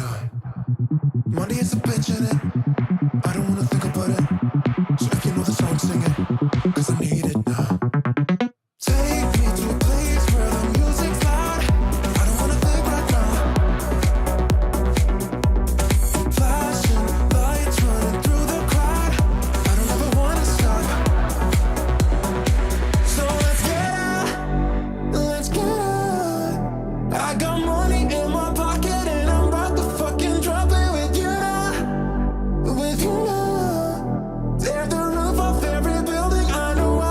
now. Money is a bitch in it. I don't wanna think about it. So if you know the song, sing it. Cause I need it now. Take me to a place where the music's loud. I don't wanna think right now. Flashing lights running through the crowd. I don't ever wanna stop. So let's get out. Let's get out. I got money in my pocket and I'm about to fucking drop it with you now. With you now. Tear the roof off every building. I know I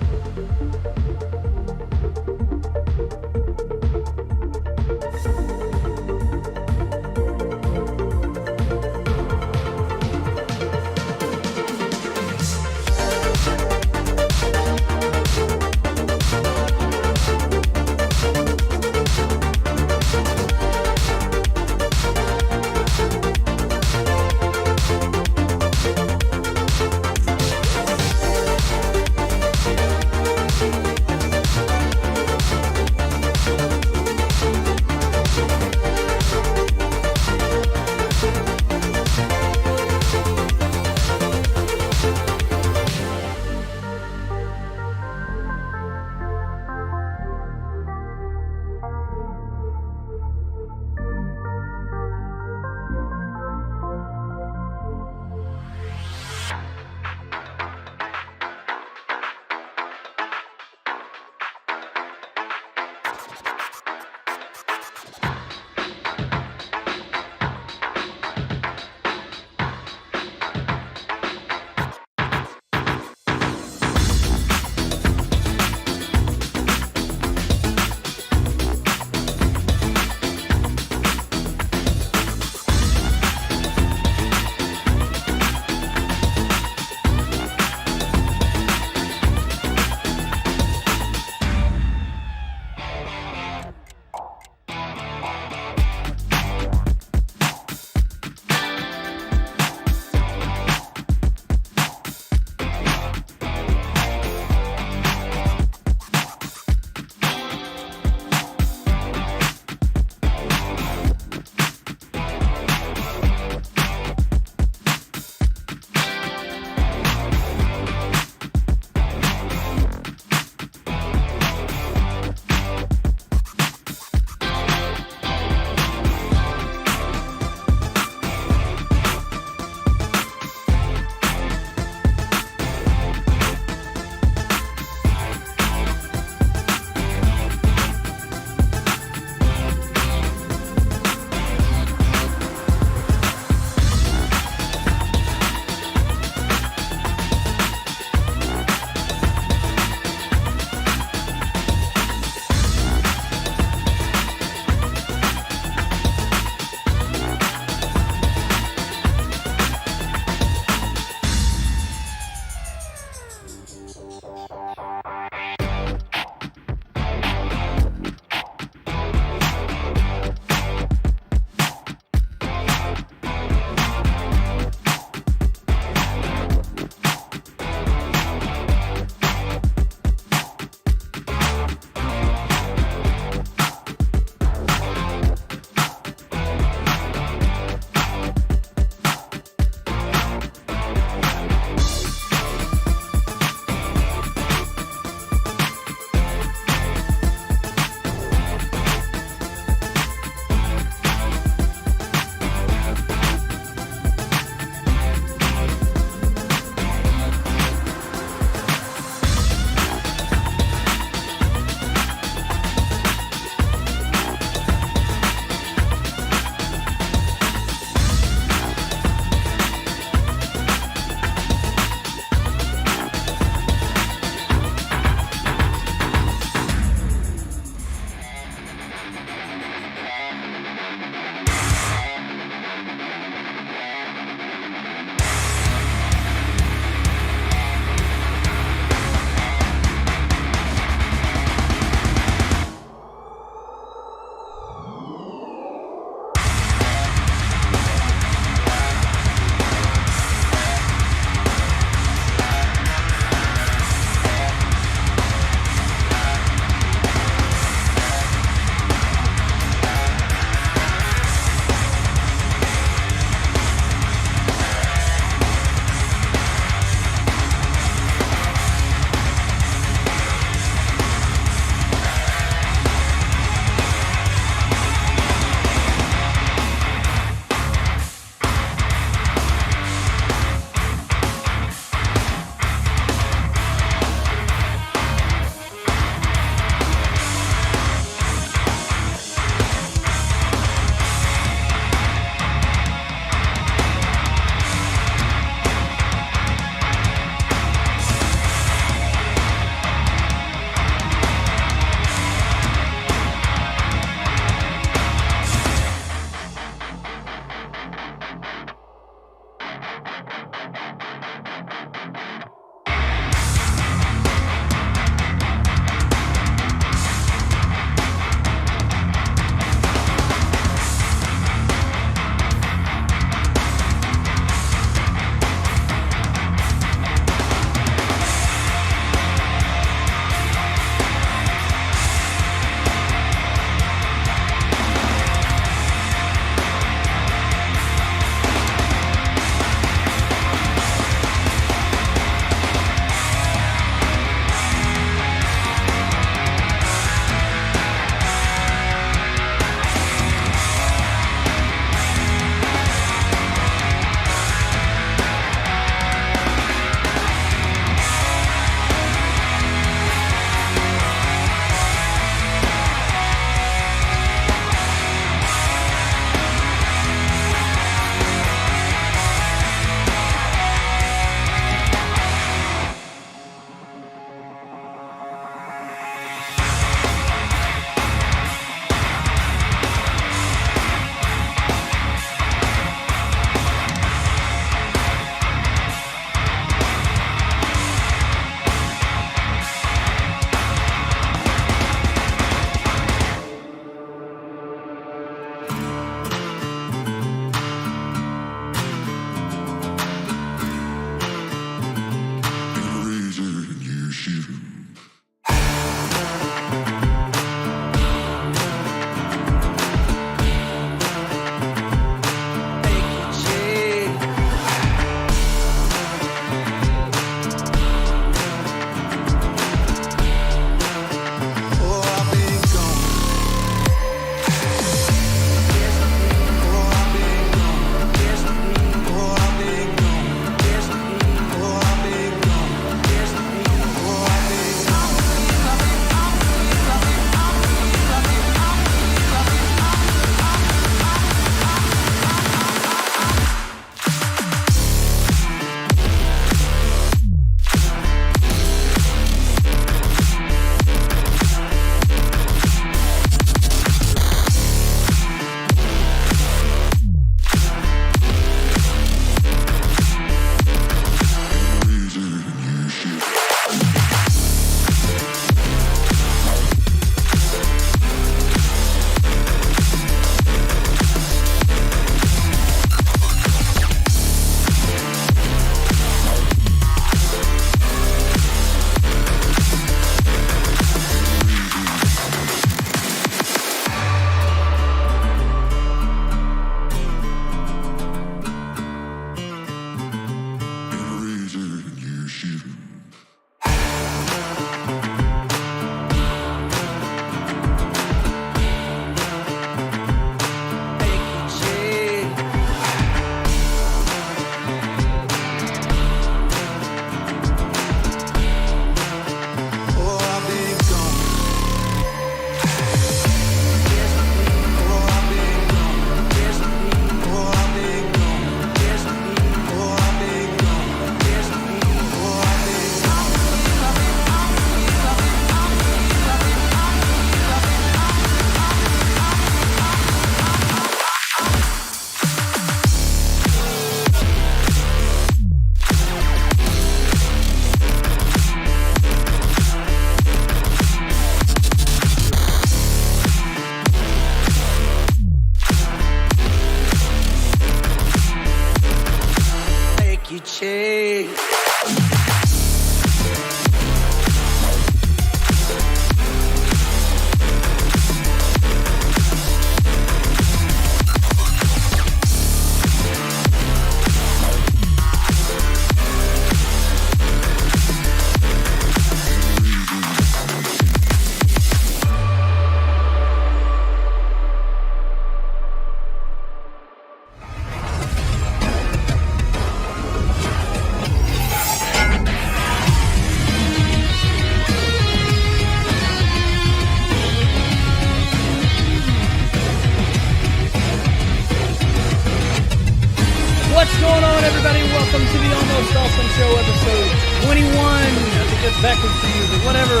What's going on, everybody? Welcome to the Almost Awesome Show, episode 21. I think that's backwards for you, but whatever.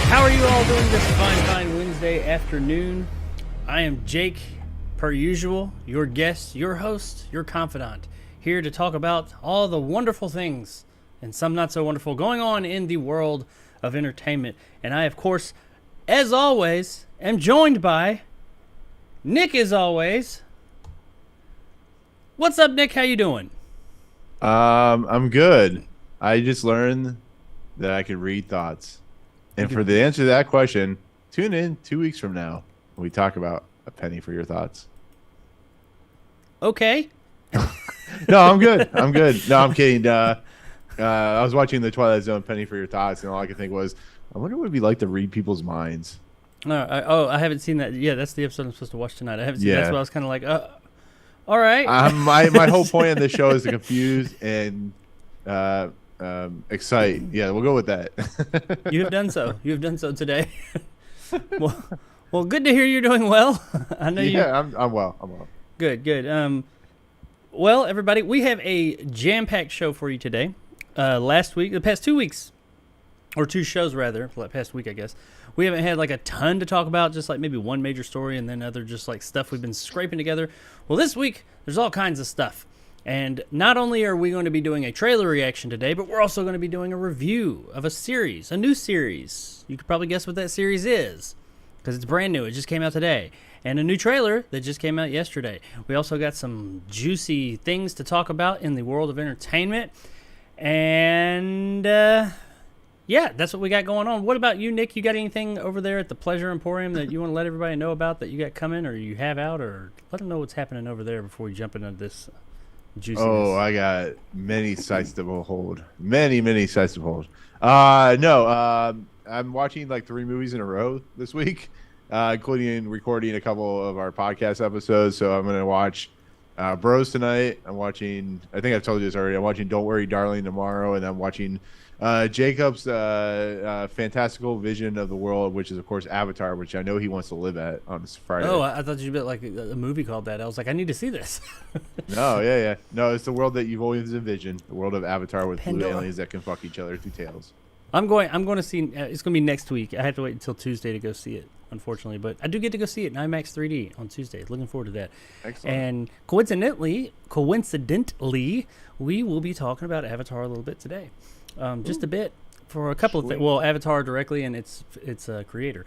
How are you all doing this fine Wednesday afternoon? I am Jake, per usual, your guest, your host, your confidant, here to talk about all the wonderful things and some not so wonderful going on in the world of entertainment. And I, of course, as always, am joined by Nick, as always. What's up, Nick? How you doing? I'm good. I just learned that I could read thoughts. And for the answer to that question, tune in 2 weeks from now when we talk about a penny for your thoughts. Okay. No, I'm good. I'm good. No, I'm kidding. I was watching the Twilight Zone penny for your thoughts, and all I could think was, I wonder what it'd be like to read people's minds. I haven't seen that. Yeah, that's the episode I'm supposed to watch tonight. I haven't seen that. That's why I was kind of like, all right. My whole point of this show is to confuse and excite. Yeah, we'll go with that. You have done so. You have done so today. Well, good to hear you're doing well. I know you. Yeah, I'm well. I'm well. Good. Well, everybody, we have a jam-packed show for you today. Last week, the past 2 weeks, or two shows rather, for the past week, I guess, we haven't had like a ton to talk about, just like maybe one major story and then other just like stuff we've been scraping together. Well, this week, there's all kinds of stuff. And not only are we going to be doing a trailer reaction today, but we're also going to be doing a review of a series, a new series. You could probably guess what that series is, because it's brand new. It just came out today. And a new trailer that just came out yesterday. We also got some juicy things to talk about in the world of entertainment. And yeah, that's what we got going on. What about you, Nick? You got anything over there at the Pleasure Emporium that you want to let everybody know about that you got coming or you have out? Or let them know what's happening over there before we jump into this juiciness. Oh, I got many sites to behold. Many sites to behold. I'm watching like 3 movies in a row this week, including recording a couple of our podcast episodes. So I'm going to watch Bros tonight. I'm watching, I think I've told you this already, I'm watching Don't Worry Darling tomorrow, and I'm watching Jacob's fantastical vision of the world, which is, of course, Avatar, which I know he wants to live at on this Friday. Oh, I thought you'd be like a movie called that. I was like, I need to see this. No, yeah. No, it's the world that you've always envisioned, the world of Avatar with blue Pandora. aliens that can fuck each other through tails. I'm going to see, it's going to be next week. I have to wait until Tuesday to go see it, unfortunately. But I do get to go see it in IMAX 3D on Tuesday. Looking forward to that. Excellent. And coincidentally, we will be talking about Avatar a little bit today. Just a bit for a couple of things. Well, Avatar directly and its creator.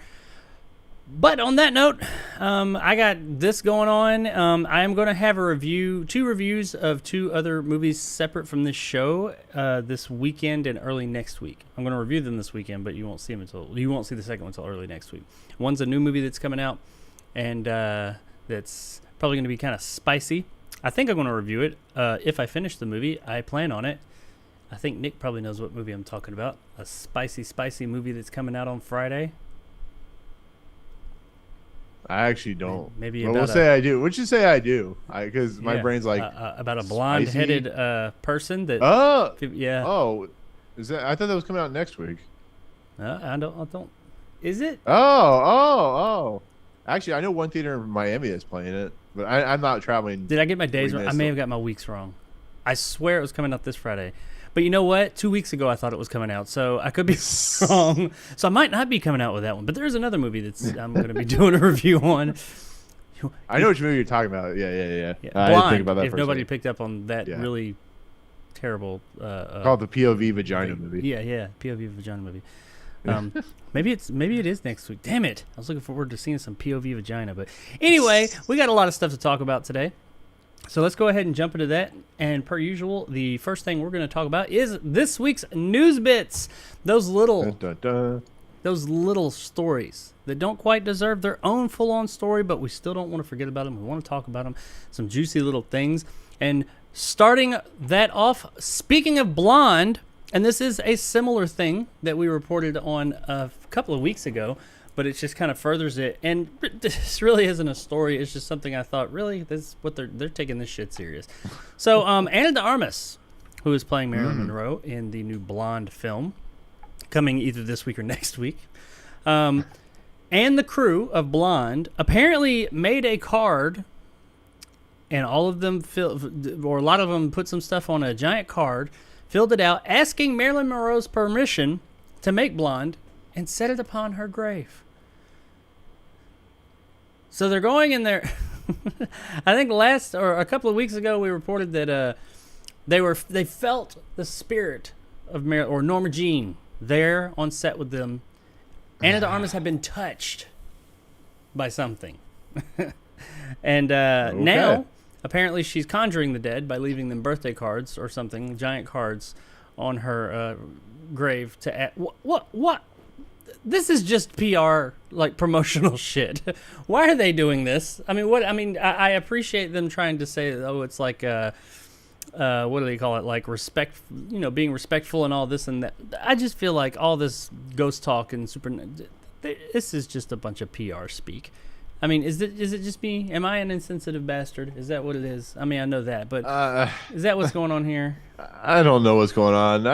But on that note, I got this going on. I am going to have two reviews of 2 other movies separate from this show this weekend and early next week. I'm going to review them this weekend, but you won't see the second one until early next week. One's a new movie that's coming out, and that's probably going to be kind of spicy. I think I'm going to review it if I finish the movie. I plan on it. I think Nick probably knows what movie I'm talking about. A spicy movie that's coming out on Friday. I actually don't. Maybe but we'll say I do. Would you say I do? Because my brain's like about a blonde-headed person that. Yeah. Oh, is that? I thought that was coming out next week. I don't. Is it? Oh. Actually, I know one theater in Miami that's playing it, but I'm not traveling. Did I get my days wrong? I may have got my weeks wrong. I swear it was coming out this Friday. But you know what? 2 weeks ago, I thought it was coming out, so I could be wrong. So I might not be coming out with that one. But there's another movie that's I'm going to be doing a review on. I know which movie you're talking about. Yeah. Blind, I didn't think about that if nobody picked up on that really terrible... called the POV Vagina movie. Yeah, POV Vagina movie. Maybe it is next week. Damn it. I was looking forward to seeing some POV Vagina. But anyway, we got a lot of stuff to talk about today. So let's go ahead and jump into that. And per usual, the first thing we're going to talk about is this week's news bits. Those little stories that don't quite deserve their own full-on story, but we still don't want to forget about them. We want to talk about them. Some juicy little things. And starting that off, speaking of Blonde, and this is a similar thing that we reported on a couple of weeks ago, but it just kind of furthers it. And this really isn't a story. It's just something I thought, really, this is what they're taking this shit serious. So Ana de Armas, who is playing Marilyn Monroe in the new Blonde film, coming either this week or next week, and the crew of Blonde apparently made a card and all of them or a lot of them put some stuff on a giant card, filled it out, asking Marilyn Monroe's permission to make Blonde, and set it upon her grave. So they're going in there. I think a couple of weeks ago, we reported that they felt the spirit of Norma Jean there on set with them. Ana de Armas had been touched by something. And now, apparently, she's conjuring the dead by leaving them birthday cards or something, giant cards, on her grave to what? This is just PR, like promotional shit. Why are they doing this? I mean, I appreciate them trying to say, oh, it's like what do they call it? Like respect, being respectful and all this and that. I just feel like all this ghost talk and this is just a bunch of PR speak. I mean, is it just me? Am I an insensitive bastard? Is that what it is? I mean, I know that, but is that what's going on here? I don't know what's going on.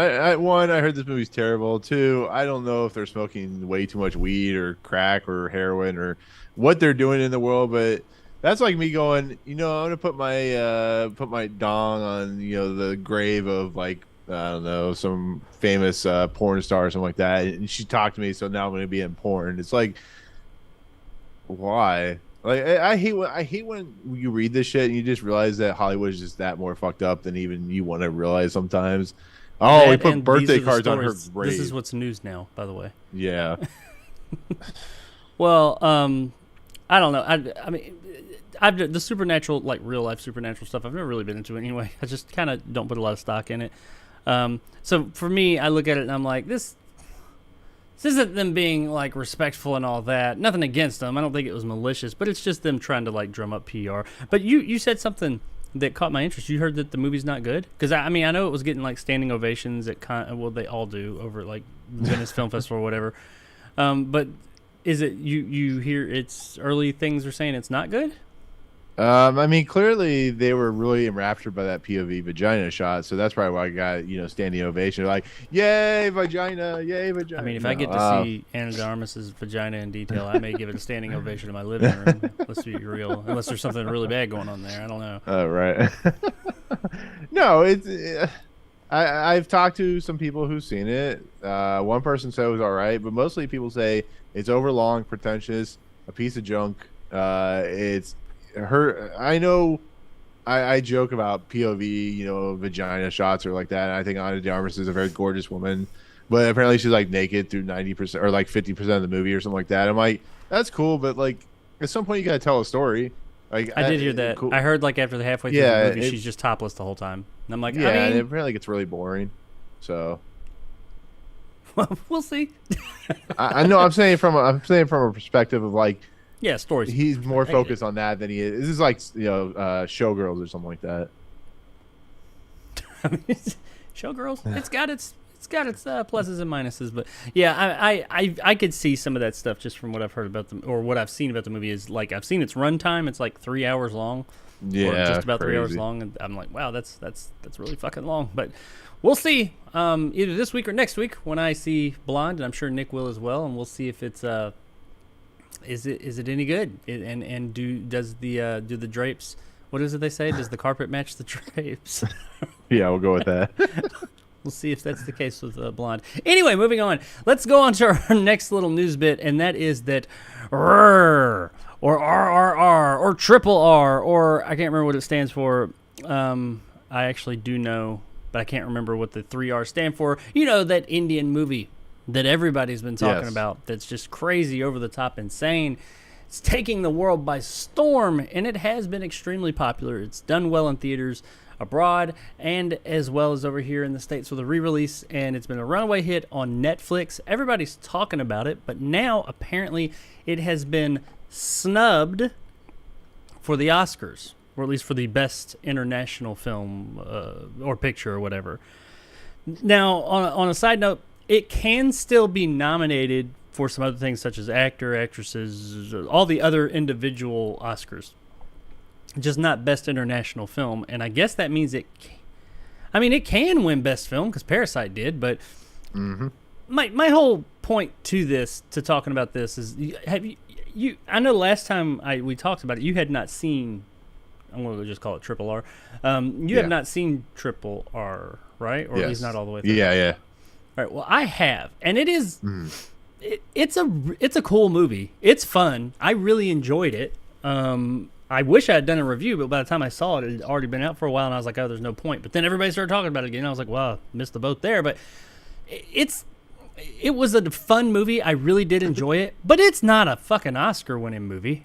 One, I heard this movie's terrible. Two, I don't know if they're smoking way too much weed or crack or heroin or what they're doing in the world, but that's like me going, I'm gonna put my dong on, the grave of like, I don't know, some famous porn star or something like that, and she talked to me, so now I'm gonna be in porn. It's like, why? Like, I hate when you read this shit and you just realize that Hollywood is just that more fucked up than even you want to realize sometimes. Oh, we put birthday cards on her grave. This is what's news now, by the way. Yeah. Well, I don't know. I mean, the supernatural, like real life supernatural stuff, I've never really been into it anyway. I just kind of don't put a lot of stock in it. So for me, I look at it and I'm like, this isn't them being like respectful and all that. Nothing against them. I don't think it was malicious, but it's just them trying to like drum up PR. But you said something that caught my interest. You heard that the movie's not good? Because I mean, I know it was getting like standing ovations at they all do over like Venice Film Festival or whatever. But is it you hear it's early things are saying it's not good? I mean, clearly they were really enraptured by that POV vagina shot, so that's probably why I got, standing ovation. Like, yay, vagina, yay, vagina. I mean, if I get to see Ana de Armas's vagina in detail, I may give it a standing ovation in my living room. Let's be real. Unless there's something really bad going on there. I don't know. Oh, right. No, I've talked to some people who've seen it. One person said it was all right, but mostly people say it's overlong, pretentious, a piece of junk. It's her. I know I joke about POV, vagina shots or like that. And I think Ana de Armas is a very gorgeous woman, but apparently she's like naked through 90% or like 50% of the movie or something like that. I'm like, that's cool, but like at some point you gotta tell a story. Like I did hear that. Cool. I heard like after the halfway through the movie, she's just topless the whole time. And I'm like, yeah, and it apparently gets really boring. So we'll see. I know. I'm saying from a perspective of like. Yeah, stories. He's more focused on that than he is. This is like Showgirls or something like that. Showgirls. It's got its pluses and minuses, but yeah, I could see some of that stuff just from what I've heard about them or what I've seen about the movie. Is like I've seen its runtime. It's like 3 hours long. Yeah, or just about crazy. 3 hours long, and I'm like, wow, that's really fucking long. But we'll see either this week or next week when I see Blonde, and I'm sure Nick will as well, and we'll see if it's is it any good? And do the drapes? What is it they say? Does the carpet match the drapes? Yeah, we'll go with that. We'll see if that's the case with Blonde. Anyway, moving on. Let's go on to our next little news bit, and that is that RRR, or RRR, or triple R, or I can't remember what it stands for. I actually do know, but I can't remember what the 3 R stand for. You know, that Indian movie that everybody's been talking about that's just crazy, over the top, insane. It's taking the world by storm, and it has been extremely popular. It's done well in theaters abroad and as well as over here in the States with a re-release, and it's been a runaway hit on Netflix. Everybody's talking about it, but now apparently it has been snubbed for the Oscars, or at least for the best international film or picture or whatever. Now, on a side note, it can still be nominated for some other things such as actor, actresses, all the other individual Oscars. Just not best international film. And I guess that means it can win best film because Parasite did. But my whole point to talking about this is, have you I know last time we talked about it, you had not seen I'm going to just call it Triple R. You Yeah. have not seen Triple R, right? Or at least not all the way through. Yeah. All right. Well, I have, and it is. It's a cool movie. It's fun. I really enjoyed it. I wish I had done a review, but by the time I saw it, it had already been out for a while, and I was like, oh, there's no point. But then everybody started talking about it again. I was like, wow, missed the boat there. But it was a fun movie. I really did enjoy it. But it's not a fucking Oscar-winning movie.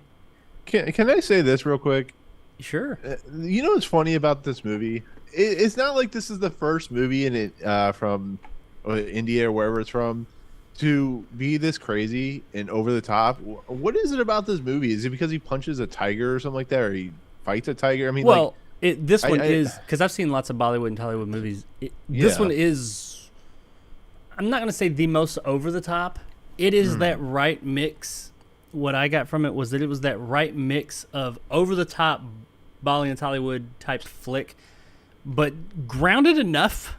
Can I say this real quick? Sure. You know what's funny about this movie? It's not like this is the first movie in it from India or wherever it's from to be this crazy and over the top. What is it about this movie? Is it because he punches a tiger or something like that, or he fights a tiger? I mean, well, this one is, because I've seen lots of Bollywood and Hollywood movies. This one is, I'm not going to say the most over the top. It is that right mix. What I got from it was that it was that right mix of over the top Bollywood and Hollywood type flick, but grounded enough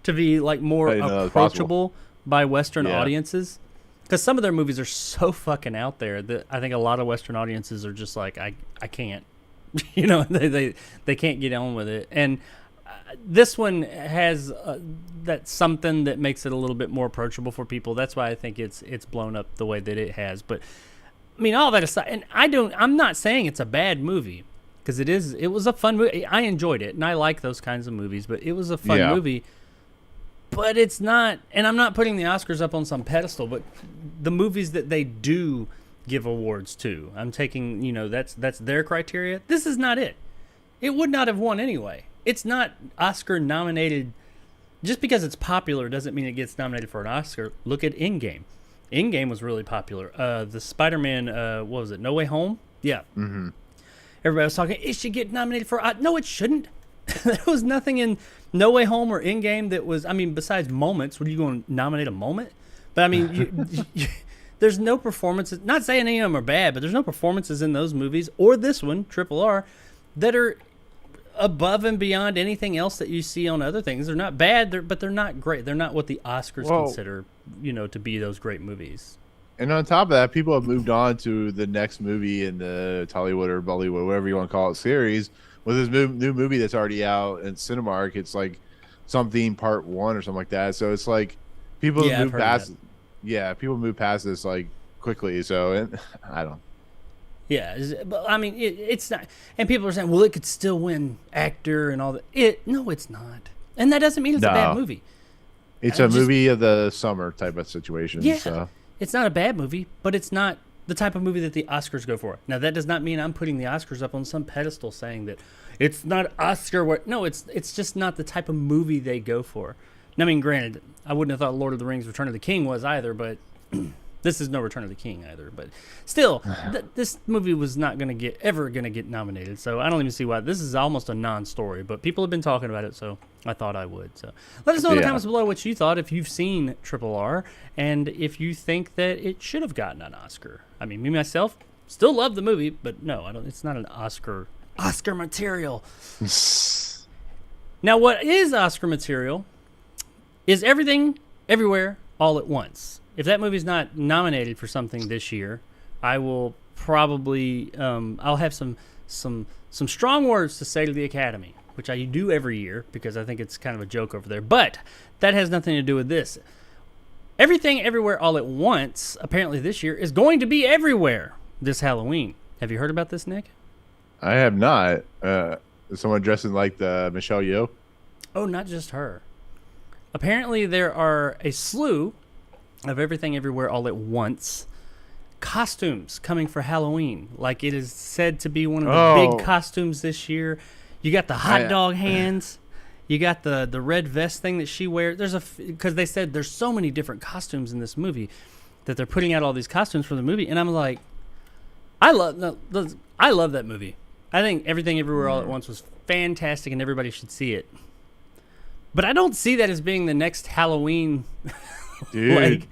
to be like more approachable by Western audiences. Because some of their movies are so fucking out there that I think a lot of Western audiences are just like, I can't, they can't get on with it. And this one has that something that makes it a little bit more approachable for people. That's why I think it's blown up the way that it has. But I mean, all that aside, and I'm not saying it's a bad movie, because it was a fun movie. I enjoyed it, and I like those kinds of movies. But it was a fun movie. But it's not, and I'm not putting the Oscars up on some pedestal, but the movies that they do give awards to, I'm taking, that's their criteria. This is not it. It would not have won anyway. It's not Oscar nominated. Just because it's popular doesn't mean it gets nominated for an Oscar. Look at Endgame. Endgame was really popular. The Spider-Man, what was it, No Way Home? Yeah. Mm-hmm. Everybody was talking, it should get nominated for... No, it shouldn't. There was nothing in No Way Home or Endgame that was... I mean, besides moments, what are you going to nominate a moment? But I mean, there's no performances... Not saying any of them are bad, but there's no performances in those movies, or this one, Triple R, that are above and beyond anything else that you see on other things. They're not bad, but they're not great. They're not what the Oscars consider, to be those great movies. And on top of that, people have moved on to the next movie in the Tollywood or Bollywood, whatever you want to call it, series, with this new movie that's already out in Cinemark. It's like something part 1 or something like that. So it's like people move past. Yeah, people move past this like quickly. So I don't. Yeah, but I mean, it's not. And people are saying, well, it could still win actor and all that. No, it's not. And that doesn't mean it's a bad movie. It's a movie of the summer type of situation. Yeah, so. It's not a bad movie, but it's not the type of movie that the Oscars go for. Now, that does not mean I'm putting the Oscars up on some pedestal saying that it's not Oscar. No, it's just not the type of movie they go for. Now, I mean, granted, I wouldn't have thought Lord of the Rings: Return of the King was either, but this is no Return of the King either. But still, this movie was not ever going to get nominated. So I don't even see why. This is almost a non-story, but people have been talking about it, so I thought I would. So let us know in the comments below what you thought, if you've seen Triple R, and if you think that it should have gotten an Oscar. I mean, me myself still love the movie, but no, I don't. It's not an Oscar material. Now, what is Oscar material is Everything, Everywhere, All at Once. If that movie's not nominated for something this year, I will probably I'll have some strong words to say to the Academy, which I do every year because I think it's kind of a joke over there. But that has nothing to do with this. Everything, Everywhere, All at Once, apparently this year, is going to be everywhere this Halloween. Have you heard about this, Nick? I have not. Someone dressing like the Michelle Yeoh? Oh, not just her. Apparently there are a slew of Everything, Everywhere, All at Once costumes coming for Halloween. Like, it is said to be one of the big costumes this year. You got the hot dog hands. You got the red vest thing that she wears. Because they said there's so many different costumes in this movie that they're putting out all these costumes for the movie. And I'm like, I love that movie. I think Everything, Everywhere, All at Once was fantastic, and everybody should see it. But I don't see that as being the next Halloween. Dude,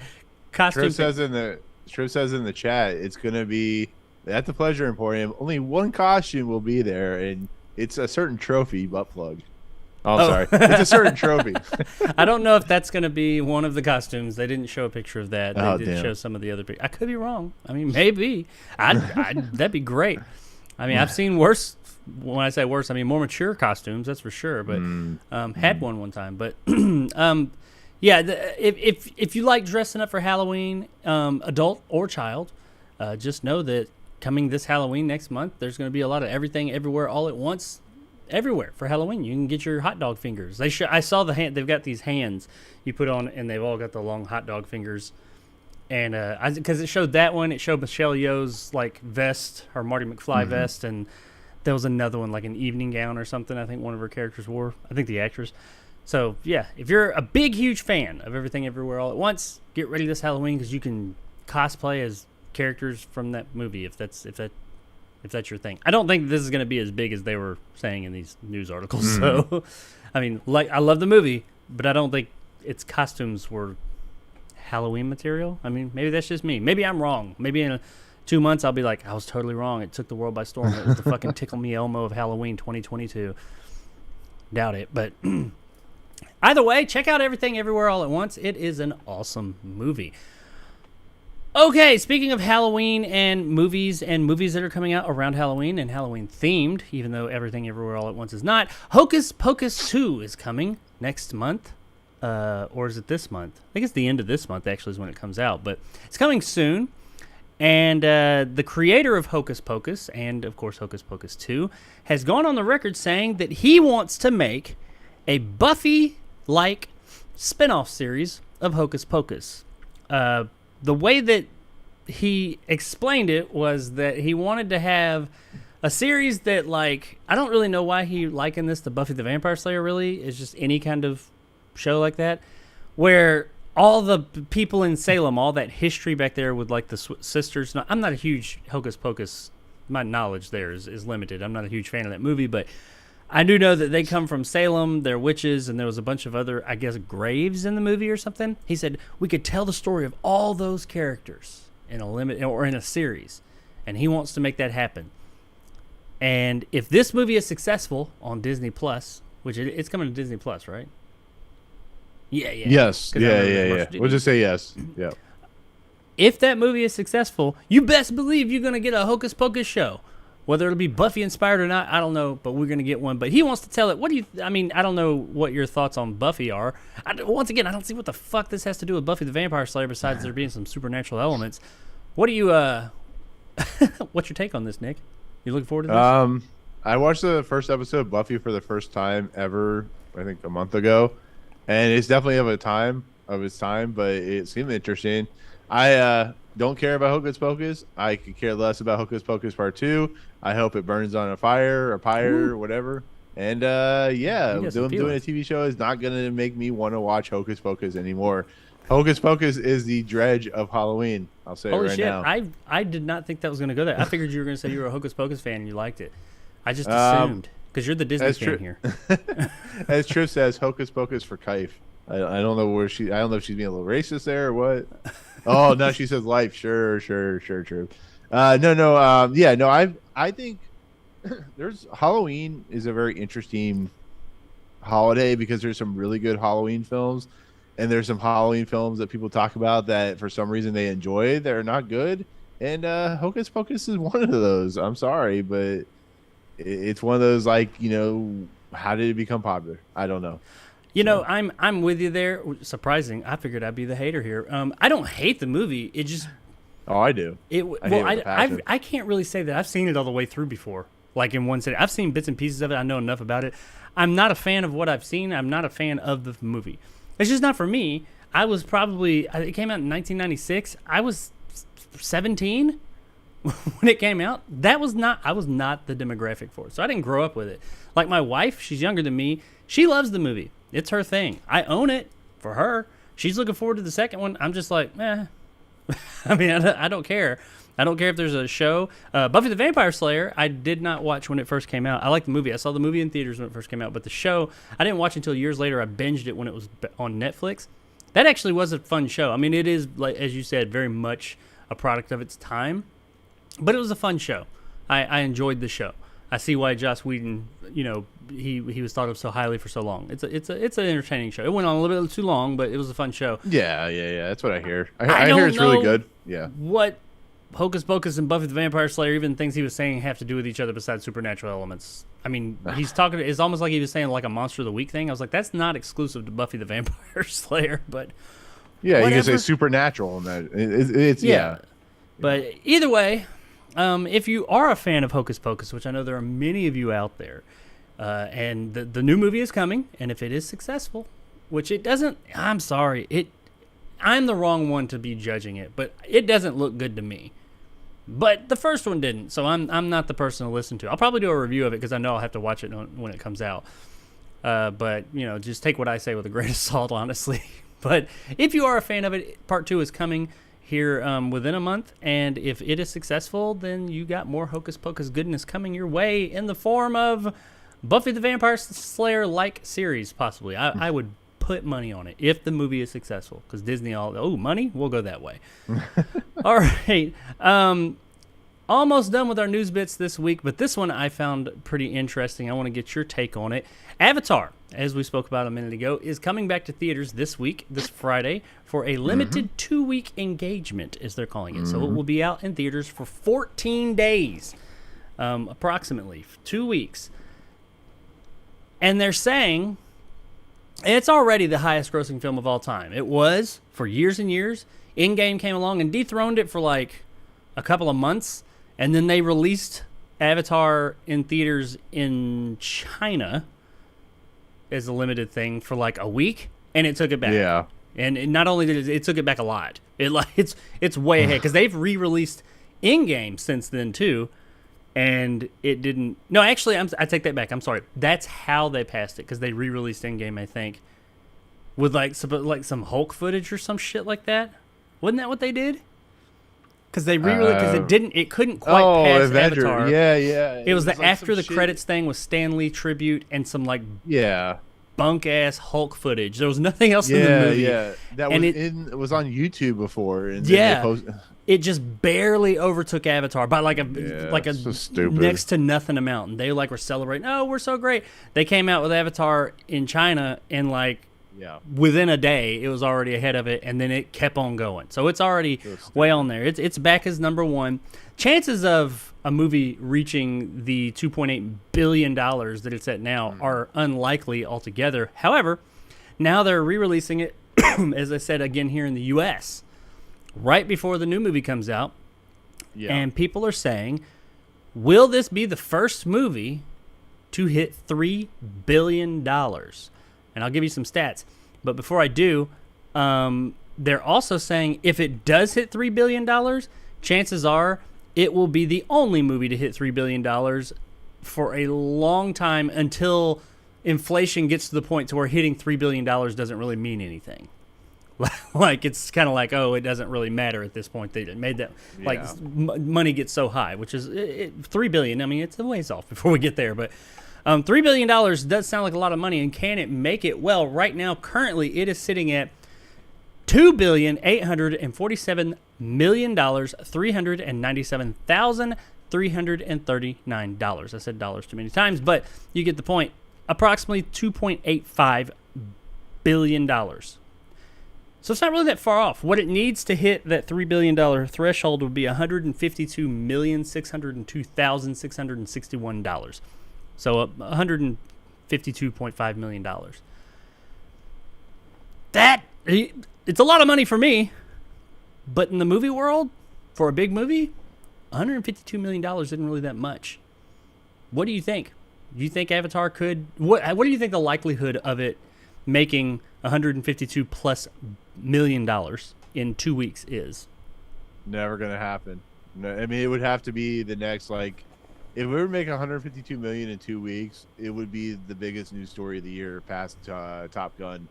costume. Shriv says in the chat, it's gonna be at the Pleasure Emporium. Only one costume will be there, and it's a certain trophy butt plug. I'm sorry, it's a certain trophy. I don't know if that's gonna be one of the costumes. They didn't show a picture of that. They did show some of the other pictures. I could be wrong. I mean, maybe. That'd be great. I mean, I've seen worse when I say worse, I mean more mature costumes. That's for sure. But had one time. But yeah, if you like dressing up for Halloween, adult or child, just know that coming this Halloween next month, there's going to be a lot of everything, everywhere, all at once. Everywhere for Halloween, you can get your hot dog fingers. I saw the hand. They've got these hands you put on, and they've all got the long hot dog fingers. And because it showed that one, it showed Michelle Yeoh's like vest, her Marty McFly vest, and there was another one like an evening gown or something. I think one of her characters wore. I think the actress. So yeah, if you're a big, huge fan of Everything Everywhere All at Once, get ready this Halloween because you can cosplay as characters from that movie if that's your thing. I don't think this is going to be as big as they were saying in these news articles. So, I mean, like, I love the movie, but I don't think its costumes were Halloween material. I mean, maybe that's just me. Maybe I'm wrong. Maybe in 2 months I'll be like, I was totally wrong. It took the world by storm. It was the fucking Tickle Me Elmo of Halloween 2022. Doubt it. But either way, check out Everything Everywhere All at Once. It is an awesome movie. Okay, speaking of Halloween and movies that are coming out around Halloween and Halloween themed, even though Everything Everywhere All at Once is not, Hocus Pocus 2 is coming next month. Or is it this month? I think it's the end of this month actually is when it comes out, but it's coming soon. And the creator of Hocus Pocus and, of course, Hocus Pocus 2 has gone on the record saying that he wants to make a Buffy-like spinoff series of Hocus Pocus. The way that he explained it was that he wanted to have a series that, like, I don't really know why he likened this to Buffy the Vampire Slayer, really. It's just any kind of show like that, where all the people in Salem, all that history back there with, like, the sisters. Now, I'm not a huge Hocus Pocus. My knowledge there is limited. I'm not a huge fan of that movie, but I do know that they come from Salem, they're witches, and there was a bunch of other, I guess, graves in the movie or something. He said we could tell the story of all those characters in a series, and he wants to make that happen. And if this movie is successful on Disney Plus, which it's coming to Disney Plus, right? Yeah. Yes. Yeah. We'll just say yes. Yeah. If that movie is successful, you best believe you're going to get a Hocus Pocus show. Whether it'll be Buffy inspired or not, I don't know, but we're going to get one. But he wants to tell it. I don't know what your thoughts on Buffy are. Once again, I don't see what the fuck this has to do with Buffy the Vampire Slayer besides there being some supernatural elements. What do you, what's your take on this, Nick? You looking forward to this? I watched the first episode of Buffy for the first time ever, I think a month ago. And it's definitely of its time, but it seemed interesting. I don't care about Hocus Pocus. I could care less about Hocus Pocus Part 2. I hope it burns on a fire or pyre or whatever. And yeah, them doing a TV show is not going to make me want to watch Hocus Pocus anymore. Hocus Pocus is the dredge of Halloween. I'll say Holy it right shit. now. I did not think that was going to go there. I figured you were going to say you were a Hocus Pocus fan and you liked it. I just assumed. Because you're the Disney fan here. As Trish says, Hocus Pocus for Kife. I don't know where I don't know if she's being a little racist there or what. Oh no, she says life. Sure. I think there's Halloween is a very interesting holiday because there's some really good Halloween films, and there's some Halloween films that people talk about that for some reason they enjoy that are not good. And Hocus Pocus is one of those. I'm sorry, but it's one of those, like, how did it become popular? I don't know. I'm with you there. Surprising. I figured I'd be the hater here. I don't hate the movie. It just. Oh, I do. I can't really say that I've seen it all the way through before. Like in one sitting. I've seen bits and pieces of it. I know enough about it. I'm not a fan of what I've seen. I'm not a fan of the movie. It's just not for me. I was probably. It came out in 1996. I was 17 when it came out. I was not the demographic for it. So I didn't grow up with it. Like my wife, she's younger than me. She loves the movie. It's her thing. I own it for her. She's looking forward to the second one. I'm just like, I mean, I don't care. I don't care if there's a show. Buffy the Vampire Slayer, I did not watch when it first came out. I liked the movie. I saw the movie in theaters when it first came out. But the show, I didn't watch until years later. I binged it when it was on Netflix. That actually was a fun show. I mean, it is, like as you said, very much a product of its time. But it was a fun show. I enjoyed the show. I see why Joss Whedon, he was thought of so highly for so long. It's an entertaining show. It went on a little bit too long, but it was a fun show. Yeah. That's what I hear. I hear it's really good. Yeah. What Hocus Pocus and Buffy the Vampire Slayer, even things he was saying, have to do with each other besides supernatural elements. I mean, he's talking. It's almost like he was saying like a Monster of the Week thing. I was like, that's not exclusive to Buffy the Vampire Slayer, but Yeah, whatever. you can say supernatural in that. It's yeah. But either way, if you are a fan of Hocus Pocus, which I know there are many of you out there, and the new movie is coming, and if it is successful, which it doesn't, I'm sorry, I'm the wrong one to be judging it, but it doesn't look good to me. But the first one didn't, so I'm not the person to listen to. I'll probably do a review of it because I know I'll have to watch it when it comes out. But, just take what I say with a grain of salt, honestly. But if you are a fan of it, part 2 is coming here within a month. And if it is successful, then you got more Hocus Pocus goodness coming your way in the form of Buffy the Vampire Slayer-like series, possibly. I would put money on it if the movie is successful, because Disney money, we'll go that way. All right, almost done with our news bits this week, but this one I found pretty interesting. I want to get your take on it. Avatar, as we spoke about a minute ago, is coming back to theaters this week, this Friday, for a limited 2-week engagement, as they're calling it. So it will be out in theaters for 14 days, approximately 2 weeks, and they're saying it's already the highest grossing film of all time. It was for years and years. Endgame came along and dethroned it for like a couple of months. And then they released Avatar in theaters in China as a limited thing for like a week. And it took it back. Yeah. And not only did it took it back a lot. It's way ahead. Because they've re-released Endgame since then too. And it didn't. No, actually, I take that back. I'm sorry. That's how they passed it, because they re-released Endgame, I think, with like some Hulk footage or some shit like that. Wasn't that what they did? Because they re-released, because it couldn't quite pass Avenger. Avatar. Yeah. It was the like after the shit. Credits thing with Stan Lee tribute and some like Yeah. bunk ass Hulk footage. There was nothing else in the movie. Yeah. That And was it was on YouTube before. And Yeah. It just barely overtook Avatar by like a so stupid. next to nothing amount. And they like were celebrating, oh, we're so great. They came out with Avatar in China, and like within a day, it was already ahead of it, and then it kept on going. So it's already way on there. It's back as number one. Chances of a movie reaching the $2.8 billion that it's at now are unlikely altogether. However, now they're re-releasing it, as I said, again here in the U.S., right before the new movie comes out. Yeah. And people are saying, will this be the first movie to hit $3 billion? And I'll give you some stats. But before I do, they're also saying if it does hit $3 billion, chances are it will be the only movie to hit $3 billion for a long time, until inflation gets to the point to where hitting $3 billion doesn't really mean anything. Like, it's kind of like, oh, it doesn't really matter at this point. They made that, like, money gets so high, which is $3 billion. I mean, it's a ways off before we get there, but $3 billion does sound like a lot of money, and can it make it? Well, right now, currently, it is sitting at $2,847,397,339. I said dollars too many times, but you get the point. Approximately $2.85 billion. So it's not really that far off. What it needs to hit that $3 billion threshold would be $152,602,661. So $152.5 million. It's a lot of money for me, but in the movie world, for a big movie, $152 million isn't really that much. What do you think? Do you think Avatar could... What do you think the likelihood of it making $152+ million in 2 weeks is? Never gonna happen. No, I mean, it would have to be the next, like, if we were making 152 million in 2 weeks, it would be the biggest news story of the year, past Top Gun.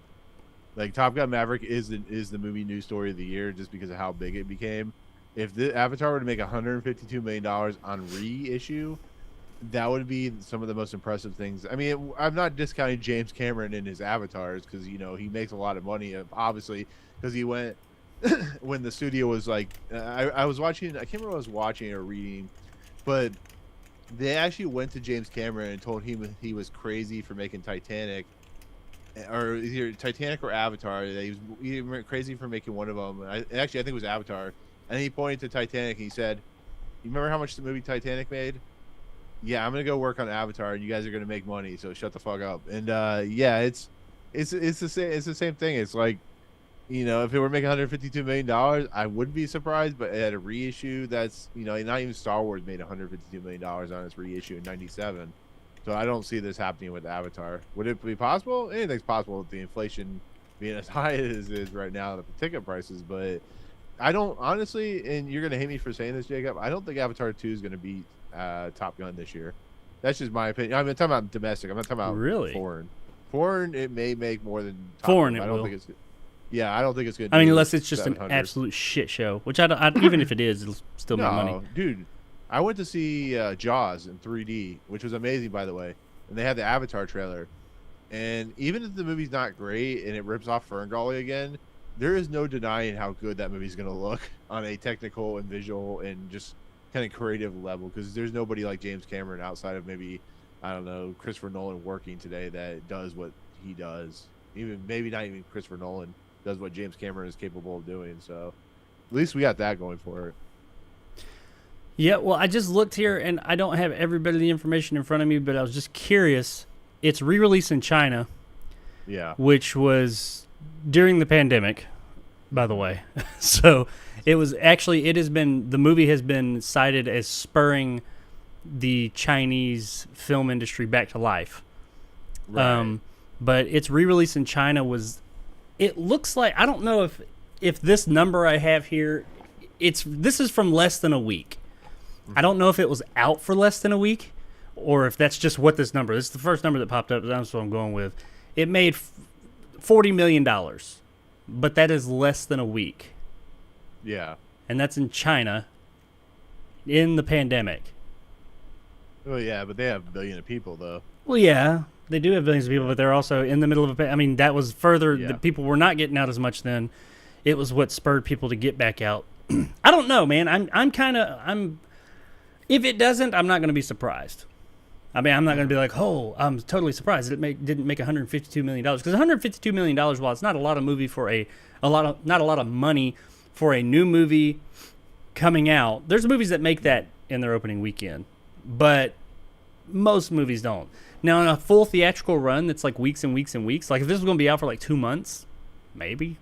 Like, Top Gun Maverick is the movie news story of the year, just because of how big it became. If the Avatar were to make 152 million dollars on reissue, that would be some of the most impressive things. I mean, I'm not discounting James Cameron in his Avatars, because, you know, he makes a lot of money, obviously, because he went when the studio was like, I was watching, I can't remember what I was watching or reading, but they actually went to James Cameron and told him he was crazy for making Titanic, or either Titanic or Avatar. That he was crazy for making one of them. Actually, I think it was Avatar. And he pointed to Titanic and he said, "You remember how much the movie Titanic made? yeah, I'm gonna go work on Avatar, and you guys are gonna make money. So shut the fuck up. And yeah, it's the same thing. It's like, if it were making $152 million, I would be surprised. But at a reissue, that's not even Star Wars made $152 million on its reissue in '97. So I don't see this happening with Avatar. Would it be possible? Anything's possible with the inflation being as high as it is right now, the ticket prices. But I don't honestly, and you're gonna hate me for saying this, Jacob. I don't think Avatar 2 is gonna beat Top Gun this year. That's just my opinion. I'm talking about domestic. I'm not talking about really foreign. Foreign, it may make more than Top foreign. Gun. It I don't will. think it's. Yeah, I don't think it's good. I mean, unless it's just 700. an absolute shit show, which I don't. Even if it is, it'll still make money. Dude, I went to see Jaws in 3D, which was amazing, by the way. And they had the Avatar trailer. And even if the movie's not great and it rips off Ferngully again, there is no denying how good that movie's going to look on a technical and visual and just kind of creative level. Because there's nobody like James Cameron outside of maybe, I don't know, Christopher Nolan working today that does what he does. Maybe not even Christopher Nolan does what James Cameron is capable of doing. So at least we got that going for it. Yeah, well, I just looked here, and I don't have every bit of the information in front of me, but I was just curious. It's re-released in China, Yeah. which was during the pandemic, by the way. So it has been, the movie has been cited as spurring the Chinese film industry back to life. Right. But its re-release in China it looks like, I don't know if this number I have here, this is from less than a week. I don't know if it was out for less than a week or if that's just what this number is. This is the first number that popped up. That's what I'm going with. It made $40 million, but that is less than a week. Yeah. And that's in China in the pandemic. Well, yeah, but they have a billion of people, though. Well, yeah, they do have billions of people, but they're also in the middle of I mean, that was further. Yeah. The people were not getting out as much then. It was what spurred people to get back out. I don't know, man. If it doesn't, I'm not going to be surprised. I mean, I'm not going to be like, oh, I'm totally surprised it didn't make $152 million. Because $152 million, while it's not a lot of not a lot of money for a new movie coming out, there's movies that make that in their opening weekend. But most movies don't. Now, in a full theatrical run that's like weeks and weeks and weeks, like if this was going to be out for like 2 months, maybe.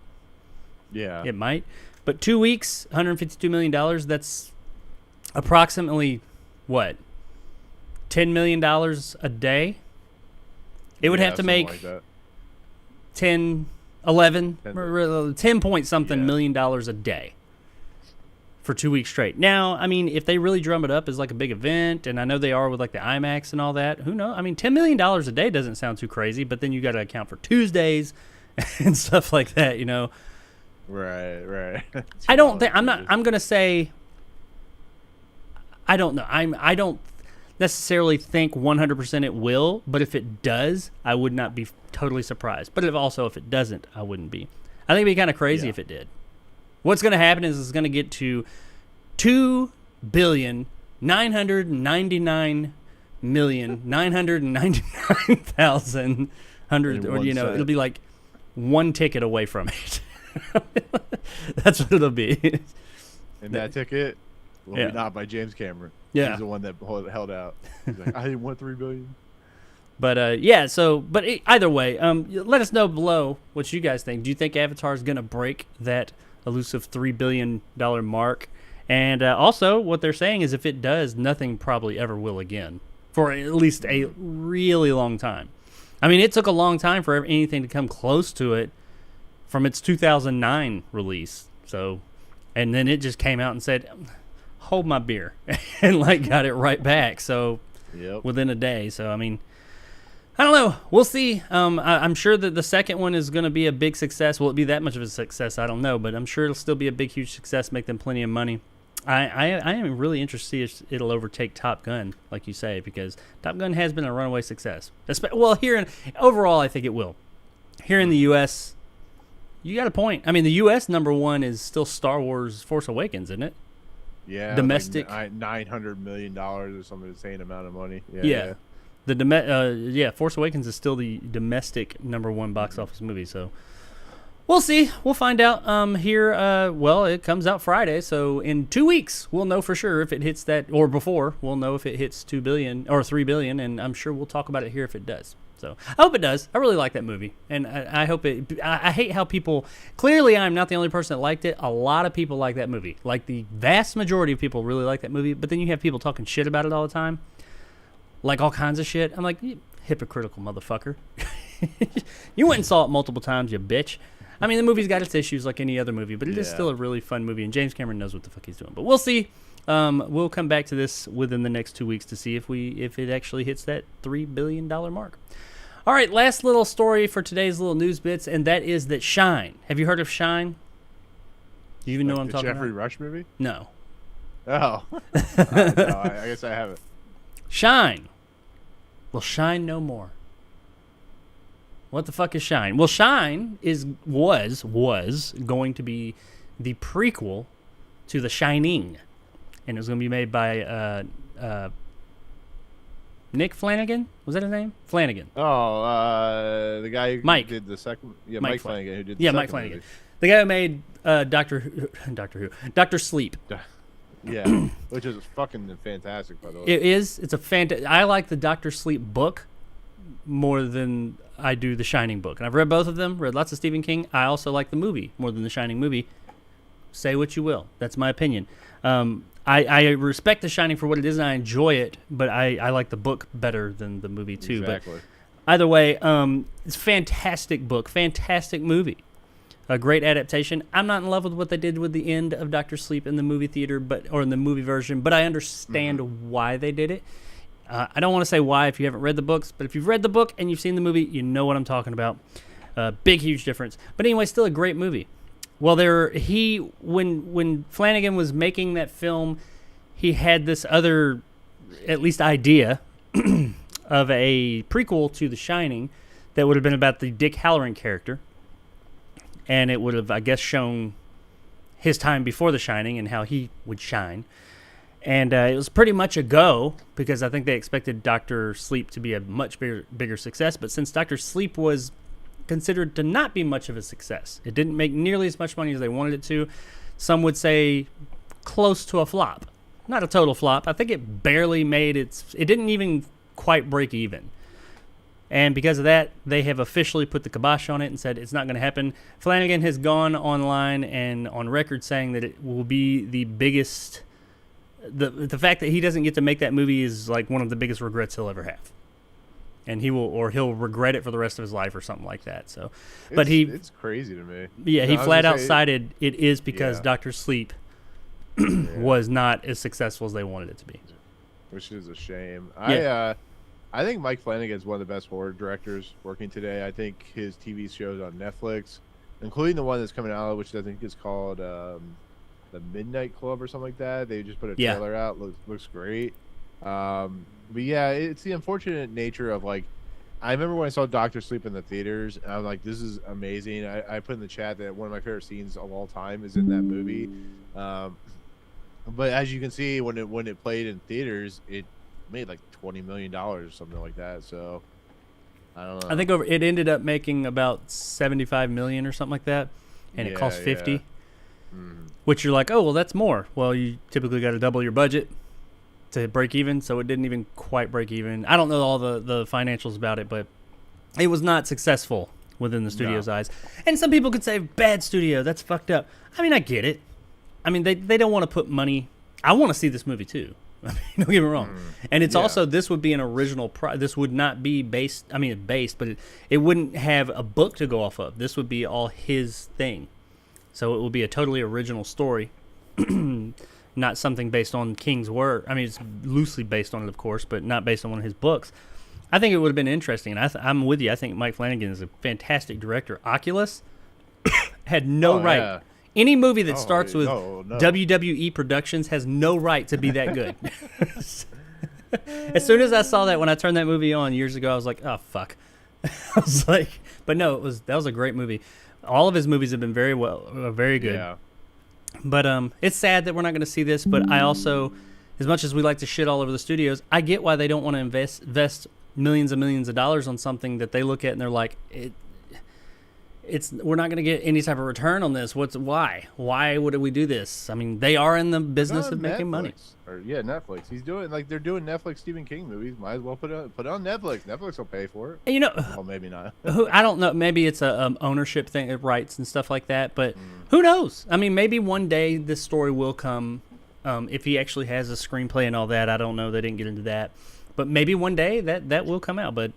Yeah. It might. But 2 weeks, $152 million, that's approximately, what, $10 million a day? It would have to make like that. 10, 11, 10 point something million dollars a day for 2 weeks straight. Now, I mean, if they really drum it up as like a big event, and I know they are with like the IMAX and all that, who knows? I mean, $10 million a day doesn't sound too crazy, but then you got to account for Tuesdays and stuff like that, Right. I don't think I'm going to say I don't know. I don't necessarily think 100% it will, but if it does, I would not be totally surprised. But if it doesn't, I wouldn't be. I think it'd be kind of crazy if it did. What's going to happen is it's going to get to 2,999,999,100, or it'll be like one ticket away from it. That's what it'll be. And that ticket will be not by James Cameron. Yeah. He's the one that held out. He's like, I didn't want $3 billion. But either way, let us know below what you guys think. Do you think Avatar is going to break that elusive $3 billion mark? And also, what they're saying is if it does, nothing probably ever will again for at least a really long time. I mean, it took a long time for anything to come close to it from its 2009 release. So, and then it just came out and said, hold my beer, and got it right back. So within a day. So, I mean, I don't know. We'll see. I'm sure that the second one is going to be a big success. Will it be that much of a success? I don't know, but I'm sure it'll still be a big, huge success, make them plenty of money. I am really interested if it'll overtake Top Gun, like you say, because Top Gun has been a runaway success. Well, overall, I think it will. Here in the U.S., you got a point. I mean, the U.S. number one is still Star Wars Force Awakens, isn't it? Yeah. Domestic. Like $900 million or some insane amount of money. Yeah. Force Awakens is still the domestic number one box office movie. So We'll see. We'll find out here. Well, it comes out Friday, so in 2 weeks we'll know for sure if it hits that, or before we'll know if it hits 2 billion or 3 billion, and I'm sure we'll talk about it here if it does. So I hope it does. I really like that movie, and I hope it. I hate how people. Clearly, I'm not the only person that liked it. A lot of people like that movie. Like the vast majority of people really like that movie. But then you have people talking shit about it all the time, like all kinds of shit. I'm like, you hypocritical motherfucker. You went and saw it multiple times, you bitch. I mean, the movie's got its issues like any other movie, but it is still a really fun movie, and James Cameron knows what the fuck he's doing. But we'll see. We'll come back to this within the next 2 weeks to see if it actually hits that $3 billion mark. All right, last little story for today's little news bits, and that is that Shine. Have you heard of Shine? Do you even know what I'm talking Jeffrey about? Rush movie? No. Oh. No, I guess I haven't. Shine will shine no more. What the fuck is Shine? Well, Shine was going to be the prequel to The Shining, and it was going to be made by Nick Flanagan. Was that his name? Flanagan. Oh, the guy who Mike. did the second. Yeah, Mike Mike Flanagan who did. Mike Flanagan, the guy who made Doctor Sleep. Yeah, which is fucking fantastic, by the way. It is. It's a I like the Doctor Sleep book more than I do the Shining book, and I've read both of them. Read lots of Stephen King. I also like the movie more than the Shining movie. Say what you will. That's my opinion. I respect The Shining for what it is, and I enjoy it, but I like the book better than the movie too. Exactly. But either way, it's a fantastic book, fantastic movie. A great adaptation. I'm not in love with what they did with the end of Doctor Sleep in the movie theater, or in the movie version, but I understand why they did it. I don't want to say why if you haven't read the books, but if you've read the book and you've seen the movie, you know what I'm talking about. Big, huge difference. But anyway, still a great movie. Well, when Flanagan was making that film, he had this other, at least idea, of a prequel to The Shining that would have been about the Dick Halloran character. And it would have, I guess, shown his time before The Shining and how he would shine. And it was pretty much a go because I think they expected Dr. Sleep to be a much bigger success. But since Dr. Sleep was considered to not be much of a success, it didn't make nearly as much money as they wanted it to. Some would say close to a flop. Not a total flop. I think it barely made it didn't even quite break even. And because of that, they have officially put the kibosh on it and said it's not going to happen. Flanagan has gone online and on record saying that it will be the biggest. The fact that he doesn't get to make that movie is like one of the biggest regrets he'll ever have, and he'll regret it for the rest of his life or something like that. So, it's crazy to me. Yeah, he flat out cited it is because Dr. Sleep was not as successful as they wanted it to be, which is a shame. Yeah. I think Mike Flanagan is one of the best horror directors working today. I think his TV shows on Netflix, including the one that's coming out, which I think is called The Midnight Club or something like that. They just put a trailer out. Looks great. But yeah, it's the unfortunate nature of like, I remember when I saw Doctor Sleep in the theaters, and I'm like, this is amazing. I put in the chat that one of my favorite scenes of all time is in that movie. But as you can see, when it played in theaters, it made like $20 million or something like that. So I don't know. I think it ended up making about $75 million or something like that, and it cost $50. Which you're like, oh well, that's more. Well, you typically got to double your budget to break even, so it didn't even quite break even. I don't know all the financials about it, but it was not successful within the studio's eyes. And some people could say, bad studio, that's fucked up. I mean, I get it. I mean, they don't want to put money. I want to see this movie too. I mean, don't get me wrong. And it's also, this would be an original. This would not be based. I mean, based, but it wouldn't have a book to go off of. This would be all his thing. So it will be a totally original story, not something based on King's work. I mean, it's loosely based on it, of course, but not based on one of his books. I think it would have been interesting, and I'm with you. I think Mike Flanagan is a fantastic director. Oculus had no right. Yeah. Any movie that starts with WWE Productions has no right to be that good. As soon as I saw that when I turned that movie on years ago, I was like, oh, fuck. I was like, but no, that was a great movie. All of his movies have been very good. Yeah. But it's sad that we're not going to see this, but I also, as much as we like to shit all over the studios, I get why they don't want to invest millions and millions of dollars on something that they look at and they're like, we're not going to get any type of return on this. Why? Why would we do this? I mean, they are in the business of making money. Netflix. He's doing they're doing Netflix Stephen King movies. Might as well put it on Netflix. Netflix will pay for it. You know, well, maybe not. I don't know. Maybe it's a ownership thing, rights and stuff like that. But who knows? I mean, maybe one day this story will come. If he actually has a screenplay and all that, I don't know. They didn't get into that, but maybe one day that will come out. But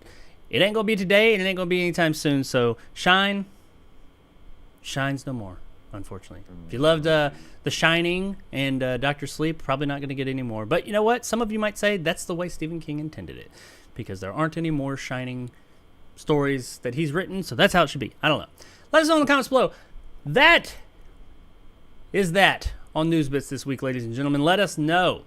it ain't gonna be today, and it ain't gonna be anytime soon. So shines no more, unfortunately. If you loved The Shining and Dr. Sleep, probably not going to get any more. But you know what? Some of you might say that's the way Stephen King intended it, because there aren't any more Shining stories that he's written, so that's how it should be. I don't know. Let us know in the comments below. That is that on News Bits this week, ladies and gentlemen. Let us know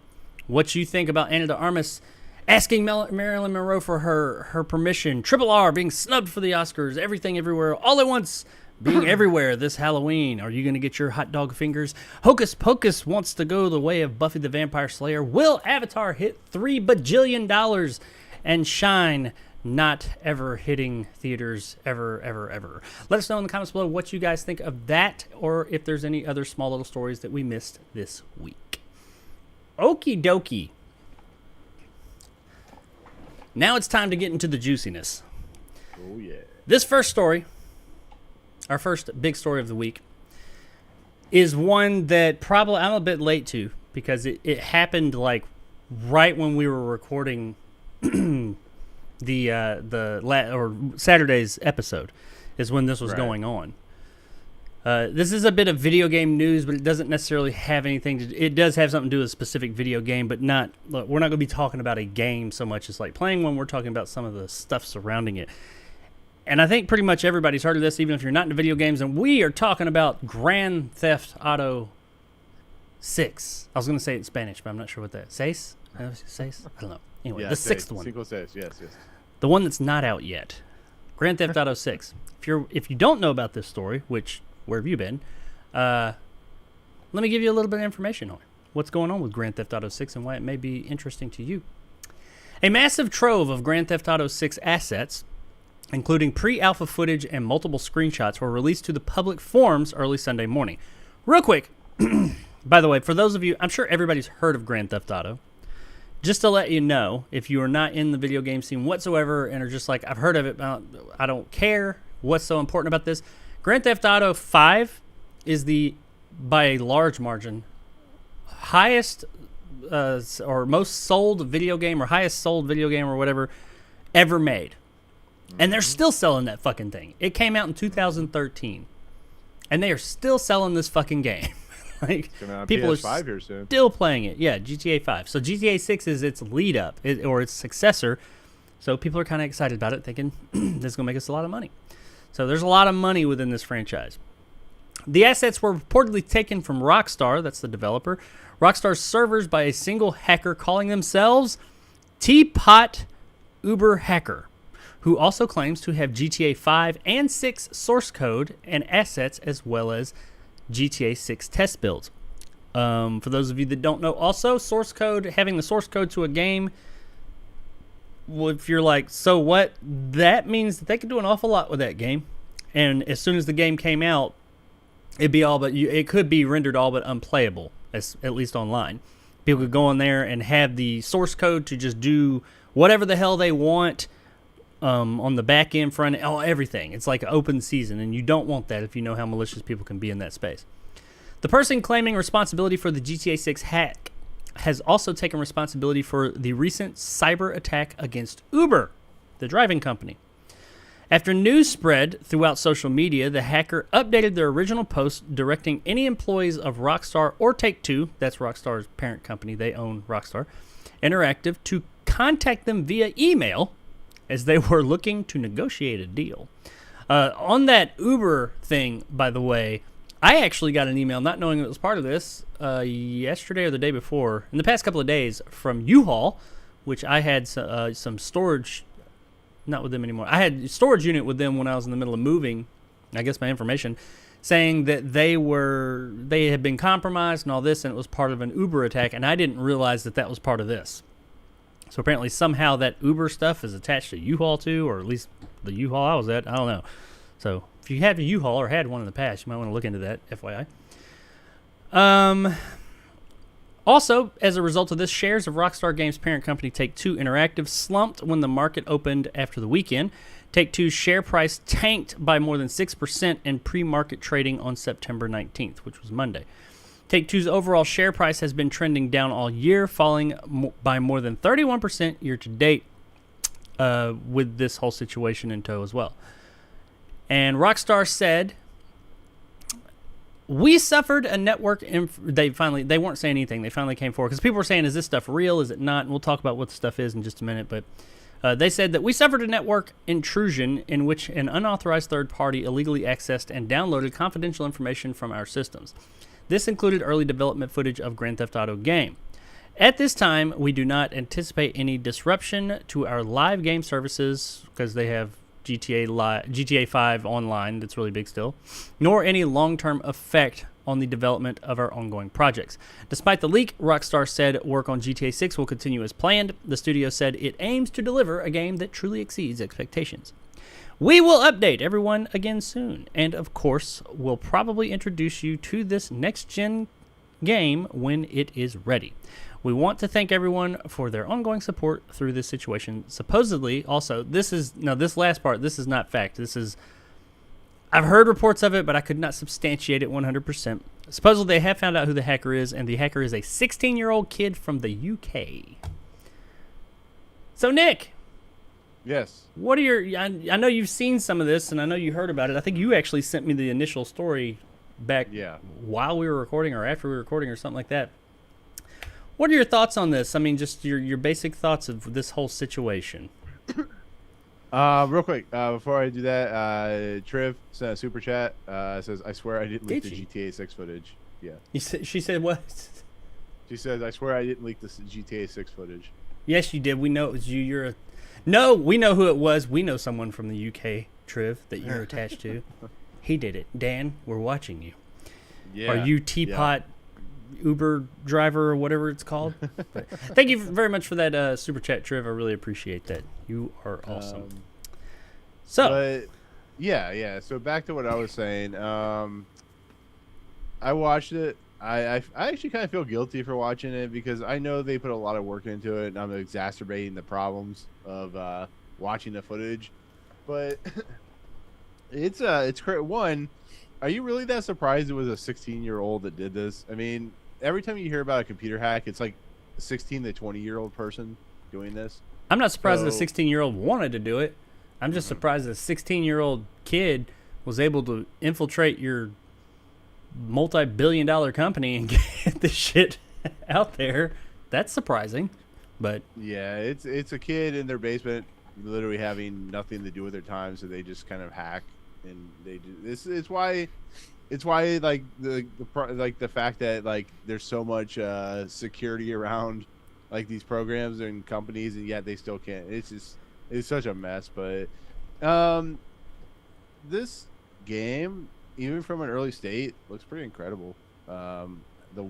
what you think about Ana de Armas asking Marilyn Monroe for her permission, Triple R being snubbed for the Oscars, Everything Everywhere All at Once being everywhere this Halloween. Are you going to get your hot dog fingers? Hocus Pocus wants to go the way of Buffy the Vampire Slayer. Will Avatar hit $3 bajillion? And Shine not ever hitting theaters ever, ever, ever. Let us know in the comments below what you guys think of that, or if there's any other small little stories that we missed this week. Okie dokie. Now it's time to get into the juiciness. Oh, yeah. This first story, our first big story of the week, is one that probably I'm a bit late to, because it happened like right when we were recording Saturday's episode is when this was going on. This is a bit of video game news, but it doesn't necessarily have anything to. It does have something to do with a specific video game, but not. Look, we're not going to be talking about a game so much as like playing one. We're talking about some of the stuff surrounding it. And I think pretty much everybody's heard of this, even if you're not into video games. And we are talking about Grand Theft Auto 6. I was going to say it in Spanish, but I'm not sure what that is. ¿Seis? ¿Seis? I don't know. Anyway, the sixth one. Cinco seis, yes. The one that's not out yet. Grand Theft Auto 6. If you don't know about this story, which, where have you been? Let me give you a little bit of information on what's going on with Grand Theft Auto 6 and why it may be interesting to you. A massive trove of Grand Theft Auto 6 assets, including pre-alpha footage and multiple screenshots, were released to the public forums early Sunday morning. Real quick, by the way, for those of you, I'm sure everybody's heard of Grand Theft Auto. Just to let you know, if you are not in the video game scene whatsoever and are just like, I've heard of it, but I don't care what's so important about this, Grand Theft Auto 5 is by a large margin, highest or most sold video game or highest sold video game or whatever ever made. And they're still selling that fucking thing. It came out in 2013. And they are still selling this fucking game. Like, people PS5 here soon. Still playing it. Yeah, GTA 5. So GTA 6 is its lead up, or its successor. So people are kind of excited about it, thinking this is going to make us a lot of money. So there's a lot of money within this franchise. The assets were reportedly taken from Rockstar, that's the developer, Rockstar's servers by a single hacker calling themselves Teapot Uber Hacker, who also claims to have GTA 5 and 6 source code and assets, as well as GTA 6 test builds. For those of you that don't know, also source code, having the source code to a game, well, if you're like, so what? That means that they could do an awful lot with that game. And as soon as the game came out, it could be rendered all but unplayable, at least online. People could go in there and have the source code to just do whatever the hell they want. On the back end, front end, everything. It's like an open season, and you don't want that if you know how malicious people can be in that space. The person claiming responsibility for the GTA 6 hack has also taken responsibility for the recent cyber attack against Uber, the driving company. After news spread throughout social media, the hacker updated their original post directing any employees of Rockstar or Take-Two, that's Rockstar's parent company, they own Rockstar Interactive, to contact them via email as they were looking to negotiate a deal. On that Uber thing, by the way, I actually got an email, not knowing it was part of this, yesterday or the day before, in the past couple of days, from U-Haul, which I had some storage, not with them anymore. I had a storage unit with them when I was in the middle of moving, I guess my information, saying that they had been compromised and all this, and it was part of an Uber attack, and I didn't realize that was part of this. So apparently somehow that Uber stuff is attached to U-Haul too, or at least the U-Haul I was at. I don't know. So if you have a U-Haul or had one in the past, you might want to look into that, FYI. Also, as a result of this, shares of Rockstar Games' parent company Take-Two Interactive slumped when the market opened after the weekend. Take-Two's share price tanked by more than 6% in pre-market trading on September 19th, which was Monday. Take-Two's overall share price has been trending down all year, falling by more than 31% year-to-date with this whole situation in tow as well. And Rockstar said, we suffered a network... They weren't saying anything. They finally came forward. Because people were saying, is this stuff real? Is it not? And we'll talk about what the stuff is in just a minute. But they said that we suffered a network intrusion in which an unauthorized third party illegally accessed and downloaded confidential information from our systems. This included early development footage of Grand Theft Auto game. At this time, we do not anticipate any disruption to our live game services because they have GTA 5 online, that's really big still, nor any long-term effect on the development of our ongoing projects. Despite the leak, Rockstar said work on GTA 6 will continue as planned. The studio said it aims to deliver a game that truly exceeds expectations. We will update everyone again soon, and of course, we'll probably introduce you to this next-gen game when it is ready. We want to thank everyone for their ongoing support through this situation. Supposedly, also, this last part, this is not fact. I've heard reports of it, but I could not substantiate it 100%. Supposedly, they have found out who the hacker is, and the hacker is a 16-year-old kid from the UK. So, Nick. Yes. What are your... I know you've seen some of this, and I know you heard about it. I think you actually sent me the initial story back while we were recording or after we were recording or something like that. What are your thoughts on this? I mean, just your basic thoughts of this whole situation. Real quick, before I do that, Triv sent a super chat. Says, "I swear I didn't leak the GTA 6 footage." Yeah. She said what? She says, "I swear I didn't leak the GTA 6 footage." Yes, you did. We know it was you. No, we know who it was. We know someone from the UK, Triv, that you're attached to. He did it. Dan, we're watching you. Yeah. Are you teapot? Uber driver or whatever it's called. But thank you very much for that super chat, Triv. I really appreciate that. You are awesome. So back to what I was saying. I watched it. I actually kind of feel guilty for watching it because I know they put a lot of work into it, and I'm exacerbating the problems of watching the footage. But it's one. Are you really that surprised it was a 16-year-old that did this? I mean, every time you hear about a computer hack, it's like a 16 to 20-year-old person doing this. I'm not surprised that a 16-year-old wanted to do it. I'm just surprised that a 16-year-old kid was able to infiltrate your multi-billion-dollar company and get this shit out there. That's surprising, but yeah, it's a kid in their basement, literally having nothing to do with their time, so they just kind of hack. And they do this. It's why like the fact that like there's so much security around like these programs and companies, and yet they still can't. It's such a mess. But this game, even from an early state, looks pretty incredible. The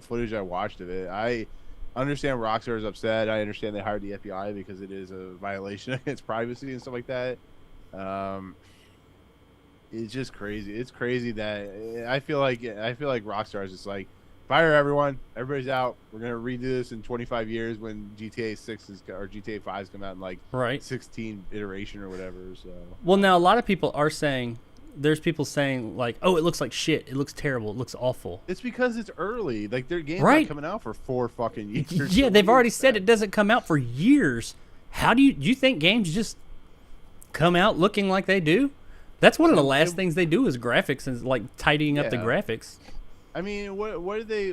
footage I watched of it, I understand Rockstar is upset. I understand they hired the FBI because it is a violation against privacy and stuff like that. It's just crazy. It's crazy that I feel like Rockstar is just like, fire everyone. Everybody's out. We're gonna redo this in 25 years when GTA 6 or GTA 5 come out in like 16 iteration or whatever. So well, now a lot of people are saying, there's people saying like, oh, it looks like shit. It looks terrible. It looks awful. It's because it's early. Like their game's not coming out for 4 fucking years. Yeah, they've already said it doesn't come out for years. How do you think games just come out looking like they do? That's one of the last things they do is graphics and like tidying up the graphics. I mean, what are they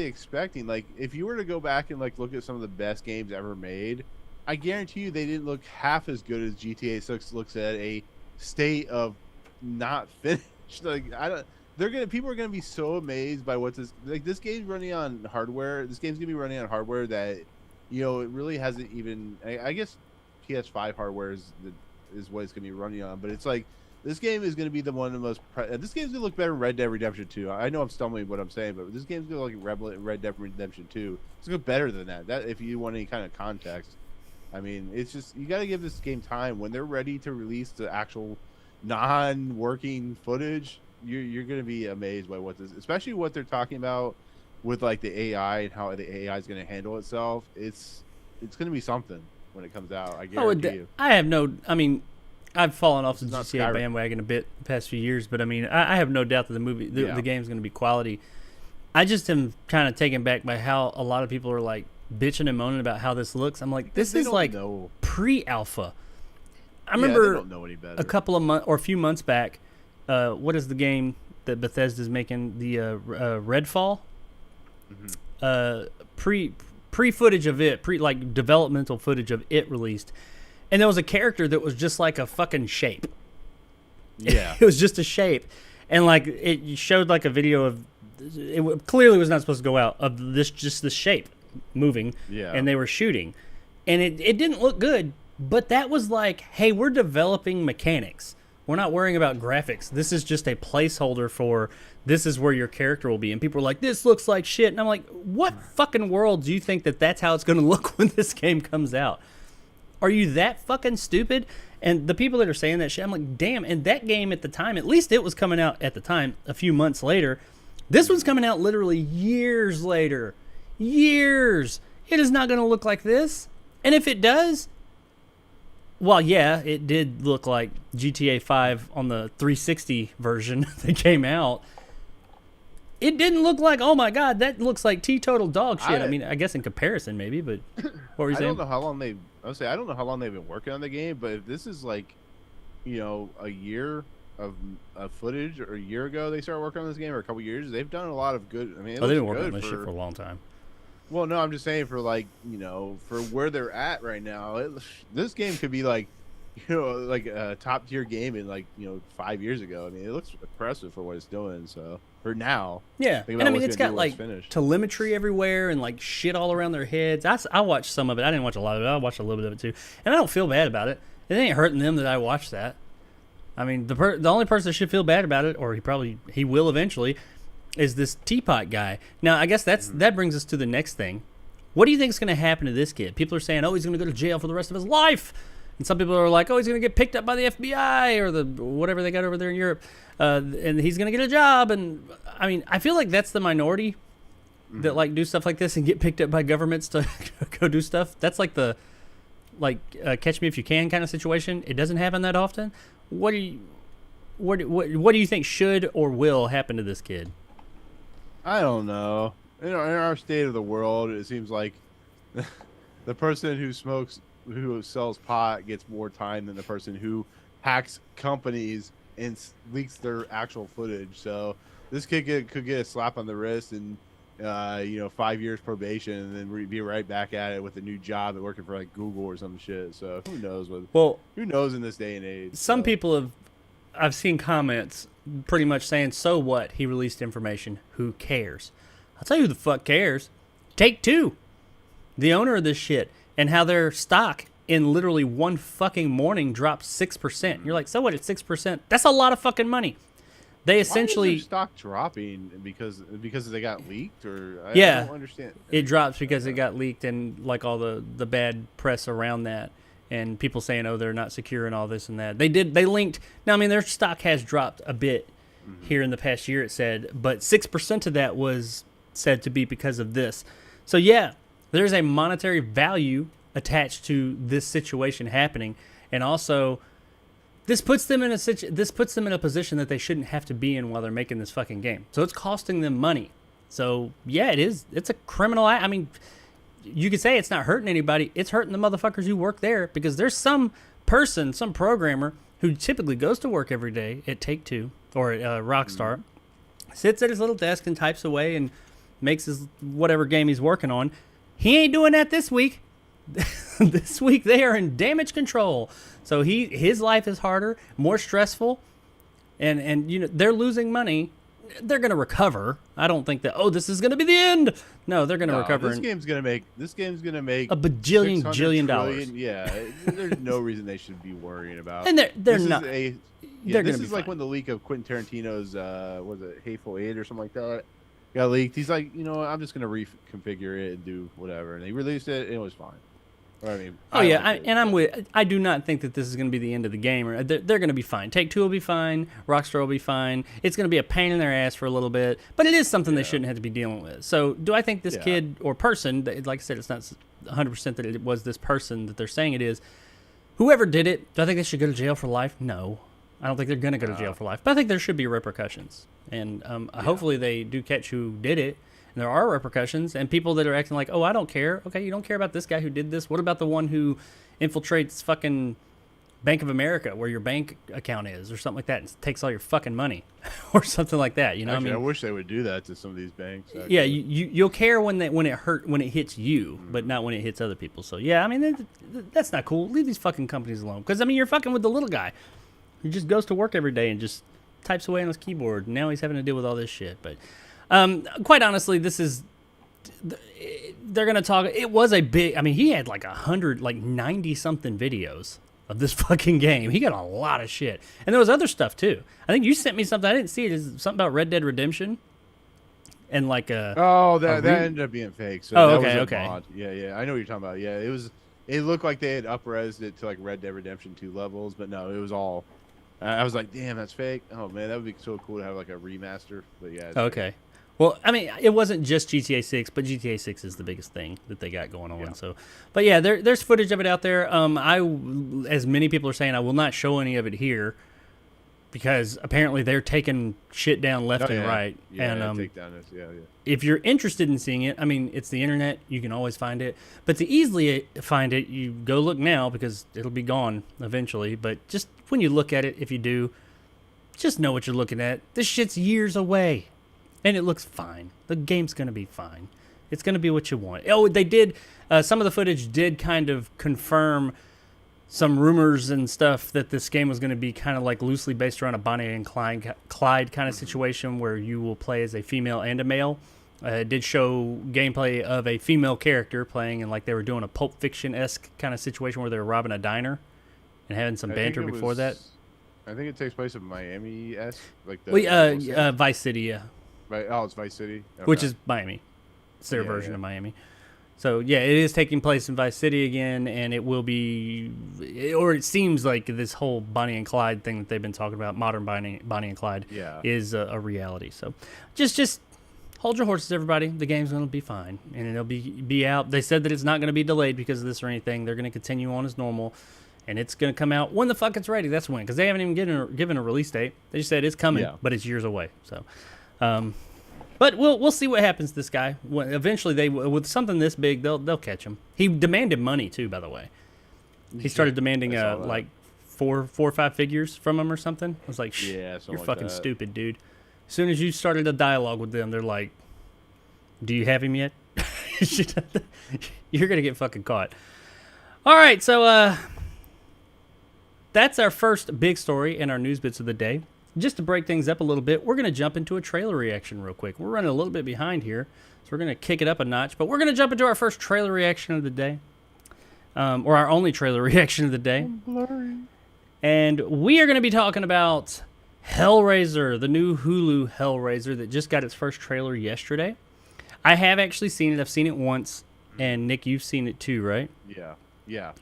expecting? Like, if you were to go back and like look at some of the best games ever made, I guarantee you they didn't look half as good as GTA 6 looks at a state of not finished. Like, people are gonna be so amazed by what this game's running on hardware. This game's gonna be running on hardware that, you know, it really hasn't even. I guess PS5 hardware is what it's going to be running on, but it's like this game is going to be the one of the most this game's going to look better than Red Dead Redemption 2. I know I'm stumbling what I'm saying, but this game's going to look like Red Dead Redemption 2. It's going to look better than that if you want any kind of context. I mean, it's just you got to give this game time. When they're ready to release the actual non-working footage, you're gonna be amazed by especially what they're talking about with like the AI and how the AI is gonna handle itself. It's gonna be something when it comes out. I guarantee you. I have no. I mean, I've fallen off the not GTA Skyrim. bandwagon a bit the past few years, but I mean, I have no doubt that the game's going to be quality. I just am kind of taken back by how a lot of people are like bitching and moaning about how this looks. I'm like, this is like pre-alpha. I remember they don't know any better. a couple of months or a few months back. What is the game that Bethesda's making? The Redfall. Pre footage of it, like developmental footage of it released, and there was a character that was just like a fucking shape. Yeah, it was just a shape, and like it showed like a video of it clearly was not supposed to go out of this shape moving. Yeah, and they were shooting, and it didn't look good. But that was like, hey, we're developing mechanics. We're not worrying about graphics. This is just a placeholder for this is where your character will be. And people are like, this looks like shit. And I'm like, what fucking world do you think that's how it's going to look when this game comes out? Are you that fucking stupid? And the people that are saying that shit, I'm like, damn. And that game at the time, at least it was coming out at the time a few months later. This one's coming out literally years later. Years. It is not going to look like this. And if it does, well, yeah, it did look like GTA 5 on the 360 version that came out. It didn't look like, oh my god, that looks like teetotal dog shit. I mean, I guess in comparison maybe, but what were you saying? I don't know how long I don't know how long they've been working on the game, but if this is like, a year of footage, or a year ago they started working on this game, or a couple years, they've done a lot of good. I mean, they've been working on this shit for a long time. Well, no, I'm just saying for like, for where they're at right now, this game could be like, like a top tier game in like, 5 years ago. I mean, it looks impressive for what it's doing. So for now, yeah, and I mean, it's got like telemetry everywhere and like shit all around their heads. I watched some of it. I didn't watch a lot of it. I watched a little bit of it too, and I don't feel bad about it. It ain't hurting them that I watched that. I mean, the only person that should feel bad about it, or he will eventually, is this teapot guy. Now, I guess that brings us to the next thing. What do you think is going to happen to this kid? People are saying, oh, he's going to go to jail for the rest of his life. And some people are like, oh, he's going to get picked up by the FBI or the whatever they got over there in Europe. And he's going to get a job. And, I mean, I feel like that's the minority that, like, do stuff like this and get picked up by governments to go do stuff. That's like the, catch me if you can kind of situation. It doesn't happen that often. What do you think should or will happen to this kid? I don't know. In our state of the world, it seems like the person who sells pot gets more time than the person who hacks companies and leaks their actual footage. So this kid could get a slap on the wrist and 5 years probation, and then be right back at it with a new job and working for like Google or some shit. So who knows who knows in this day and age. Some people I've seen comments pretty much saying, so what? He released information. Who cares? I'll tell you who the fuck cares. Take-Two, the owner of this shit, and how their stock in literally one fucking morning dropped 6%. You're like, so what? It's 6%. That's a lot of fucking money. They essentially why is their stock dropping because they got leaked, or I don't understand. It drops because it got leaked and like all the bad press around that. And people saying, oh, they're not secure and all this and that. They linked. Now, I mean, their stock has dropped a bit here in the past year, it said. But 6% of that was said to be because of this. So, yeah, there's a monetary value attached to this situation happening. And also, this puts them in a position that they shouldn't have to be in while they're making this fucking game. So it's costing them money. So, yeah, it is. It's a criminal act. I mean, you could say it's not hurting anybody. It's hurting the motherfuckers who work there, because there's some programmer who typically goes to work every day at Take-Two or at Rockstar, sits at his little desk and types away and makes his whatever game he's working on. He ain't doing that this week. This week they are in damage control. So his life is harder, more stressful, and they're losing money. They're going to recover. I don't think that, this is going to be the end. No, they're going to recover. This game's going to make a bajillion jillion dollars. Yeah, there's no reason they should be worrying about. And they're not. This is like when the leak of Quentin Tarantino's was it Hateful Eight or something like that got leaked. He's like, I'm just going to reconfigure it and do whatever. And they released it and it was fine. I mean, I do not think that this is going to be the end of the game. Or they're going to be fine. Take-Two will be fine. Rockstar will be fine. It's going to be a pain in their ass for a little bit, but it is something they shouldn't have to be dealing with. So, do I think this kid or person, like I said, it's not 100% that it was this person that they're saying it is. Whoever did it, do I think they should go to jail for life? No. I don't think they're going to go to jail for life, but I think there should be repercussions. And hopefully they do catch who did it. And there are repercussions, and people that are acting like, oh, I don't care. Okay, you don't care about this guy who did this. What about the one who infiltrates fucking Bank of America, where your bank account is, or something like that, and takes all your fucking money, or something like that? You know, actually, what I mean, I wish they would do that to some of these banks. Actually. Yeah, you'll care when it hits you, but not when it hits other people. So yeah, I mean, that's not cool. Leave these fucking companies alone, because I mean, you're fucking with the little guy who just goes to work every day and just types away on his keyboard. And now he's having to deal with all this shit, but. Quite honestly, they're going to talk. It was a big, I mean, he had like 90 something videos of this fucking game. He got a lot of shit. And there was other stuff too. I think you sent me something. I didn't see it. Is something about Red Dead Redemption? And like that ended up being fake. So okay. Mod. Yeah. I know what you're talking about. Yeah, it looked like they had up-resed it to like Red Dead Redemption 2 levels, but no, it was all, I was like, damn, that's fake. Oh man, that would be so cool to have like a remaster. But yeah. Okay. Fake. Well, I mean, it wasn't just GTA 6, but GTA 6 is the biggest thing that they got going on. Yeah. So, but yeah, there's footage of it out there. As many people are saying, I will not show any of it here because apparently they're taking shit down left and right. Yeah, and take down this. Yeah. If you're interested in seeing it, I mean, it's the internet. You can always find it. But to easily find it, you go look now because it'll be gone eventually. But just when you look at it, if you do, just know what you're looking at. This shit's years away. And it looks fine. The game's going to be fine. It's going to be what you want. Oh, they did. Some of the footage did kind of confirm some rumors and stuff that this game was going to be kind of like loosely based around a Bonnie and Clyde kind of situation where you will play as a female and a male. It did show gameplay of a female character playing, and like they were doing a Pulp Fiction-esque kind of situation where they were robbing a diner and having some banter before that. I think it takes place in Miami-esque. Like Vice City, yeah. Oh, it's Vice City? Okay. Which is Miami. It's their version of Miami. So, yeah, it is taking place in Vice City again, and it will be, or it seems like this whole Bonnie and Clyde thing that they've been talking about, modern Bonnie and Clyde, is a reality. So, just hold your horses, everybody. The game's going to be fine, and it'll be out. They said that it's not going to be delayed because of this or anything. They're going to continue on as normal, and it's going to come out when the fuck it's ready. That's when, because they haven't even given a release date. They just said it's coming, but it's years away. So, but we'll see what happens to this guy. Eventually, with something this big, they'll catch him. He demanded money too, by the way. He started demanding like four or five figures from him or something. I was like, you're fucking stupid, dude. As soon as you started a dialogue with them, they're like, do you have him yet? You're gonna get fucking caught. All right, so that's our first big story in our news bits of the day. Just to break things up a little bit, we're going to jump into a trailer reaction real quick. We're running a little bit behind here, so we're going to kick it up a notch. But we're going to jump into our first trailer reaction of the day, or our only trailer reaction of the day. And we are going to be talking about Hellraiser, the new Hulu Hellraiser that just got its first trailer yesterday. I have actually seen it. I've seen it once, and Nick, you've seen it too, right? Yeah.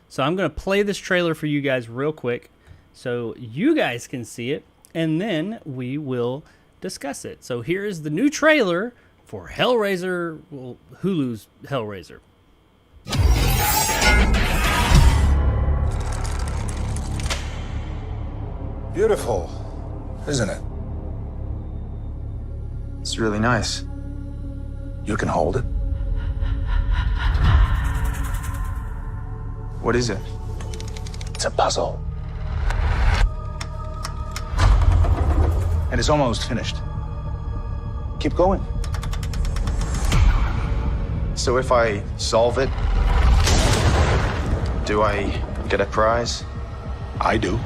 So I'm going to play this trailer for you guys real quick so you guys can see it. And then we will discuss it. So here is the new trailer for Hellraiser, Hulu's Hellraiser. Beautiful, isn't it? It's really nice. You can hold it. What is it? It's a puzzle. And it's almost finished. Keep going. So if I solve it, do I get a prize? I do.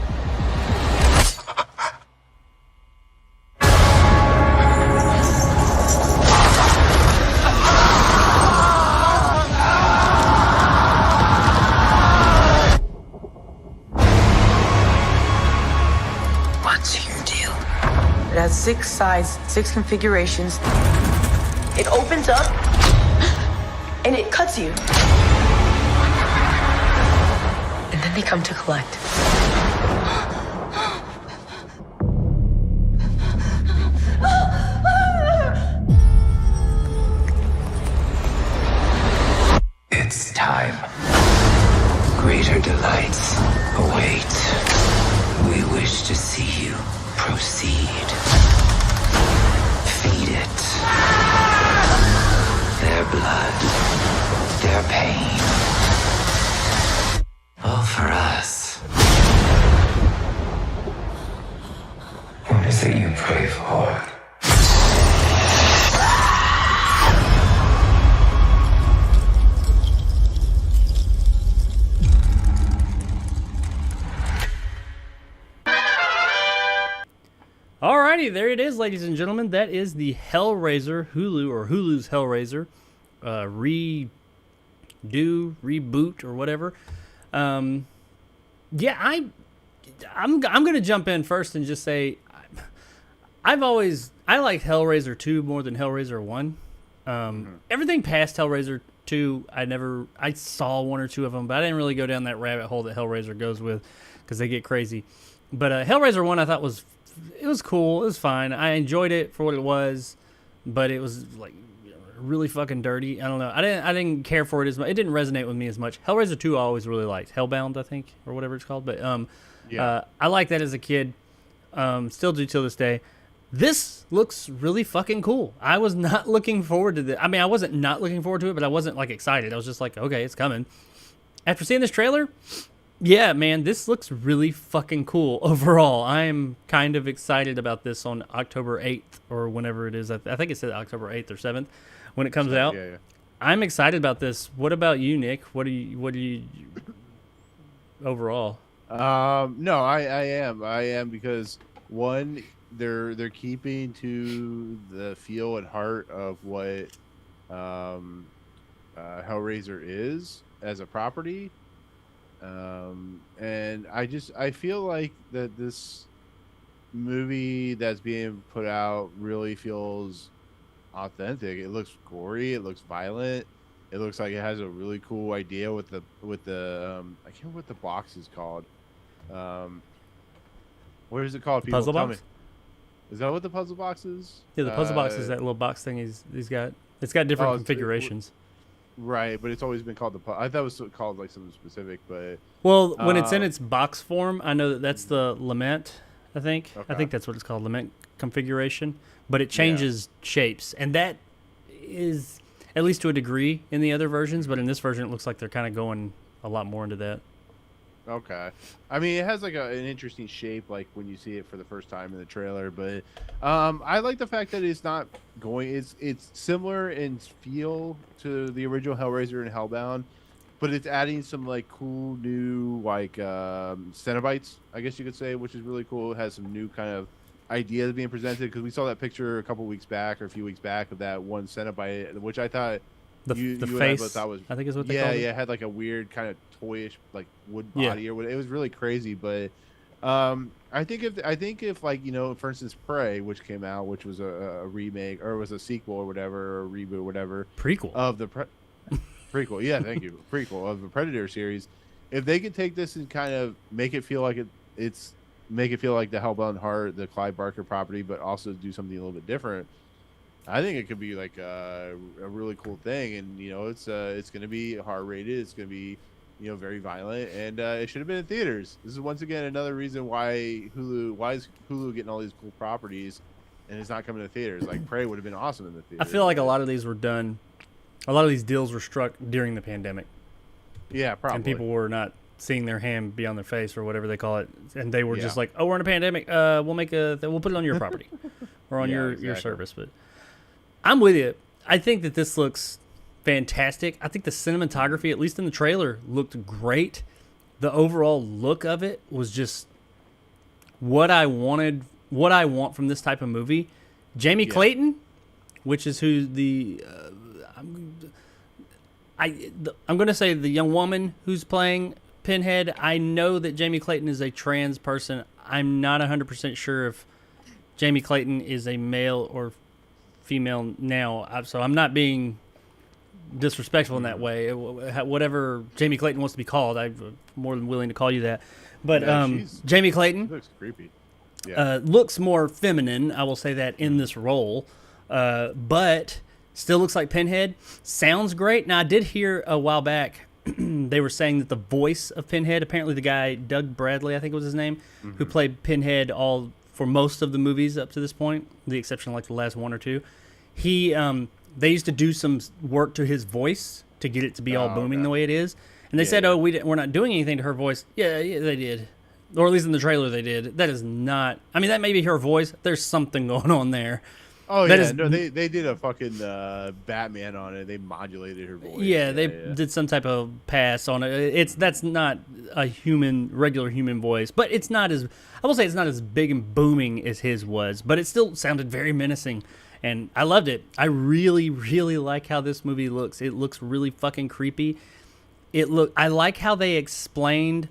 It has 6 sides, 6 configurations. It opens up and it cuts you. They come to collect. It's time. Greater delights await. We wish to see you proceed. Feed it. Their blood. Their pain. All for us. What is it you pray for? Alrighty, there it is, ladies and gentlemen. That is the Hellraiser Hulu's Hellraiser reboot or whatever. Yeah, I'm gonna jump in first and just say I like Hellraiser 2 more than Hellraiser 1. Everything past Hellraiser 2, I saw one or two of them, but I didn't really go down that rabbit hole that Hellraiser goes with because they get crazy. But Hellraiser 1 I thought was cool. It was fine. I enjoyed it for what it was, but it was like really fucking dirty. I don't know. I didn't care for it as much. It didn't resonate with me as much. Hellraiser 2 I always really liked. Hellbound, I think, or whatever it's called. But I liked that as a kid. Still do till this day. This looks really fucking cool. I was not looking forward to this. I mean, I wasn't not looking forward to it, but I wasn't like excited. I was just like, okay, it's coming. After seeing this trailer, yeah, man, this looks really fucking cool overall. I am kind of excited about this on October 8th or whenever it is. I think it said October 8th or 7th when it comes out. Yeah. I'm excited about this. What about you, Nick? What do you overall? No, I am because one, they're keeping to the feel and heart of what Hellraiser is as a property. And I feel like that this movie that's being put out really feels authentic. It looks gory, it looks violent, it looks like it has a really cool idea with the I can't remember what the box is called. What is it called? People Puzzle tell box? me. Is that what the puzzle box is? Yeah, the puzzle box is that little box thing he's got. It's got different configurations. Right, but it's always been called I thought it was called like something specific, but Well, when it's in its box form, I know that's the Lament, I think. I Okay. think that's what it's called, Lament configuration. But it changes shapes, and that is, at least to a degree, in the other versions, but in this version it looks like they're kind of going a lot more into that. okay. I mean, it has like an interesting shape, like when you see it for the first time in the trailer. But I like the fact that it's not going. It's similar in feel to the original Hellraiser and Hellbound, but it's adding some like cool new like Cenobites, I guess you could say, which is really cool. It has some new kind of ideas being presented because we saw that picture a couple weeks back or a few weeks back of that one Cenobite, which I thought. The you and face, both thought was, I think is what they call it. Yeah, it had like a weird kind of toyish like wood body or whatever. It was really crazy, but I think if like, you know, for instance, Prey, which came out, which was a remake or was a sequel or whatever, or a reboot or whatever, Prequel of the prequel. Yeah, thank you. Prequel of the Predator series. If they could take this and kind of make it feel like make it feel like the Hellbound Heart, the Clive Barker property, but also do something a little bit different. I think it could be like a really cool thing, and you know, it's going to be R-rated. It's going to be, you know, very violent, and it should have been in theaters. This is once again another reason why is Hulu getting all these cool properties, and it's not coming to theaters. Like Prey would have been awesome in the theaters. I feel like a lot of these deals were struck during the pandemic. Yeah, probably. And people were not seeing their hand be on their face or whatever they call it, and they were just like, "Oh, we're in a pandemic. We'll put it on your property or on your service." But I'm with you. I think that this looks fantastic. I think the cinematography, at least in the trailer, looked great. The overall look of it was just what I wanted, what I want from this type of movie. Jamie Clayton, which is who I'm going to say the young woman who's playing Pinhead. I know that Jamie Clayton is a trans person. I'm not 100% sure if Jamie Clayton is a male or female now, so I'm not being disrespectful in that way. Whatever Jamie Clayton wants to be called, I'm more than willing to call you that. But Jamie Clayton looks creepy. Yeah. looks more feminine, I will say that, in this role. But still looks like Pinhead. Sounds great. Now, I did hear a while back they were saying that the voice of Pinhead, apparently the guy, Doug Bradley, I think was his name, who played Pinhead for most of the movies up to this point, the exception of like the last one or two, they used to do some work to his voice to get it to be all booming the way it is. And they said, we're not doing anything to her voice. Yeah, they did. Or at least in the trailer they did. That is not... I mean, that may be her voice. There's something going on there. Oh, they did a fucking Batman on it. They modulated her voice. Yeah, they did some type of pass on it. That's not a regular human voice. But it's not as... I will say it's not as big and booming as his was. But it still sounded very menacing. And I loved it. I really, really like how this movie looks. It looks really fucking creepy. I like how they explained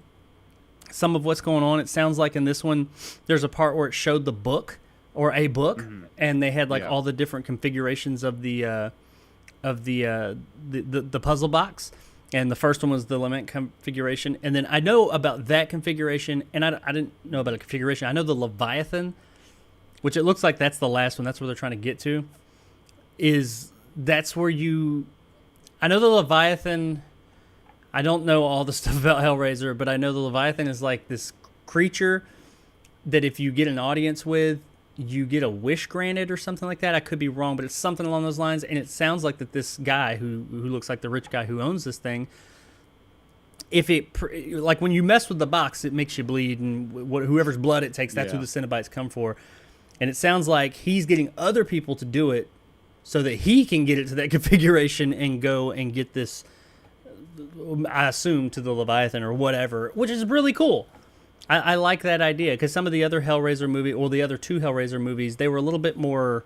some of what's going on. It sounds like in this one, there's a part where it showed the book or a book, and they had like all the different configurations of the puzzle box. And the first one was the lament configuration, and then I know about that configuration, and I didn't know about a configuration. I know the Leviathan, which it looks like that's the last one. That's where they're trying to get to. That's where I know the Leviathan. I don't know all the stuff about Hellraiser, but I know the Leviathan is like this creature that if you get an audience with, you get a wish granted or something like that. I could be wrong, but it's something along those lines. And it sounds like that this guy who looks like the rich guy who owns this thing, like when you mess with the box, it makes you bleed, and whoever's blood it takes, that's who the Cenobites come for. And it sounds like he's getting other people to do it so that he can get it to that configuration and go and get this, I assume, to the Leviathan or whatever, which is really cool. I like that idea, because some of the other Hellraiser movie, or the other two Hellraiser movies, they were a little bit more...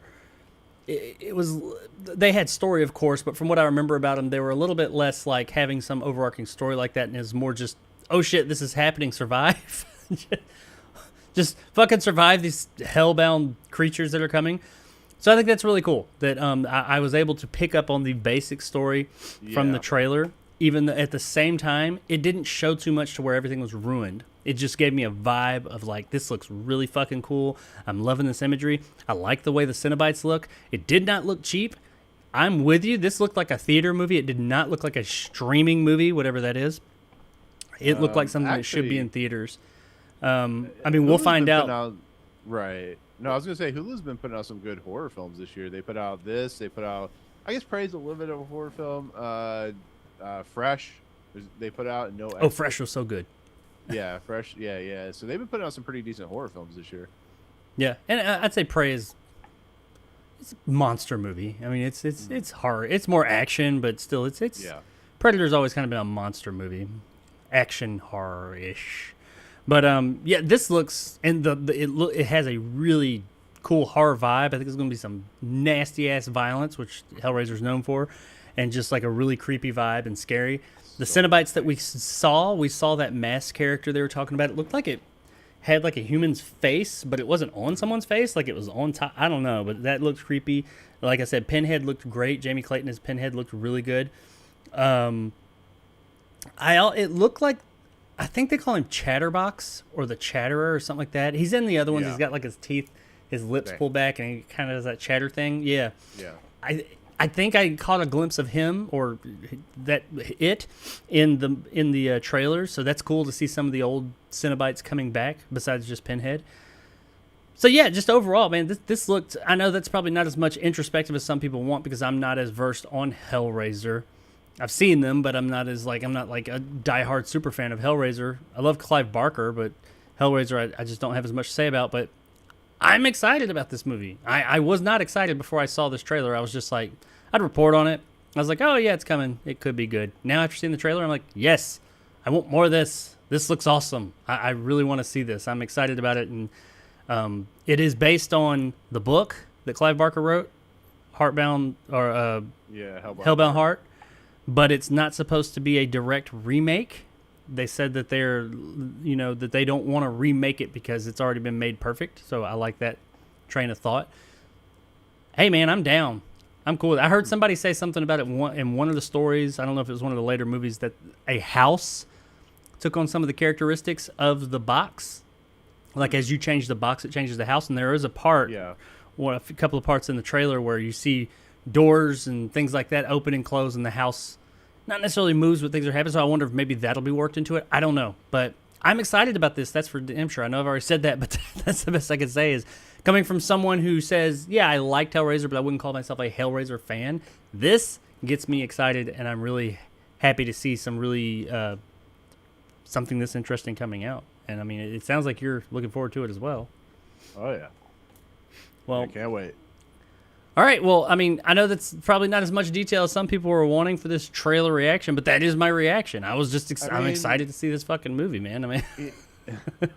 They had story, of course, but from what I remember about them, they were a little bit less like having some overarching story like that, and it was more just, oh shit, this is happening, survive. Just fucking survive these hellbound creatures that are coming. So I think that's really cool that I was able to pick up on the basic story from the trailer, even though at the same time, it didn't show too much to where everything was ruined. It just gave me a vibe of like, this looks really fucking cool. I'm loving this imagery. I like the way the Cenobites look. It did not look cheap. I'm with you. This looked like a theater movie. It did not look like a streaming movie, whatever that is. It looked like something that should be in theaters. I mean, we'll find out. Right. No, I was going to say, Hulu's been putting out some good horror films this year. They put out this. They put out, I guess, Prey's a little bit of a horror film. Fresh, they put out no. Oh, Fresh was so good. Yeah, Fresh. Yeah. So they've been putting out some pretty decent horror films this year. Yeah, and I'd say Prey it's a monster movie. I mean, it's horror. It's more action, but still, it's Predator's always kind of been a monster movie, action horror-ish. But this looks, and it has a really cool horror vibe. I think there's going to be some nasty ass violence, which Hellraiser's known for, and just like a really creepy vibe and scary. The Cenobites that we saw that masked character they were talking about. It looked like it had like a human's face, but it wasn't on someone's face. Like it was on top. I don't know, but that looked creepy. Like I said, Pinhead looked great. Jamie Clayton as Pinhead looked really good. It looked like, I think they call him Chatterbox or the Chatterer or something like that. He's in the other ones. He's got like his teeth, his lips pulled back, and he kind of does that chatter thing. Yeah. I think I caught a glimpse of him or in the trailer, so that's cool to see some of the old Cenobites coming back besides just Pinhead. So yeah, just overall, man, this looked. I know that's probably not as much introspective as some people want because I'm not as versed on Hellraiser. I've seen them, but I'm not like a diehard super fan of Hellraiser. I love Clive Barker, but Hellraiser I just don't have as much to say about. But I'm excited about this movie. I was not excited before I saw this trailer. I was just like, I'd report on it. I was like, oh yeah, it's coming. It could be good. Now after seeing the trailer, I'm like, yes, I want more of this. This looks awesome. I really want to see this. I'm excited about it. And it is based on the book that Clive Barker wrote, Hellbound Heart. But it's not supposed to be a direct remake. They said that that they don't want to remake it because it's already been made perfect. So I like that train of thought. Hey man, I'm down. I'm cool with it. I heard somebody say something about it in one of the stories. I don't know if it was one of the later movies, that a house took on some of the characteristics of the box. Like, as you change the box, it changes the house. And there is a part, a couple of parts in the trailer where you see doors and things like that open and close, and the house not necessarily moves when things are happening. So I wonder if maybe that'll be worked into it. I don't know. But I'm excited about this. That's for damn sure. I know I've already said that, but that's the best I can say, is coming from someone who says, yeah, I liked Hellraiser, but I wouldn't call myself a Hellraiser fan. This gets me excited, and I'm really happy to see some really something this interesting coming out. And, I mean, it sounds like you're looking forward to it as well. Oh, yeah. Well, I can't wait. All right. Well, I mean, I know that's probably not as much detail as some people were wanting for this trailer reaction, but that is my reaction. I was just I'm excited to see this fucking movie, man. I mean,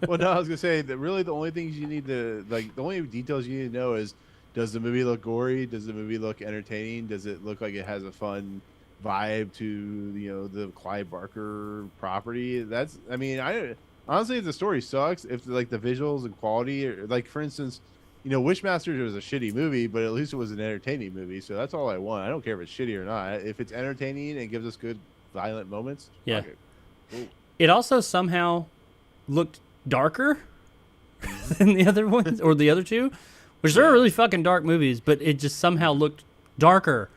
well, no, I was gonna say that really the only things you need to the only details you need to know is, does the movie look gory? Does the movie look entertaining? Does it look like it has a fun vibe to the Clive Barker property? That's, I mean, I honestly, if the story sucks, if like the visuals and quality, like for instance, Wishmasters was a shitty movie, but at least it was an entertaining movie. So that's all I want. I don't care if it's shitty or not. If it's entertaining and gives us good violent moments, yeah. Fuck it. Cool. It also somehow looked darker than the other ones, or the other two, which they're really fucking dark movies, but it just somehow looked darker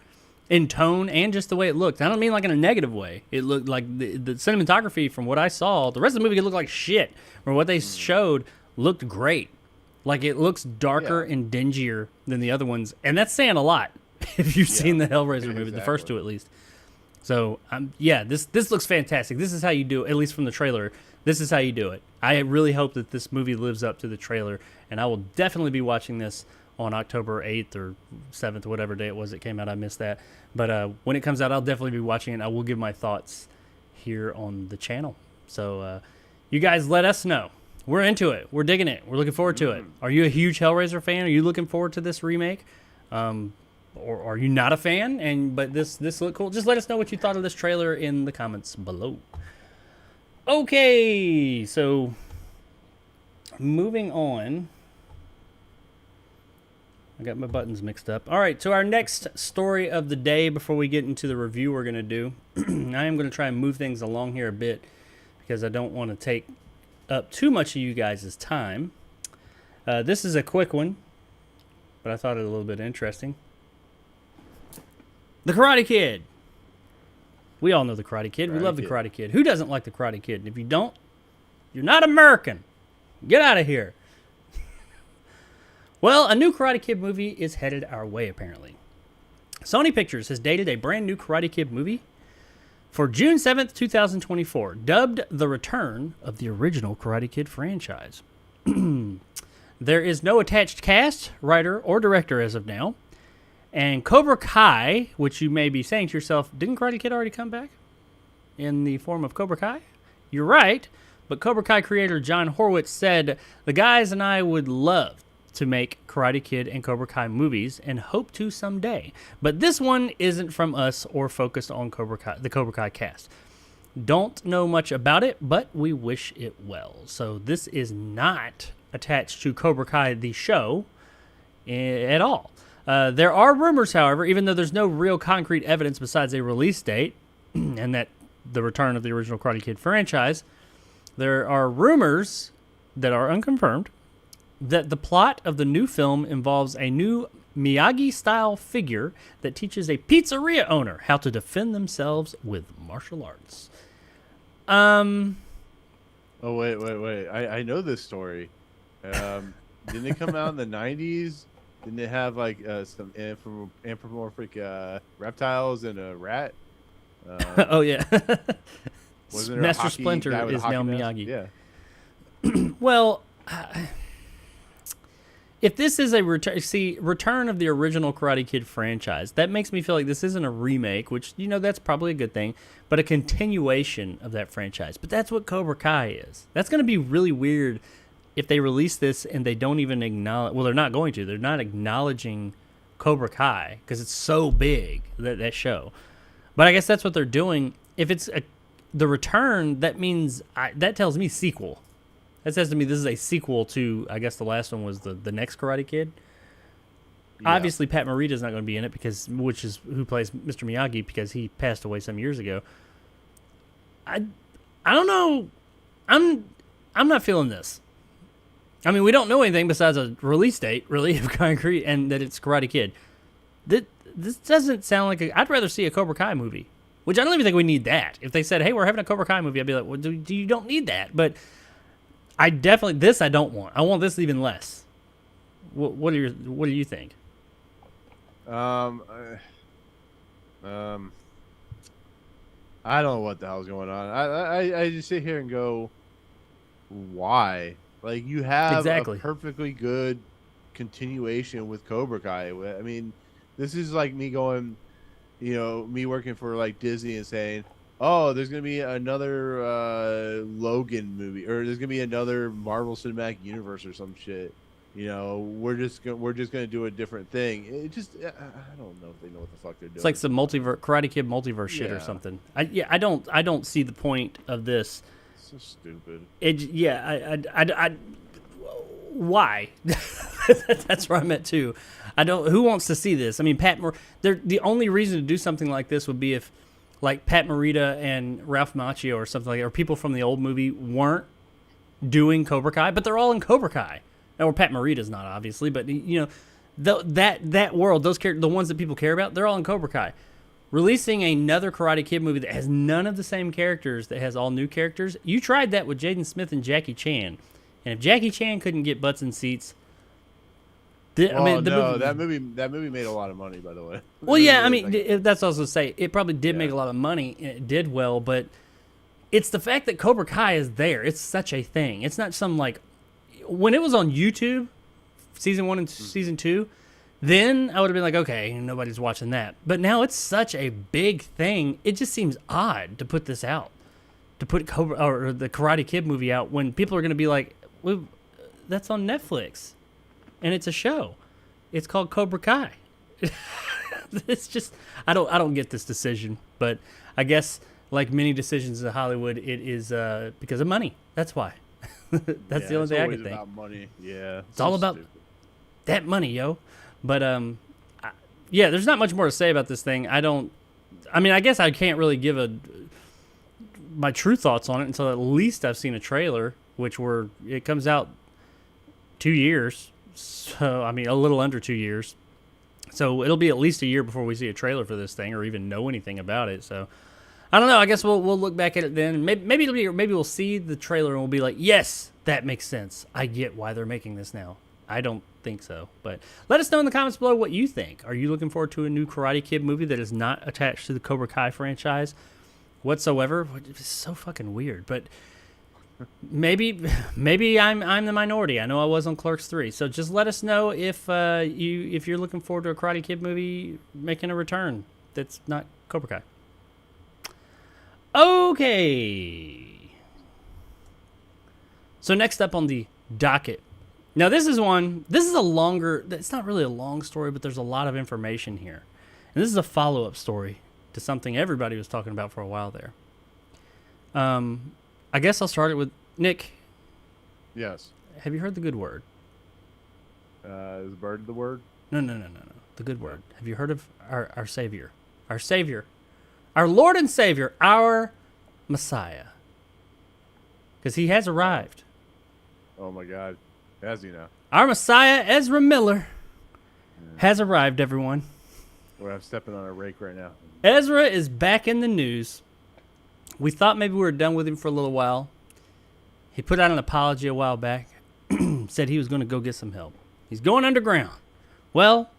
in tone and just the way it looked. I don't mean like in a negative way. It looked like the cinematography, from what I saw, the rest of the movie could look like shit, or what they showed looked great. Like, it looks darker and dingier than the other ones, and that's saying a lot if you've seen the Hellraiser movie, the first two at least. So, this looks fantastic. This is how you do it, at least from the trailer. This is how you do it. I really hope that this movie lives up to the trailer, and I will definitely be watching this on October 8th or 7th, whatever day it was it came out. I missed that. But when it comes out, I'll definitely be watching it. I will give my thoughts here on the channel. So, you guys let us know. We're into it. We're digging it. We're looking forward to it. Are you a huge Hellraiser fan? Are you looking forward to this remake? Or are you not a fan? But this looked cool. Just let us know what you thought of this trailer in the comments below. Okay, so moving on. I got my buttons mixed up. All right, so our next story of the day before we get into the review we're going to do. I am going to try and move things along here a bit because I don't want to take up too much of you guys' time. This is a quick one, but I thought it a little bit interesting. The Karate Kid. We all know the Karate Kid. We love the Karate Kid. Who doesn't like the Karate Kid? And if you don't, you're not American. Get out of here. Well, a new Karate Kid movie is headed our way, apparently. Sony Pictures has dated a brand new Karate Kid movie for June 7th, 2024, dubbed The Return of the Original Karate Kid franchise. There is no attached cast, writer, or director as of now. And Cobra Kai, which you may be saying to yourself, didn't Karate Kid already come back in the form of Cobra Kai? You're right, but Cobra Kai creator John Horwitz said, "The guys and I would love to make Karate Kid and Cobra Kai movies and hope to someday. But this one isn't from us or focused on the Cobra Kai cast. Don't know much about it, but we wish it well." So this is not attached to Cobra Kai, the show, at all. There are rumors, however, even though there's no real concrete evidence besides a release date and that the return of the original Karate Kid franchise, there are rumors that are unconfirmed that the plot of the new film involves a new Miyagi-style figure that teaches a pizzeria owner how to defend themselves with martial arts. Oh, wait. I know this story. Didn't it come out in the 90s? Didn't it have like some anthropomorphic reptiles and a rat? Oh, yeah. Wasn't there Master Splinter is now Miyagi. Yeah. Well, if this is a return of the original Karate Kid franchise, that makes me feel like this isn't a remake, which, that's probably a good thing, but a continuation of that franchise. But that's what Cobra Kai is. That's going to be really weird if they release this and they don't even acknowledge. Well, they're not going to. They're not acknowledging Cobra Kai because it's so big, that show. But I guess that's what they're doing. If it's the return, that means that tells me sequel. That says to me this is a sequel to, I guess the last one was the next Karate Kid. Yeah. Obviously, Pat Morita's not going to be in it which is who plays Mr. Miyagi because he passed away some years ago. I don't know. I'm not feeling this. I mean, we don't know anything besides a release date, really, of Concrete, and that it's Karate Kid. This doesn't sound like I'd rather see a Cobra Kai movie, which I don't even think we need that. If they said, "Hey, we're having a Cobra Kai movie," I'd be like, "Well, you don't need that." But I don't want. I want this even less. What do you think? I don't know what the hell's going on. I just sit here and go, why? Like, you have a perfectly good continuation with Cobra Kai. I mean, this is like me going, me working for like Disney and saying, oh, there's gonna be another Logan movie, or there's gonna be another Marvel Cinematic Universe or some shit. We're just gonna do a different thing. It just, I don't know if they know what the fuck they're doing. It's like some Karate Kid multiverse shit or something. I don't see the point of this. It's so stupid. Why? That's where I'm at too. Who wants to see this? I mean, the only reason to do something like this would be if, like, Pat Morita and Ralph Macchio or something like that, or people from the old movie weren't doing Cobra Kai, but they're all in Cobra Kai. Or Pat Morita's not, obviously, but that world, those characters, the ones that people care about, they're all in Cobra Kai. Releasing another Karate Kid movie that has none of the same characters, that has all new characters, you tried that with Jaden Smith and Jackie Chan, and if Jackie Chan couldn't get butts in seats, that movie made a lot of money, by the way. Well, yeah, I mean, that's also say it probably did make a lot of money, and it did well, but it's the fact that Cobra Kai is there. It's such a thing. It's not some, like, when it was on YouTube, season 1 and season 2, then I would have been like, okay, nobody's watching that. But now it's such a big thing. It just seems odd to put this out, to put the Karate Kid movie out when people are going to be like, well, that's on Netflix, and it's a show. It's called Cobra Kai. It's just, I don't get this decision, but I guess like many decisions in Hollywood, it is because of money. That's why. That's the only thing I can think. About money. Yeah, it's all about that money, yo. But there's not much more to say about this thing. I guess I can't really give my true thoughts on it until at least I've seen a trailer, it comes out 2 years. So, I mean, a little under 2 years. So it'll be at least a year before we see a trailer for this thing or even know anything about it. So I don't know. I guess we'll look back at it then. Maybe we'll see the trailer and we'll be like, yes, that makes sense. I get why they're making this now. I don't think so. But let us know in the comments below what you think. Are you looking forward to a new Karate Kid movie that is not attached to the Cobra Kai franchise whatsoever? It's so fucking weird. But maybe I'm the minority. I know I was on Clerks 3. So just let us know if you're looking forward to a Karate Kid movie making a return that's not Cobra Kai. Okay. So next up on the docket. Now this is a longer, it's not really a long story, but there's a lot of information here. And this is a follow-up story to something everybody was talking about for a while there. I guess I'll start it with Nick. Yes. Have you heard the good word? Is bird the word? No. The good word. Have you heard of our Savior? Our Savior. Our Lord and Savior. Our Messiah. Because he has arrived. Oh my God. Has he now? Our Messiah, Ezra Miller, has arrived, everyone. Well, I'm stepping on a rake right now. Ezra is back in the news. We thought maybe we were done with him for a little while. He put out an apology a while back. Said he was going to go get some help. He's going underground. Well,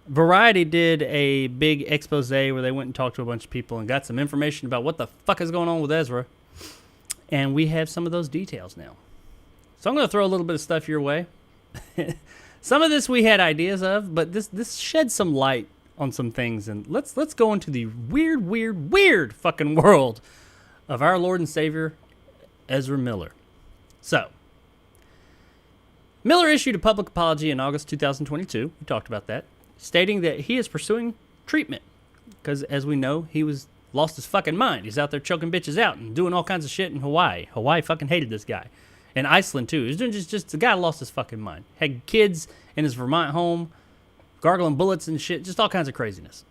Variety did a big expose where they went and talked to a bunch of people and got some information about what the fuck is going on with Ezra. And we have some of those details now. So I'm going to throw a little bit of stuff your way. Some of this we had ideas of, but this sheds some light on some things. And let's go into the weird fucking world of our Lord and Savior, Ezra Miller. So, Miller issued a public apology in August 2022. We talked about that. Stating that he is pursuing treatment. Because, as we know, he lost his fucking mind. He's out there choking bitches out and doing all kinds of shit in Hawaii. Hawaii fucking hated this guy. And Iceland, too. He's doing just the guy lost his fucking mind. Had kids in his Vermont home. gargling bullets and shit, just all kinds of craziness.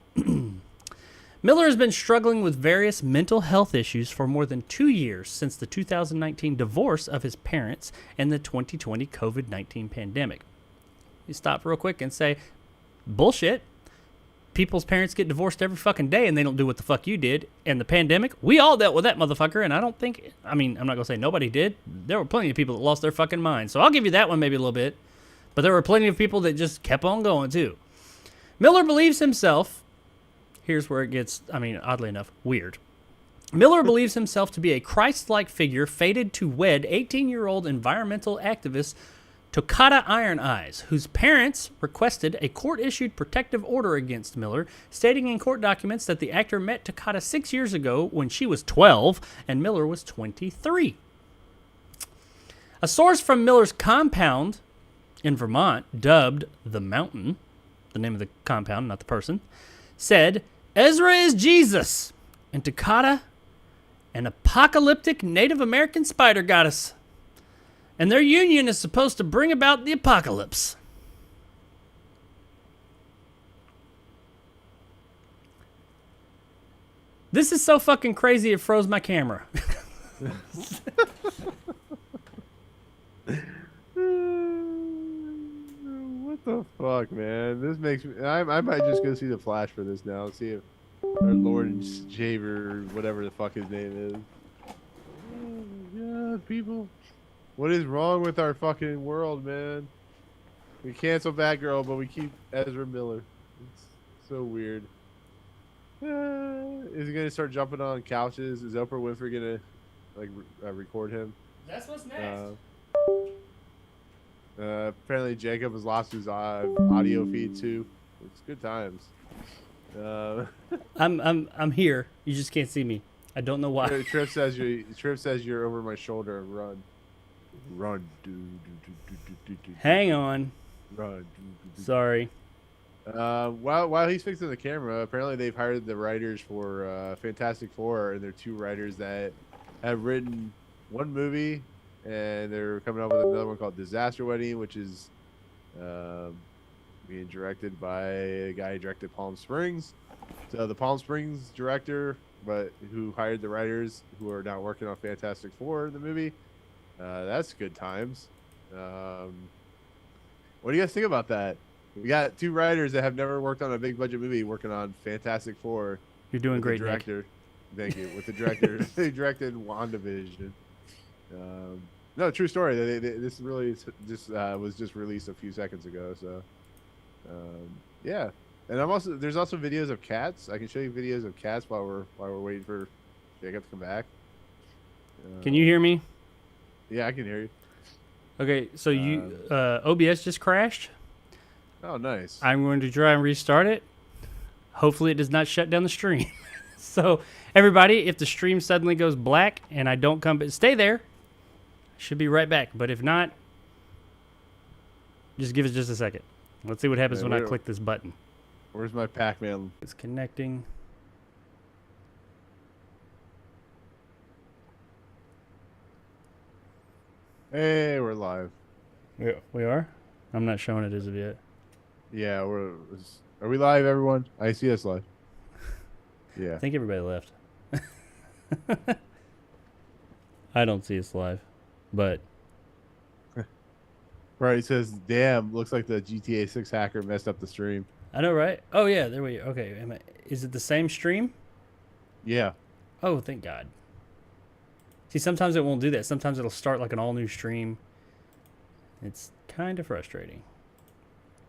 Miller has been struggling with various mental health issues for more than 2 years since the 2019 divorce of his parents and the 2020 COVID-19 pandemic. You stop real quick and say, bullshit. People's parents get divorced every fucking day and they don't do what the fuck you did. And the pandemic, we all dealt with that motherfucker. And I'm not going to say nobody did. There were plenty of people that lost their fucking minds. So I'll give you that one maybe a little bit. But there were plenty of people that just kept on going too. Miller believes himself, here's where it gets, oddly enough, weird. Miller believes himself to be a Christ-like figure fated to wed 18-year-old environmental activist Tokata Iron Eyes, whose parents requested a court-issued protective order against Miller, stating in court documents that the actor met Tokata 6 years ago when she was 12 and Miller was 23. A source from Miller's compound in Vermont, dubbed The Mountain, the name of the compound, not the person, said, Ezra is Jesus, and Tokata, an apocalyptic Native American spider goddess. And their union is supposed to bring about the apocalypse. This is so fucking crazy it froze my camera. What the fuck, man? This makes me. I might just go see the Flash for this now. See if our Lord and Savior, whatever the fuck his name is. Oh, God, people. What is wrong with our fucking world, man? We cancel Batgirl, but we keep Ezra Miller. It's so weird. Is he gonna start jumping on couches? Is Oprah Winfrey gonna record him? That's what's next. Apparently Jacob has lost his audio feed too. It's good times. I'm here. You just can't see me. I don't know why. Trip says you're over my shoulder. Run, dude. Hang on. Run. Sorry. While he's fixing the camera, apparently they've hired the writers for Fantastic Four, and they're two writers that have written one movie, and they're coming up with another one called Disaster Wedding, which is being directed by a guy who directed Palm Springs. So the Palm Springs director, but who hired the writers who are now working on Fantastic Four, the movie. That's good times. What do you guys think about that? We got two writers that have never worked on a big budget movie working on Fantastic Four. You're doing great, director. Nick. Thank you. With the director, they directed WandaVision. No, true story. This really just was just released a few seconds ago. So, yeah. And there's also videos of cats. I can show you videos of cats while we're waiting for Jacob to come back. Can you hear me? Yeah, I can hear you. Okay, so OBS just crashed. Oh, nice. I'm going to try and restart it. Hopefully it does not shut down the stream. So, everybody, if the stream suddenly goes black and I don't come, stay there. Should be right back. But if not, just give it just a second. Let's see what happens when I click this button. Where's my Pac-Man? It's connecting. Hey, we're live. We are? I'm not showing it as of yet. Yeah, are we live, everyone? I see us live. Yeah. I think everybody left. I don't see us live, but Right, it says, damn, looks like the GTA 6 hacker messed up the stream. I know, right? Oh, yeah, there we are. Okay, is it the same stream? Yeah. Oh, thank God. See, sometimes it won't do that. Sometimes it'll start like an all-new stream. It's kind of frustrating.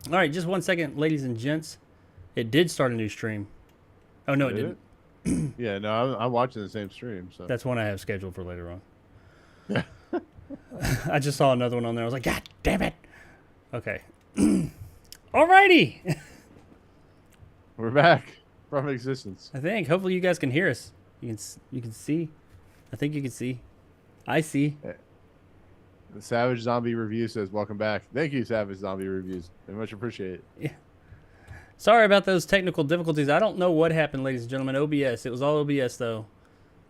All right, just 1 second, ladies and gents. It did start a new stream. Oh, no, it didn't. Yeah, no, I'm watching the same stream. So That's one I have scheduled for later on. Yeah. I just saw another one on there. I was like, God damn it. Okay. Alrighty. We're back from existence. I think. Hopefully you guys can hear us. You can see. I think you can see. I see. The Savage Zombie Review says, welcome back. Thank you, Savage Zombie Reviews. I much appreciate it. Yeah. Sorry about those technical difficulties. I don't know what happened, ladies and gentlemen. OBS. It was all OBS, though.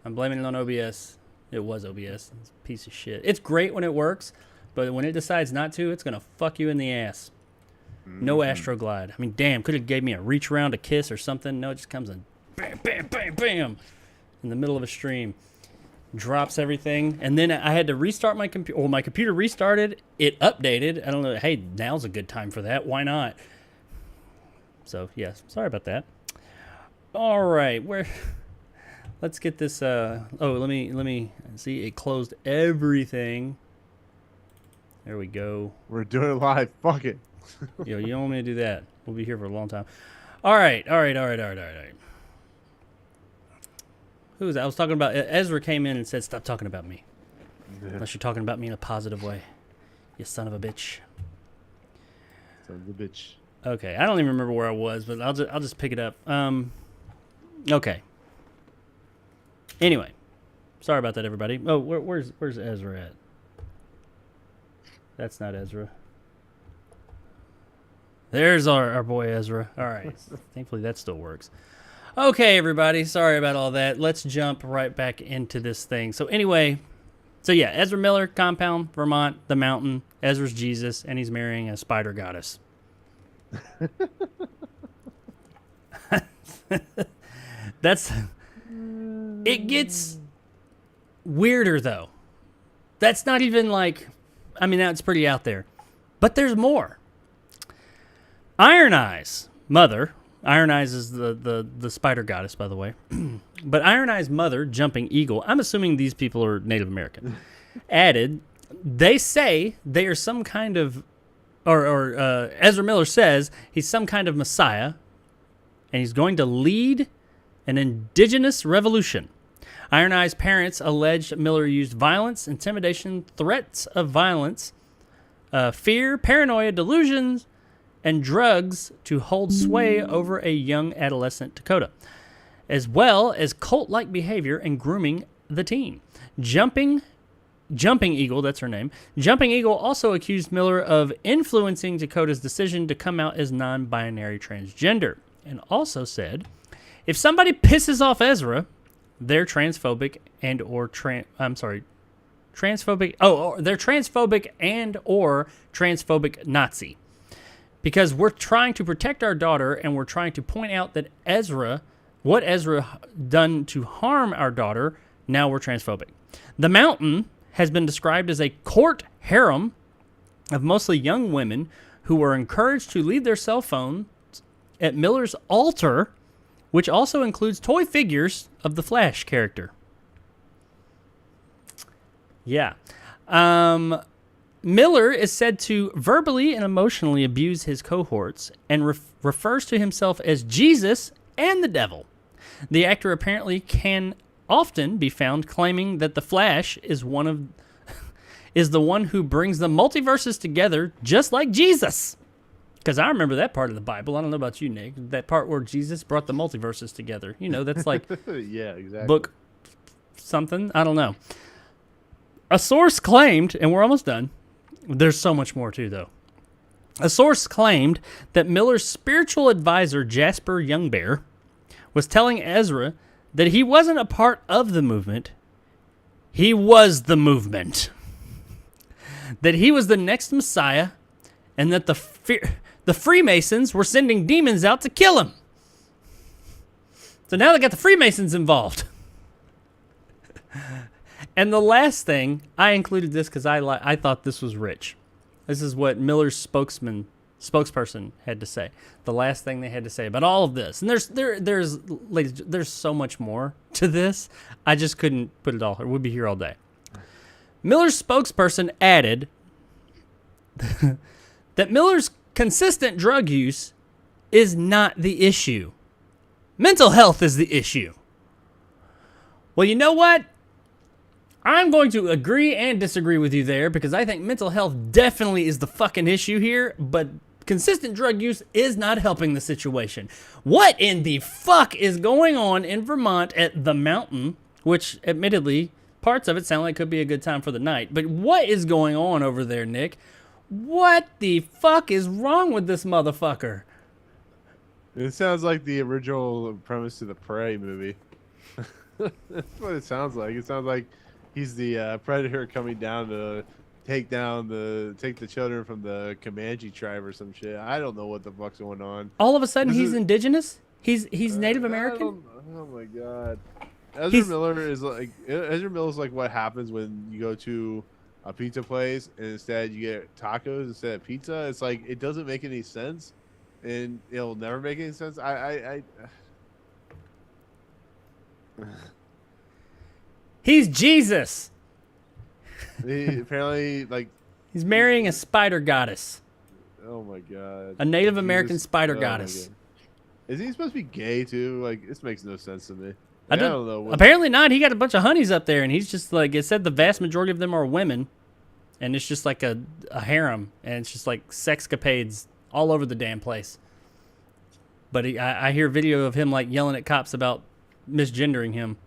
I'm blaming it on OBS. It was OBS. It's a piece of shit. It's great when it works, but when it decides not to, it's going to fuck you in the ass. No Astroglide. I mean, damn, could have gave me a reach around, a kiss or something. No, it just comes in bam, bam, bam, bam in the middle of a stream. Drops everything. And then I had to restart my computer. Well, my computer restarted. It updated. I don't know. Hey, now's a good time for that. Why not? So, yeah, sorry about that. All right. Let's get this. Let me see. It closed everything. There we go. We're doing it live. Fuck it. Yo, you don't want me to do that. We'll be here for a long time. All right. Who was that? I was talking about. Ezra came in and said, "Stop talking about me, unless you're talking about me in a positive way." You son of a bitch. Son of a bitch. Okay, I don't even remember where I was, but I'll just pick it up. Okay. Anyway, sorry about that, everybody. Oh, where's Ezra at? That's not Ezra. There's our boy Ezra. All right. Thankfully, that still works. Okay, everybody. Sorry about all that. Let's jump right back into this thing. So anyway, yeah, Ezra Miller, Compound, Vermont, the mountain. Ezra's Jesus, and he's marrying a spider goddess. It gets weirder, though. That's not even like, I mean, that's pretty out there. But there's more. Iron Eye's mother, Iron Eyes is the spider goddess, by the way. But Iron Eye's mother, Jumping Eagle, I'm assuming these people are Native American, added, they say they are some kind of, or Ezra Miller says he's some kind of messiah, and he's going to lead an indigenous revolution. Iron Eye's parents alleged Miller used violence, intimidation, threats of violence, fear, paranoia, delusions, and drugs to hold sway over a young adolescent Dakota, as well as cult-like behavior and grooming the teen. Jumping Eagle, that's her name. Jumping Eagle also accused Miller of influencing Dakota's decision to come out as non-binary transgender, and also said, if somebody pisses off Ezra, they're transphobic and or they're transphobic and or transphobic Nazi. Because we're trying to protect our daughter, and we're trying to point out that what Ezra done to harm our daughter, now we're transphobic. The mountain has been described as a court harem of mostly young women who were encouraged to leave their cell phones at Miller's altar, which also includes toy figures of the Flash character. Yeah. Miller is said to verbally and emotionally abuse his cohorts and refers to himself as Jesus and the devil. The actor apparently can often be found claiming that the Flash is the one who brings the multiverses together, just like Jesus. Because I remember that part of the Bible. I don't know about you, Nick. That part where Jesus brought the multiverses together. You know, that's like yeah, exactly. Book something. I don't know. A source claimed, and we're almost done. There's so much more, too, though. A source claimed that Miller's spiritual advisor, Jasper Youngbear, was telling Ezra that he wasn't a part of the movement. He was the movement. That he was the next Messiah, and that the Freemasons were sending demons out to kill him. So now they got the Freemasons involved. And the last thing, I included this because I thought this was rich. This is what Miller's spokesperson had to say. The last thing they had to say about all of this. And there's so much more to this. I just couldn't put it all here. We'd be here all day. Miller's spokesperson added that Miller's consistent drug use is not the issue. Mental health is the issue. Well, you know what? I'm going to agree and disagree with you there, because I think mental health definitely is the fucking issue here, but consistent drug use is not helping the situation. What in the fuck is going on in Vermont at the mountain, which admittedly, parts of it sound like could be a good time for the night, but what is going on over there, Nick? What the fuck is wrong with this motherfucker? It sounds like the original premise to the Prey movie. That's what it sounds like. It sounds like he's the predator coming down to take the children from the Comanche tribe or some shit. I don't know what the fuck's going on. All of a sudden, This he's is- indigenous. He's Native American. Oh my god. Ezra He's- Miller is like what happens when you go to a pizza place and instead you get tacos instead of pizza. It's like it doesn't make any sense, and it'll never make any sense. He's Jesus. He apparently like He's marrying a spider goddess, oh my god, a Native American Jesus- spider oh my goddess. God. Is he supposed to be gay too? Like this makes no sense to me. I Like, don't know. Apparently not. He got a bunch of honeys up there, and he's just like it said. The vast majority of them are women, and it's just like a harem, and it's just like sexcapades all over the damn place. But I hear video of him like yelling at cops about misgendering him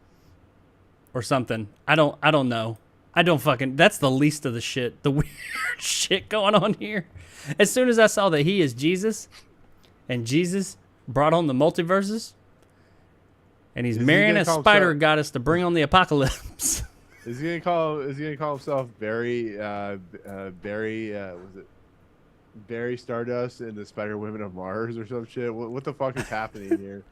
or something. I don't know. I don't fucking. That's the least of the shit. The weird shit going on here. As soon as I saw that he is Jesus, and Jesus brought on the multiverses, and he's Is he marrying gonna a call spider himself- goddess to bring on the apocalypse. Is he gonna call himself Barry? Barry? Was it Barry Stardust and the Spider Women of Mars or some shit? What the fuck is happening here?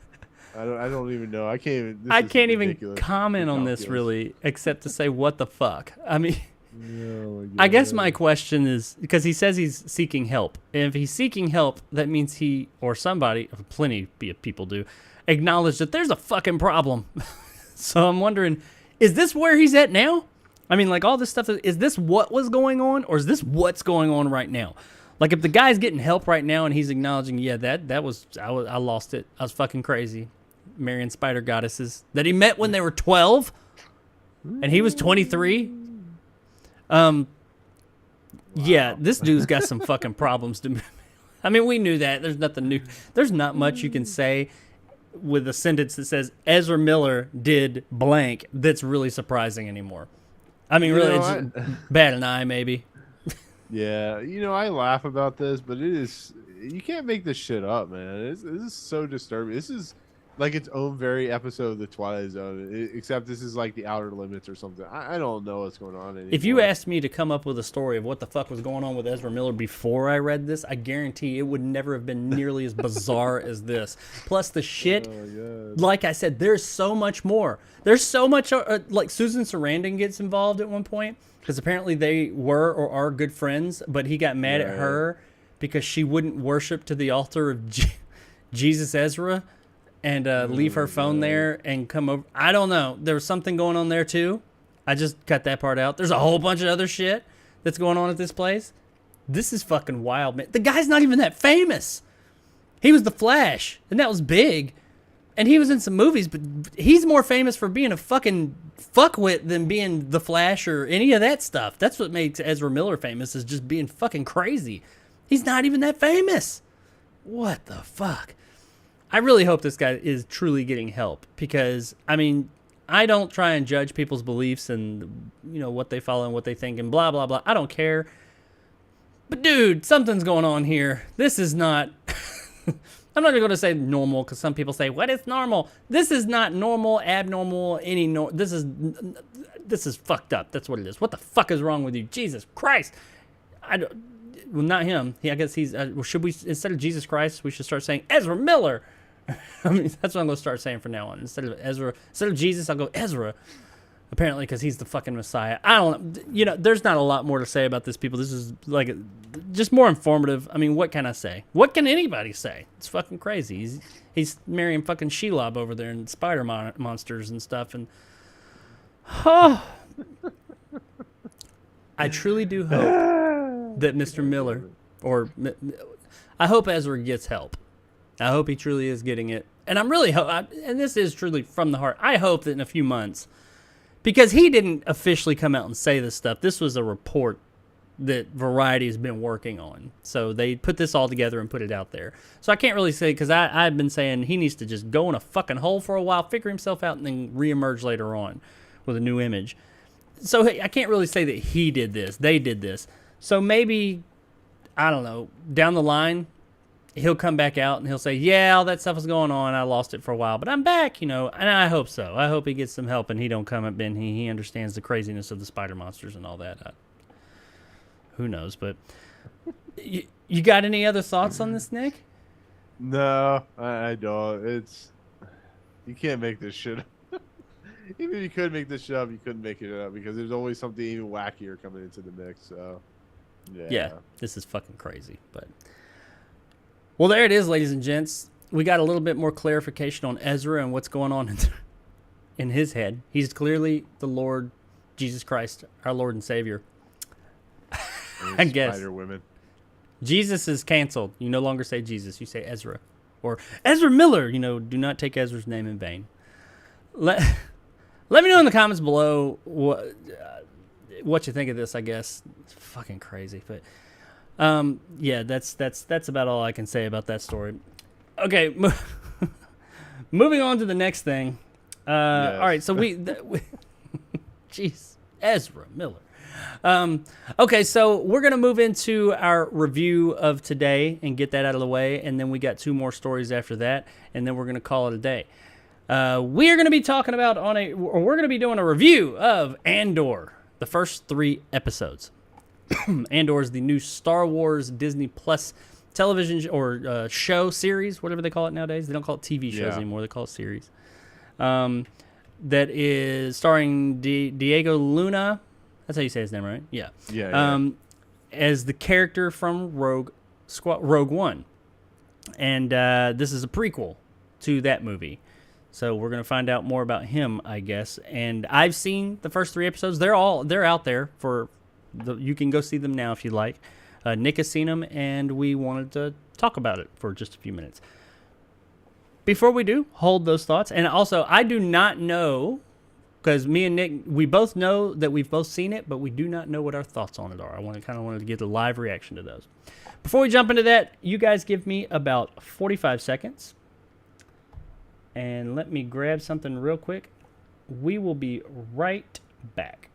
I don't even know. I can't even. This I is can't even ridiculous. comment on this Ridiculous. really, except to say what the fuck. I mean, Oh my I guess God. my question is because he says he's seeking help. And if he's seeking help, that means he or somebody, plenty of people do, acknowledge that there's a fucking problem. So I'm wondering, is this where he's at now? I mean, like all this stuff, is this what was going on, or is this what's going on right now? Like if the guy's getting help right now and he's acknowledging, yeah, I lost it. I was fucking crazy. Marrying spider goddesses that he met when they were 12 and he was 23. Yeah, this dude's got some fucking problems to me. I mean, we knew that. There's nothing new. There's not much you can say with a sentence that says Ezra Miller did blank that's really surprising anymore. I mean, You really, know, it's just bat an eye maybe. Yeah, I laugh about this, but you can't make this shit up, man. This is so disturbing. This is like its own very episode of the Twilight Zone, except this is like the Outer Limits or something. I don't know what's going on anymore. If you asked me to come up with a story of what the fuck was going on with Ezra Miller before I read this, I guarantee it would never have been nearly as bizarre as this. Plus the shit, like I said, there's so much more. There's so much, like Susan Sarandon gets involved at one point, because apparently they were or are good friends, but he got mad at her because she wouldn't worship to the altar of Jesus Ezra and leave her phone there and come over. I don't know. There was something going on there too. I just cut that part out. There's a whole bunch of other shit that's going on at this place. This is fucking wild, man. The guy's not even that famous. He was the Flash, and that was big. And he was in some movies, but he's more famous for being a fucking fuckwit than being the Flash or any of that stuff. That's what makes Ezra Miller famous, is just being fucking crazy. He's not even that famous. What the fuck? I really hope this guy is truly getting help because, I mean, I don't try and judge people's beliefs and, what they follow and what they think and blah, blah, blah. I don't care. But, dude, something's going on here. This is not... I'm not going to say normal because some people say, what is normal? This is not normal, abnormal, this is fucked up. That's what it is. What the fuck is wrong with you? Jesus Christ. Well, not him. I guess he's... should we, instead of Jesus Christ, we should start saying Ezra Miller. I mean, that's what I'm going to start saying from now on. Instead of Jesus, I'll go Ezra. Apparently, because he's the fucking Messiah. I don't know. There's not a lot more to say about this, people. This is like just more informative. I mean, what can I say? What can anybody say? It's fucking crazy. He's marrying fucking Shelob over there and spider monsters and stuff. And I truly do hope that Mr. Miller, or I hope Ezra gets help. I hope he truly is getting it. And I'm really and this is truly from the heart. I hope that in a few months, because he didn't officially come out and say this stuff. This was a report that Variety has been working on. So they put this all together and put it out there. So I can't really say, because I've been saying he needs to just go in a fucking hole for a while, figure himself out, and then reemerge later on with a new image. So I can't really say that he did this. They did this. So maybe, I don't know, down the line, he'll come back out and he'll say, yeah, all that stuff was going on. I lost it for a while, but I'm back, and I hope so. I hope he gets some help and he don't come up and he understands the craziness of the spider monsters and all that. who knows? But you got any other thoughts on this, Nick? No, I don't. You can't make this shit up. Even if you could make this shit up, you couldn't make it up because there's always something even wackier coming into the mix. So, yeah, this is fucking crazy. But well, there it is, ladies and gents. We got a little bit more clarification on Ezra and what's going on in his head. He's clearly the Lord Jesus Christ, our Lord and Savior. I guess. Spider women. Jesus is canceled. You no longer say Jesus. You say Ezra. Or Ezra Miller. Do not take Ezra's name in vain. Let me know in the comments below what you think of this, I guess. It's fucking crazy. But, yeah, that's about all I can say about that story. Okay, moving on to the next thing. Yes. All right, so jeez, Ezra Miller. Okay, so we're going to move into our review of today and get that out of the way, and then we got 2 more stories after that, and then we're going to call it a day. We are going to be talking about we're going to be doing a review of Andor, the first 3 episodes. Andor is the new Star Wars Disney Plus television or show series, whatever they call it nowadays. They don't call it TV shows anymore; they call it series. That is starring Diego Luna. That's how you say his name, right? Yeah. Yeah. As the character from Rogue One, and this is a prequel to that movie. So we're gonna find out more about him, I guess. And I've seen the first 3 episodes. They're out there you can go see them now if you like. Nick has seen them, and we wanted to talk about it for just a few minutes. Before we do, hold those thoughts. And also, I do not know, because me and Nick, we both know that we've both seen it, but we do not know what our thoughts on it are. I wanted to get a live reaction to those. Before we jump into that, you guys give me about 45 seconds. And let me grab something real quick. We will be right back.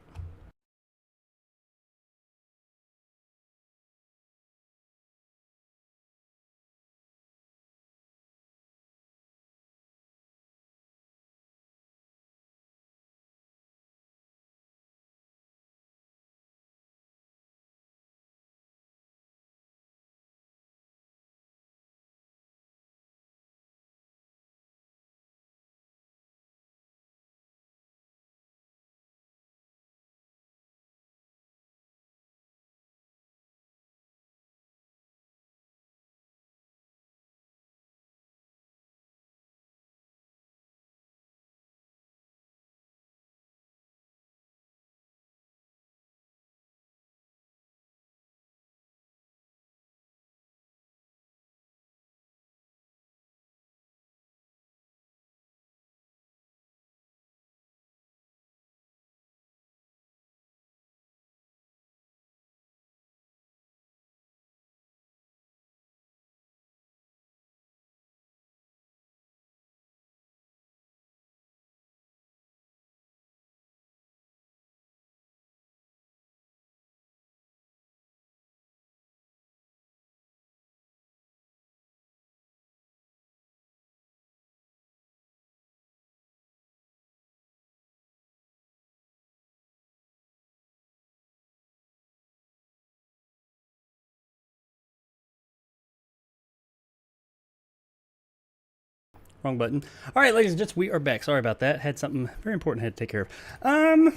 Wrong button. All right, ladies and gents, we are back. Sorry about that. Had something very important I had to take care of.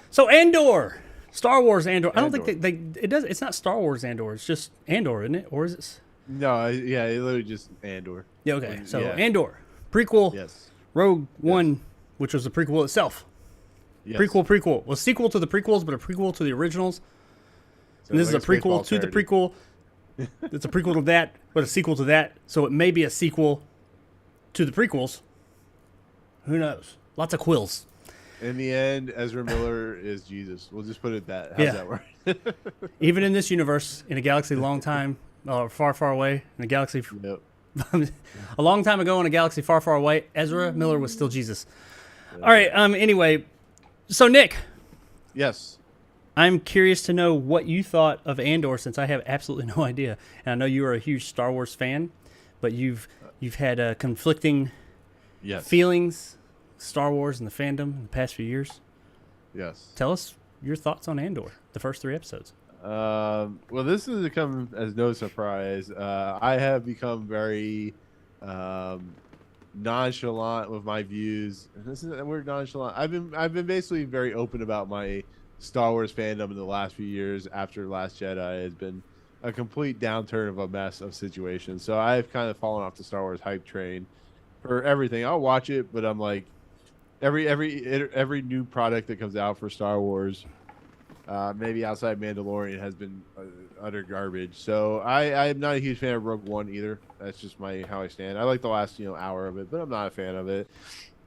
So Andor, Star Wars Andor. I don't think it does. It's not Star Wars Andor. It's just Andor, isn't it? Or is it? No, yeah, it literally just Andor. Yeah. Okay. So Andor, prequel. Yes. Rogue One, which was the prequel itself. Yes. Prequel. Well, sequel to the prequels, but a prequel to the originals. So And this is a like prequel to the prequel. It's a prequel to that, but a sequel to that. So it may be a sequel to the prequels. Who knows? Lots of quills. In the end, Ezra Miller is Jesus. We'll just put it that. How's that work? Even in this universe, in a galaxy long time, far, far away, in a galaxy, Yep. a long time ago in a galaxy far, far away, Ezra Miller was still Jesus. All right. Anyway, so Nick, Yes. I'm curious to know what you thought of Andor, since I have absolutely no idea. And I know you are a huge Star Wars fan, but you've had conflicting feelings, Star Wars and the fandom in the past few years. Yes. Tell us your thoughts on Andor, the first 3 episodes. Well, this has come as no surprise. I have become very nonchalant with my views. This is the word nonchalant. I've been basically very open about my Star Wars fandom in the last few years. After Last Jedi has been a complete downturn of a mess of situations. So I've kind of fallen off the Star Wars hype train for everything. I'll watch it, but I'm like every new product that comes out for Star Wars. Maybe outside Mandalorian has been utter garbage. So I'm not a huge fan of Rogue One either. That's just how I stand. I like the last hour of it, but I'm not a fan of it.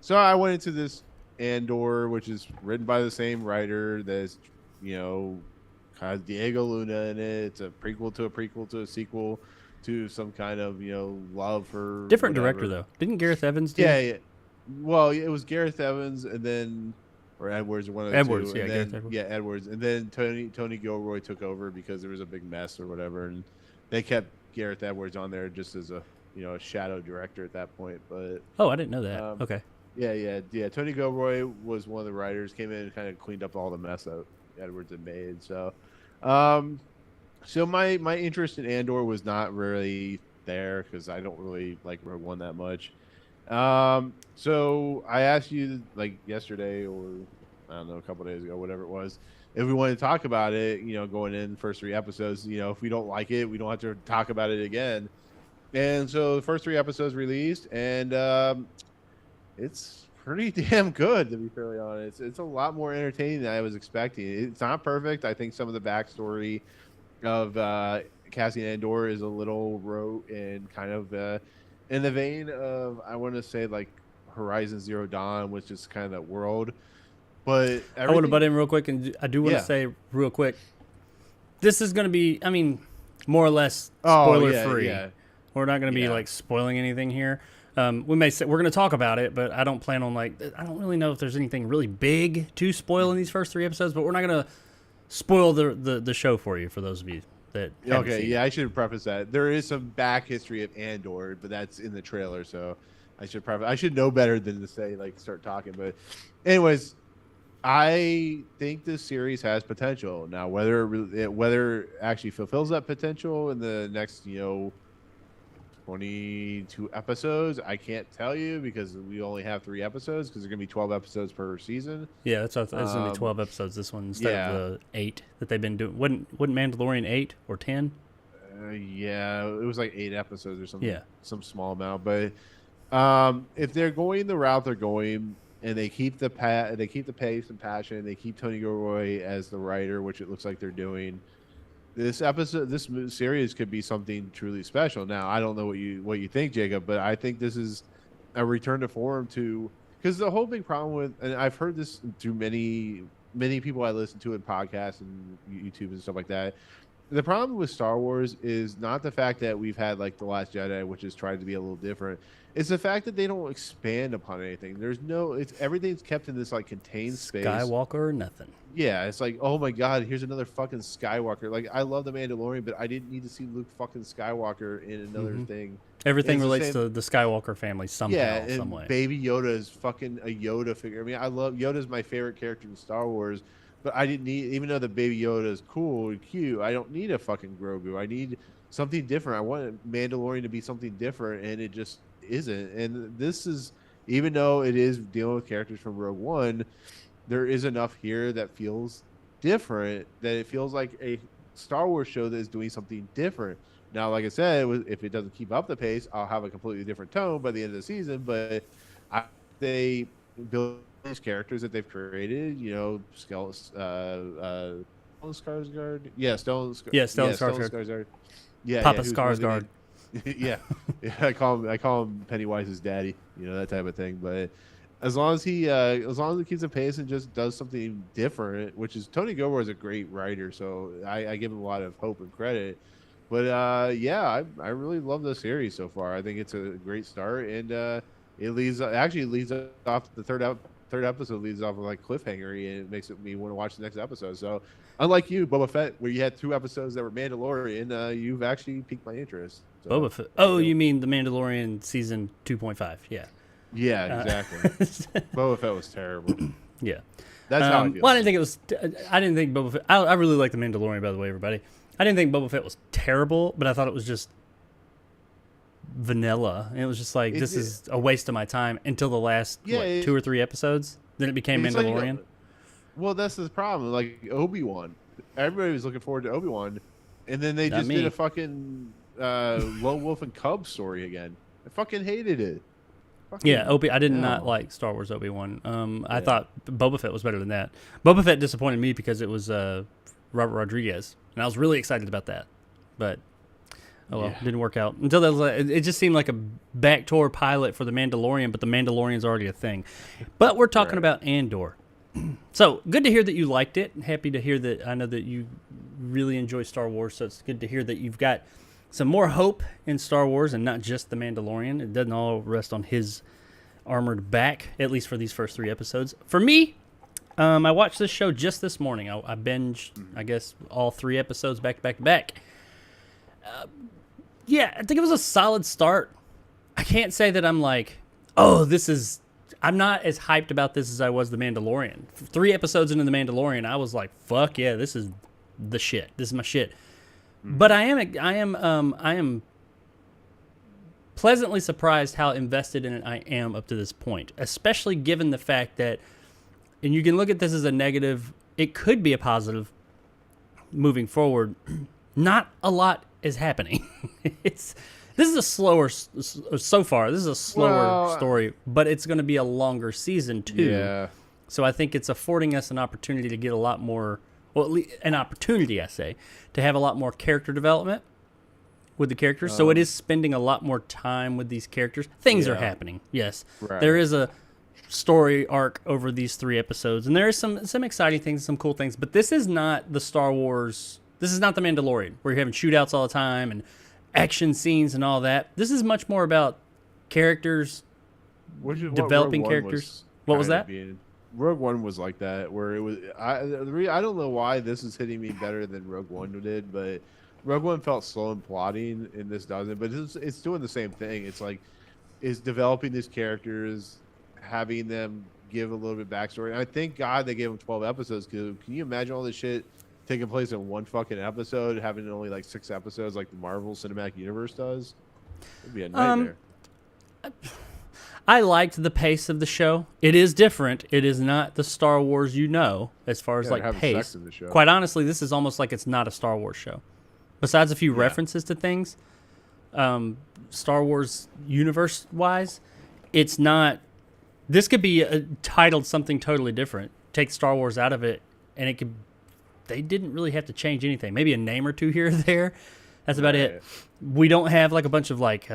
So I went into this Andor, which is written by the same writer. That's has Diego Luna in it. It's a prequel to a sequel to some kind of love for Different whatever. director though. Didn't Gareth Evans do? Yeah. Well, it was Gareth Evans, and then. Or Edwards, one of the Edwards, two. yeah, And Gareth then, Edwards. yeah, Edwards, and then Tony Gilroy took over because there was a big mess or whatever, and they kept Gareth Edwards on there just as a a shadow director at that point. But Oh, I didn't know that. Okay. yeah. Tony Gilroy was one of the writers, came in and kind of cleaned up all the mess that Edwards had made. So, so my interest in Andor was not really there because I don't really like Rogue One that much. So I asked you like yesterday or I don't know, a couple days ago, whatever it was, if we wanted to talk about it, going in the first 3 episodes, if we don't like it, we don't have to talk about it again. And so the first 3 episodes released, and it's pretty damn good, to be fairly honest. It's a lot more entertaining than I was expecting. It's not perfect. I think some of the backstory of Cassian Andor is a little rote and kind of in the vein of, I want to say, like Horizon Zero Dawn, which is kind of that world. But I want to butt in real quick, and I do want to say real quick, this is going to be, I mean, more or less spoiler free. Yeah. We're not going to be like spoiling anything here. We may say we're going to talk about it, but I don't plan on I don't really know if there's anything really big to spoil in these first 3 episodes. But we're not going to spoil the show for you, for those of you that haven't seen it. I should preface that there is some back history of Andor, but that's in the trailer, so I should know better than to say start talking. But anyways, I think this series has potential. Now, whether it actually fulfills that potential in the next 22 episodes, I can't tell you because we only have 3 episodes because there's gonna be 12 episodes per season. Yeah, that's what it's gonna be 12 episodes this one instead of the 8 that they've been doing. Wouldn't Mandalorian 8 or 10? Yeah, it was like 8 episodes or something. Yeah, some small amount. But if they're going the route they're going, and they keep the pace and passion, they keep Tony Gilroy as the writer, which it looks like they're doing. This series could be something truly special. Now, I don't know what you think, Jacob, but I think this is a return to form because the whole big problem with, and I've heard this through many people I listen to in podcasts and YouTube and stuff like that. The problem with Star Wars is not the fact that we've had like The Last Jedi, which is trying to be a little different. It's the fact that they don't expand upon anything. Everything's kept in this like contained space. Skywalker or nothing. Yeah, it's like, oh my god, here's another fucking Skywalker. Like, I love The Mandalorian, but I didn't need to see Luke fucking Skywalker in another thing. Everything relates to the Skywalker family somehow, and some way. Baby Yoda is fucking a Yoda figure. I mean, I love Yoda's my favorite character in Star Wars, but I didn't need, even though the Baby Yoda is cool and cute, I don't need a fucking Grogu. I need something different. I want Mandalorian to be something different, and it just isn't. And this is, even though it is dealing with characters from Rogue One, there is enough here that feels different, that it feels like a Star Wars show that is doing something different. Now, like I said, if it doesn't keep up the pace, I'll have a completely different tone by the end of the season. But they build these characters that they've created, Stellan Skarsgård. Yeah, Stellan Skarsgård. Yeah, Papa Skarsgård. Yeah, I call him Pennywise's daddy. That type of thing. But as long as he keeps the pace and just does something different, which is, Tony Gilroy is a great writer, so I give him a lot of hope and credit. But I really love the series so far. I think it's a great start, and it leads off the third episode leads off of like cliffhangery, and it makes me want to watch the next episode. So unlike you, Boba Fett, where you had 2 episodes that were Mandalorian, you've actually piqued my interest. So, Boba Fett. Oh, you mean the Mandalorian season 2.5? Yeah. Yeah, exactly. Boba Fett was terrible. Yeah. That's how I feel. Well, I didn't think it was. I didn't think Boba Fett. I really like the Mandalorian, by the way, everybody. I didn't think Boba Fett was terrible, but I thought it was just vanilla. It was just like, this is a waste of my time until the last 2 or 3 episodes. Then it became Mandalorian. Well, that's the problem. Like Obi-Wan, everybody was looking forward to Obi-Wan, and then they just did a fucking Lone Wolf and Cub story again. I fucking hated it. I did not like Star Wars Obi-Wan. I thought Boba Fett was better than that. Boba Fett disappointed me because it was Robert Rodriguez, and I was really excited about that. But didn't work out. Until that was it just seemed like a backdoor pilot for the Mandalorian, but the Mandalorian's already a thing. But we're talking about Andor. So good to hear that you liked it. Happy to hear that. I know that you really enjoy Star Wars, so it's good to hear that you've got some more hope in Star Wars and not just the Mandalorian. It doesn't all rest on his armored back, at least for these first 3 episodes. For me, I watched this show just this morning. I binged, I guess, all 3 episodes back to back. I think it was a solid start. I can't say that I'm like, I'm not as hyped about this as I was The Mandalorian. 3 episodes into The Mandalorian, I was like, fuck yeah, this is the shit. This is my shit. But I am pleasantly surprised how invested in it I am up to this point, especially given the fact that, and you can look at this as a negative, it could be a positive moving forward. Not a lot is happening. This is a slower story, but it's going to be a longer season too. Yeah. So I think it's affording us an opportunity to get a lot more, well, at least an opportunity, I say, to have a lot more character development with the characters. So it is spending a lot more time with these characters. Things are happening. Yes. Right. There is a story arc over these 3 episodes, and there is some exciting things, some cool things, but this is not the Star Wars. This is not the Mandalorian, where you're having shootouts all the time and action scenes and all that. This is much more about characters, developing characters. What was that? Rogue One was like that, where it was. I don't know why this is hitting me better than Rogue One did, but Rogue One felt slow and plotting, and this doesn't. But it's doing the same thing. It's like, it's developing these characters, having them give a little bit backstory. And I thank God they gave them 12 episodes. Cause can you imagine all this shit taking place in one fucking episode, having only like 6 episodes like the Marvel Cinematic Universe does? It'd be a nightmare. I liked the pace of the show. It is different. It is not the Star Wars as far as like pace. Quite honestly, this is almost like it's not a Star Wars show. Besides a few references to things, Star Wars universe-wise, it's not. This could be titled something totally different. Take Star Wars out of it, and it could. They didn't really have to change anything. Maybe a name or 2 here or there. That's about it. We don't have like a bunch of like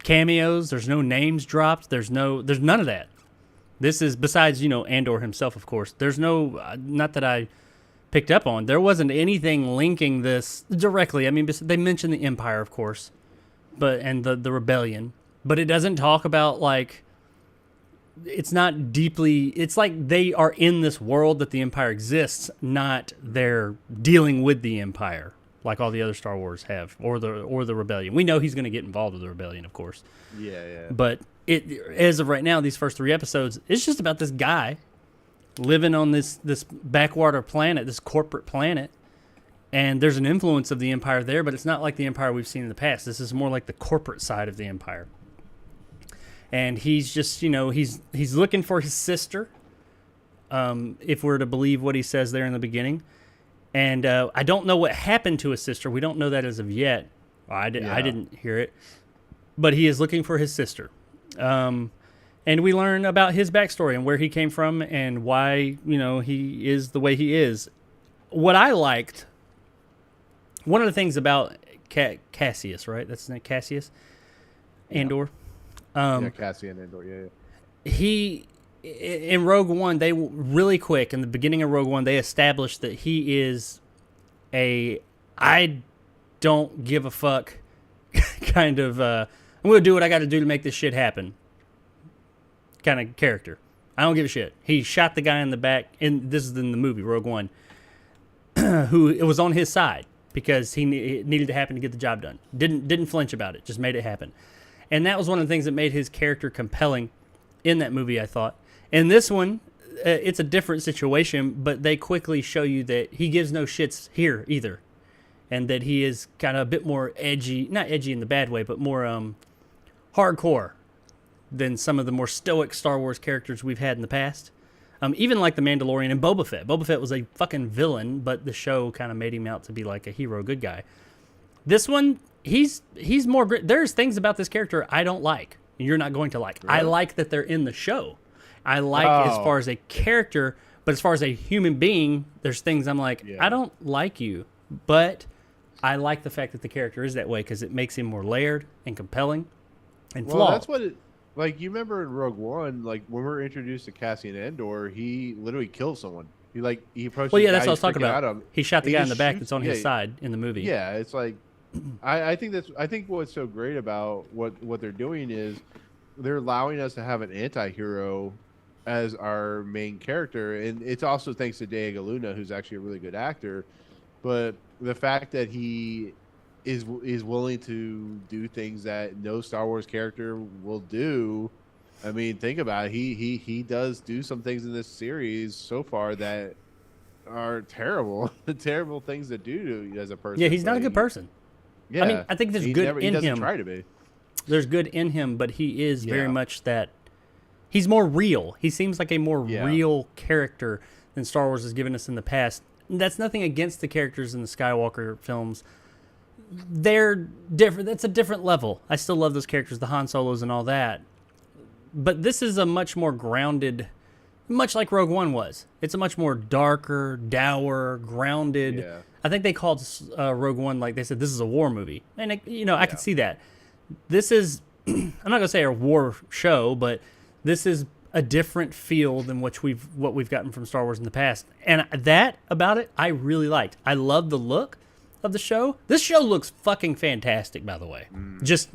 cameos. There's no names dropped. There's none of that. This is, besides, Andor himself, of course. There's no, not that I picked up on. There wasn't anything linking this directly. I mean, they mentioned the Empire, of course, and the rebellion, but it doesn't talk about like. It's not deeply. It's like they are in this world that the Empire exists, not they're dealing with the Empire like all the other Star Wars have, or the rebellion. We know he's going to get involved with the rebellion, of course. Yeah. But as of right now, these first 3 episodes, it's just about this guy living on this backwater planet, this corporate planet, and there's an influence of the Empire there, but it's not like the Empire we've seen in the past. This is more like the corporate side of the Empire. And he's just, he's looking for his sister, if we're to believe what he says there in the beginning. And I don't know what happened to his sister. We don't know that as of yet. I didn't hear it. But he is looking for his sister. And we learn about his backstory and where he came from and why, he is the way he is. What I liked, one of the things about Cassius, right? That's his name, Cassius? Andor. Cassian Andor, He, in Rogue One, they really quick, in the beginning of Rogue One, they established that he is I don't give a fuck kind of, I'm going to do what I got to do to make this shit happen kind of character. I don't give a shit. He shot the guy in the back, and this is in the movie, Rogue One, who it was on his side because it needed to happen to get the job done. Didn't flinch about it, just made it happen. And that was one of the things that made his character compelling in that movie, I thought. In this one, it's a different situation, but they quickly show you that he gives no shits here either, and that he is kind of a bit more edgy, not edgy in the bad way, but more hardcore than some of the more stoic Star Wars characters we've had in the past. Even like the Mandalorian and Boba Fett. Boba Fett was a fucking villain, but the show kind of made him out to be like a hero, good guy. This one, he's more. There's things about this character I don't like. You're not going to like. Really? I like that they're in the show. I like as far as a character, but as far as a human being, there's things I'm like, I don't like you, but I like the fact that the character is that way because it makes him more layered and compelling and flawed. Well, that's what it. Like, you remember in Rogue One, like, when we were introduced to Cassian Andor, he literally killed someone. He approached well, yeah, the that's guy what I was talking about. He shot the guy in the back shoots, that's on his side in the movie. Yeah, it's like, I think what's so great about what they're doing is they're allowing us to have an anti-hero as our main character. And it's also thanks to Diego Luna, who's actually a really good actor. But the fact that he is willing to do things that no Star Wars character will do. I mean, think about it. He does do some things in this series so far that are terrible, terrible things to do to you as a person. Yeah, he's not a good person. Yeah, I mean, I think there's good in him. He doesn't try to be. There's good in him, but he is very much that. He's more real. He seems like a more real character than Star Wars has given us in the past. And that's nothing against the characters in the Skywalker films. They're different. That's a different level. I still love those characters, the Han Solos and all that. But this is a much more grounded, much like Rogue One was. It's a much more darker, dour, grounded. Yeah. I think they called Rogue One, like they said, this is a war movie. And, I could see that. This is, I'm not going to say a war show, but this is a different feel than what we've gotten from Star Wars in the past. And that about it, I really liked. I love the look of the show. This show looks fucking fantastic, by the way. Just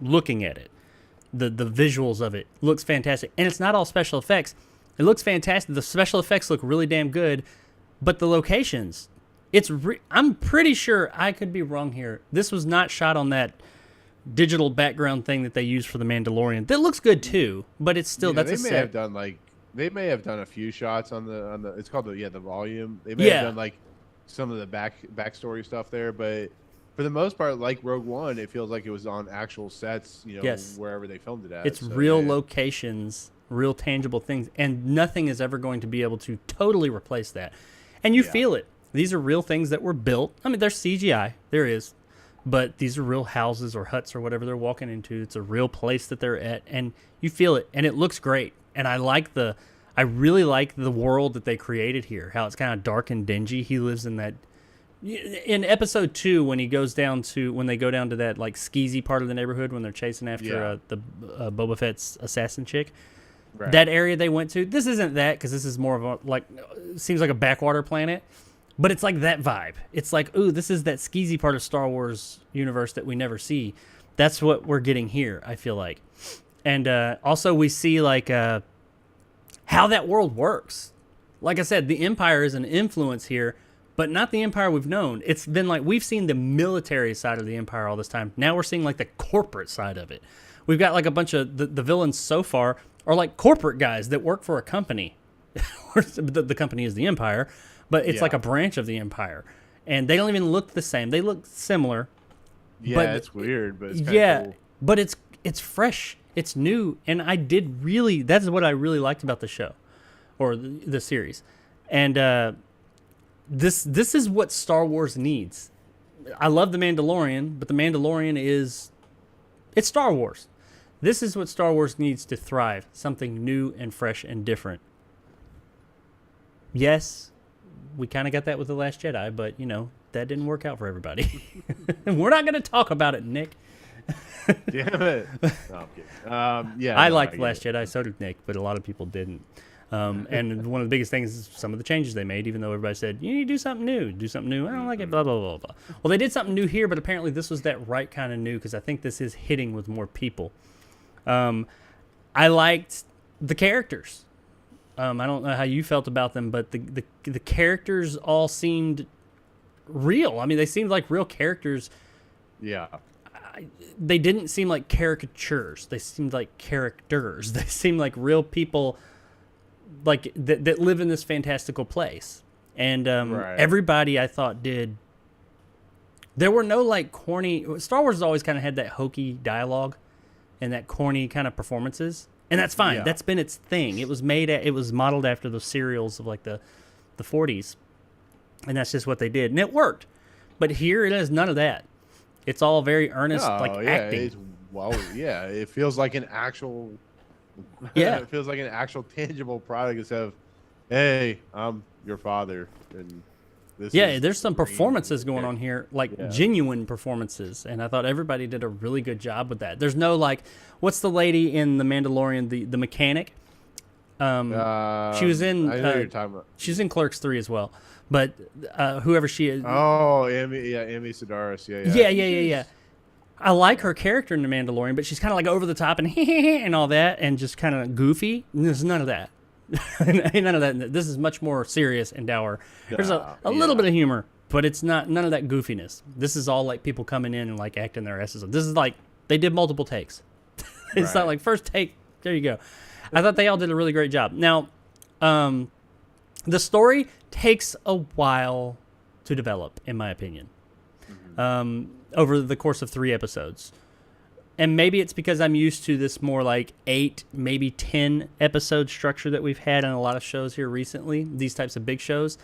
looking at it. The visuals of it looks fantastic. And it's not all special effects. It looks fantastic. The special effects look really damn good. But the locations, I'm pretty sure, I could be wrong here, this was not shot on that digital background thing that they use for the Mandalorian. That looks good too, but it's still that's a set. They may have done a few shots on the it's called the volume. They may have done like some of the backstory stuff there, but for the most part, like Rogue One, it feels like it was on actual sets, wherever they filmed it at. It's real locations, real tangible things, and nothing is ever going to be able to totally replace that. And you feel it. These are real things that were built. I mean, there's CGI. There is. But these are real houses or huts or whatever they're walking into. It's a real place that they're at, and you feel it, and it looks great. And I really like the world that they created here. How it's kind of dark and dingy. He lives in that. In episode 2, when they go down to that like skeezy part of the neighborhood when they're chasing after the Boba Fett's assassin chick, that area they went to. This isn't that because this is more of a seems like a backwater planet. But it's like that vibe. It's like, ooh, this is that skeezy part of Star Wars universe that we never see. That's what we're getting here, I feel like. And also we see like how that world works. Like I said, the Empire is an influence here, but not the Empire we've known. It's been like we've seen the military side of the Empire all this time. Now we're seeing like the corporate side of it. We've got like a bunch of the villains so far are like corporate guys that work for a company. The company is the Empire. But it's like a branch of the Empire. And they don't even look the same. They look similar. Yeah, but it's weird, but it's kind of cool. But it's fresh. It's new. And that's what I really liked about the show. Or the series. And this is what Star Wars needs. I love The Mandalorian, but The Mandalorian it's Star Wars. This is what Star Wars needs to thrive. Something new and fresh and different. Yes, we kind of got that with The Last Jedi, but, that didn't work out for everybody. We're not going to talk about it, Nick. Damn it. No, I'm kidding. I liked The Last Jedi, so did Nick, but a lot of people didn't. And one of the biggest things is some of the changes they made, even though everybody said, you need to do something new. I don't like it, blah, blah, blah, blah. Well, they did something new here, but apparently this was that right kind of new, because I think this is hitting with more people. I liked the characters. I don't know how you felt about them, but the characters all seemed real. I mean, they seemed like real characters. Yeah. They didn't seem like caricatures. They seemed like characters. They seemed like real people that live in this fantastical place. And Right. everybody I thought did. There were no like corny. Star Wars has always kind of had that hokey dialogue and that corny kind of performances, and that's fine. Yeah. That's been its thing. It was modeled after the serials of like the 40s, and that's just what they did, and it worked. But here it has none of that. It's all very earnest, acting. It feels like an actual. Yeah. It feels like an actual tangible product instead of, hey, I'm your father, and this. Yeah, is there's some green. performances going on here, like Yeah. genuine performances, and I thought everybody did a really good job with that. There's no like, what's the lady in The Mandalorian, the mechanic? She was in. I know what you're talking about. She's in Clerks 3 as well, but whoever she is. Oh, Amy Sedaris. Yeah. I like her character in The Mandalorian, but she's kind of like over the top and and all that, and just kind of goofy. There's none of that. None of that. This is much more serious and dour. There's a little bit of humor, but it's none of that goofiness. This is all like people coming in and like acting their asses off. This is like they did multiple takes. It's not like first take. There you go. I thought they all did a really great job. Now, the story takes a while to develop, in my opinion, over the course of 3 episodes. And maybe it's because I'm used to this more like 8, maybe 10 episode structure that we've had in a lot of shows here recently, these types of big shows,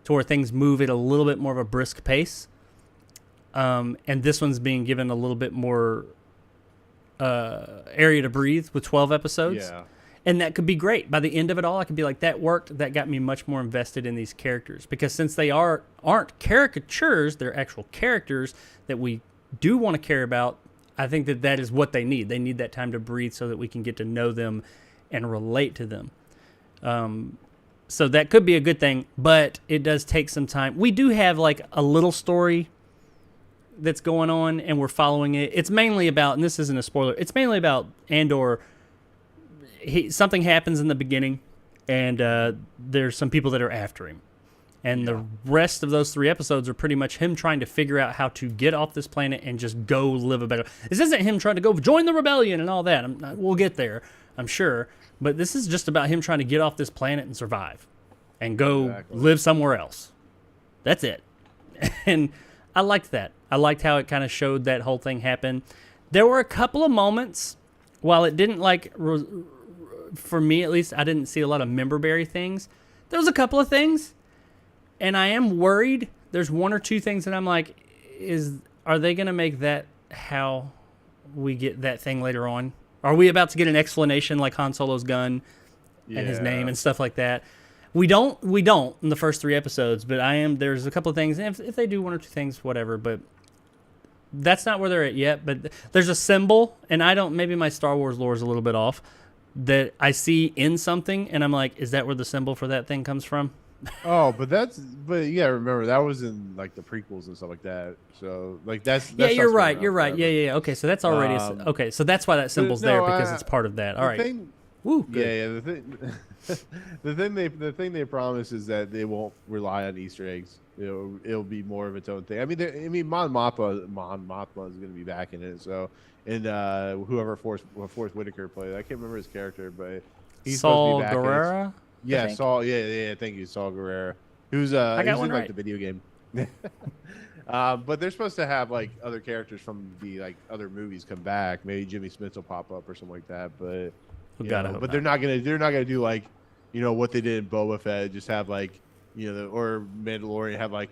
to where things move at a little bit more of a brisk pace. And this one's being given a little bit more area to breathe with 12 episodes. Yeah. And that could be great. By the end of it all, I could be like, that worked. That got me much more invested in these characters. Because since they aren't caricatures, they're actual characters that we do want to care about, I think that is what they need. They need that time to breathe so that we can get to know them and relate to them. So that could be a good thing, but it does take some time. We do have like a little story that's going on, and we're following it. It's mainly about, and this isn't a spoiler, it's mainly about Andor. Something happens in the beginning, and there's some people that are after him. And the rest of those 3 episodes are pretty much him trying to figure out how to get off this planet and just go live a better. This isn't him trying to go join the rebellion and all that. We'll get there, I'm sure. But this is just about him trying to get off this planet and survive and go live somewhere else. That's it. And I liked that. I liked how it kind of showed that whole thing happen. There were a couple of moments, while it didn't like, for me at least, I didn't see a lot of member-berry things. There was a couple of things. And I am worried. There's 1 or 2 things that I'm like, are they going to make that how we get that thing later on? Are we about to get an explanation like Han Solo's gun and his name and stuff like that? We don't in the first 3 episodes, but there's a couple of things. And if they do 1 or 2 things, whatever, but that's not where they're at yet. But there's a symbol, and maybe my Star Wars lore is a little bit off, that I see in something, and I'm like, is that where the symbol for that thing comes from? Oh, but you gotta remember that was in like the prequels and stuff like that. So like that's you're right. Yeah. Okay, so that's already okay. So that's why that symbol's there, because it's part of that. All right. Woo. Good. The thing they promise is that they won't rely on Easter eggs. It'll be more of its own thing. I mean, Mon Mothma is going to be back in it. So, and whoever Forrest Whitaker played, I can't remember his character, but he's Saul supposed to be back. Guerrera. Yeah, Saul. Yeah. Thank you, Saul Guerrera. Who's in like the video game. But they're supposed to have like other characters from the like other movies come back. Maybe Jimmy Smith will pop up or something like that. But they're not gonna do like what they did in Boba Fett. Just have like or Mandalorian have like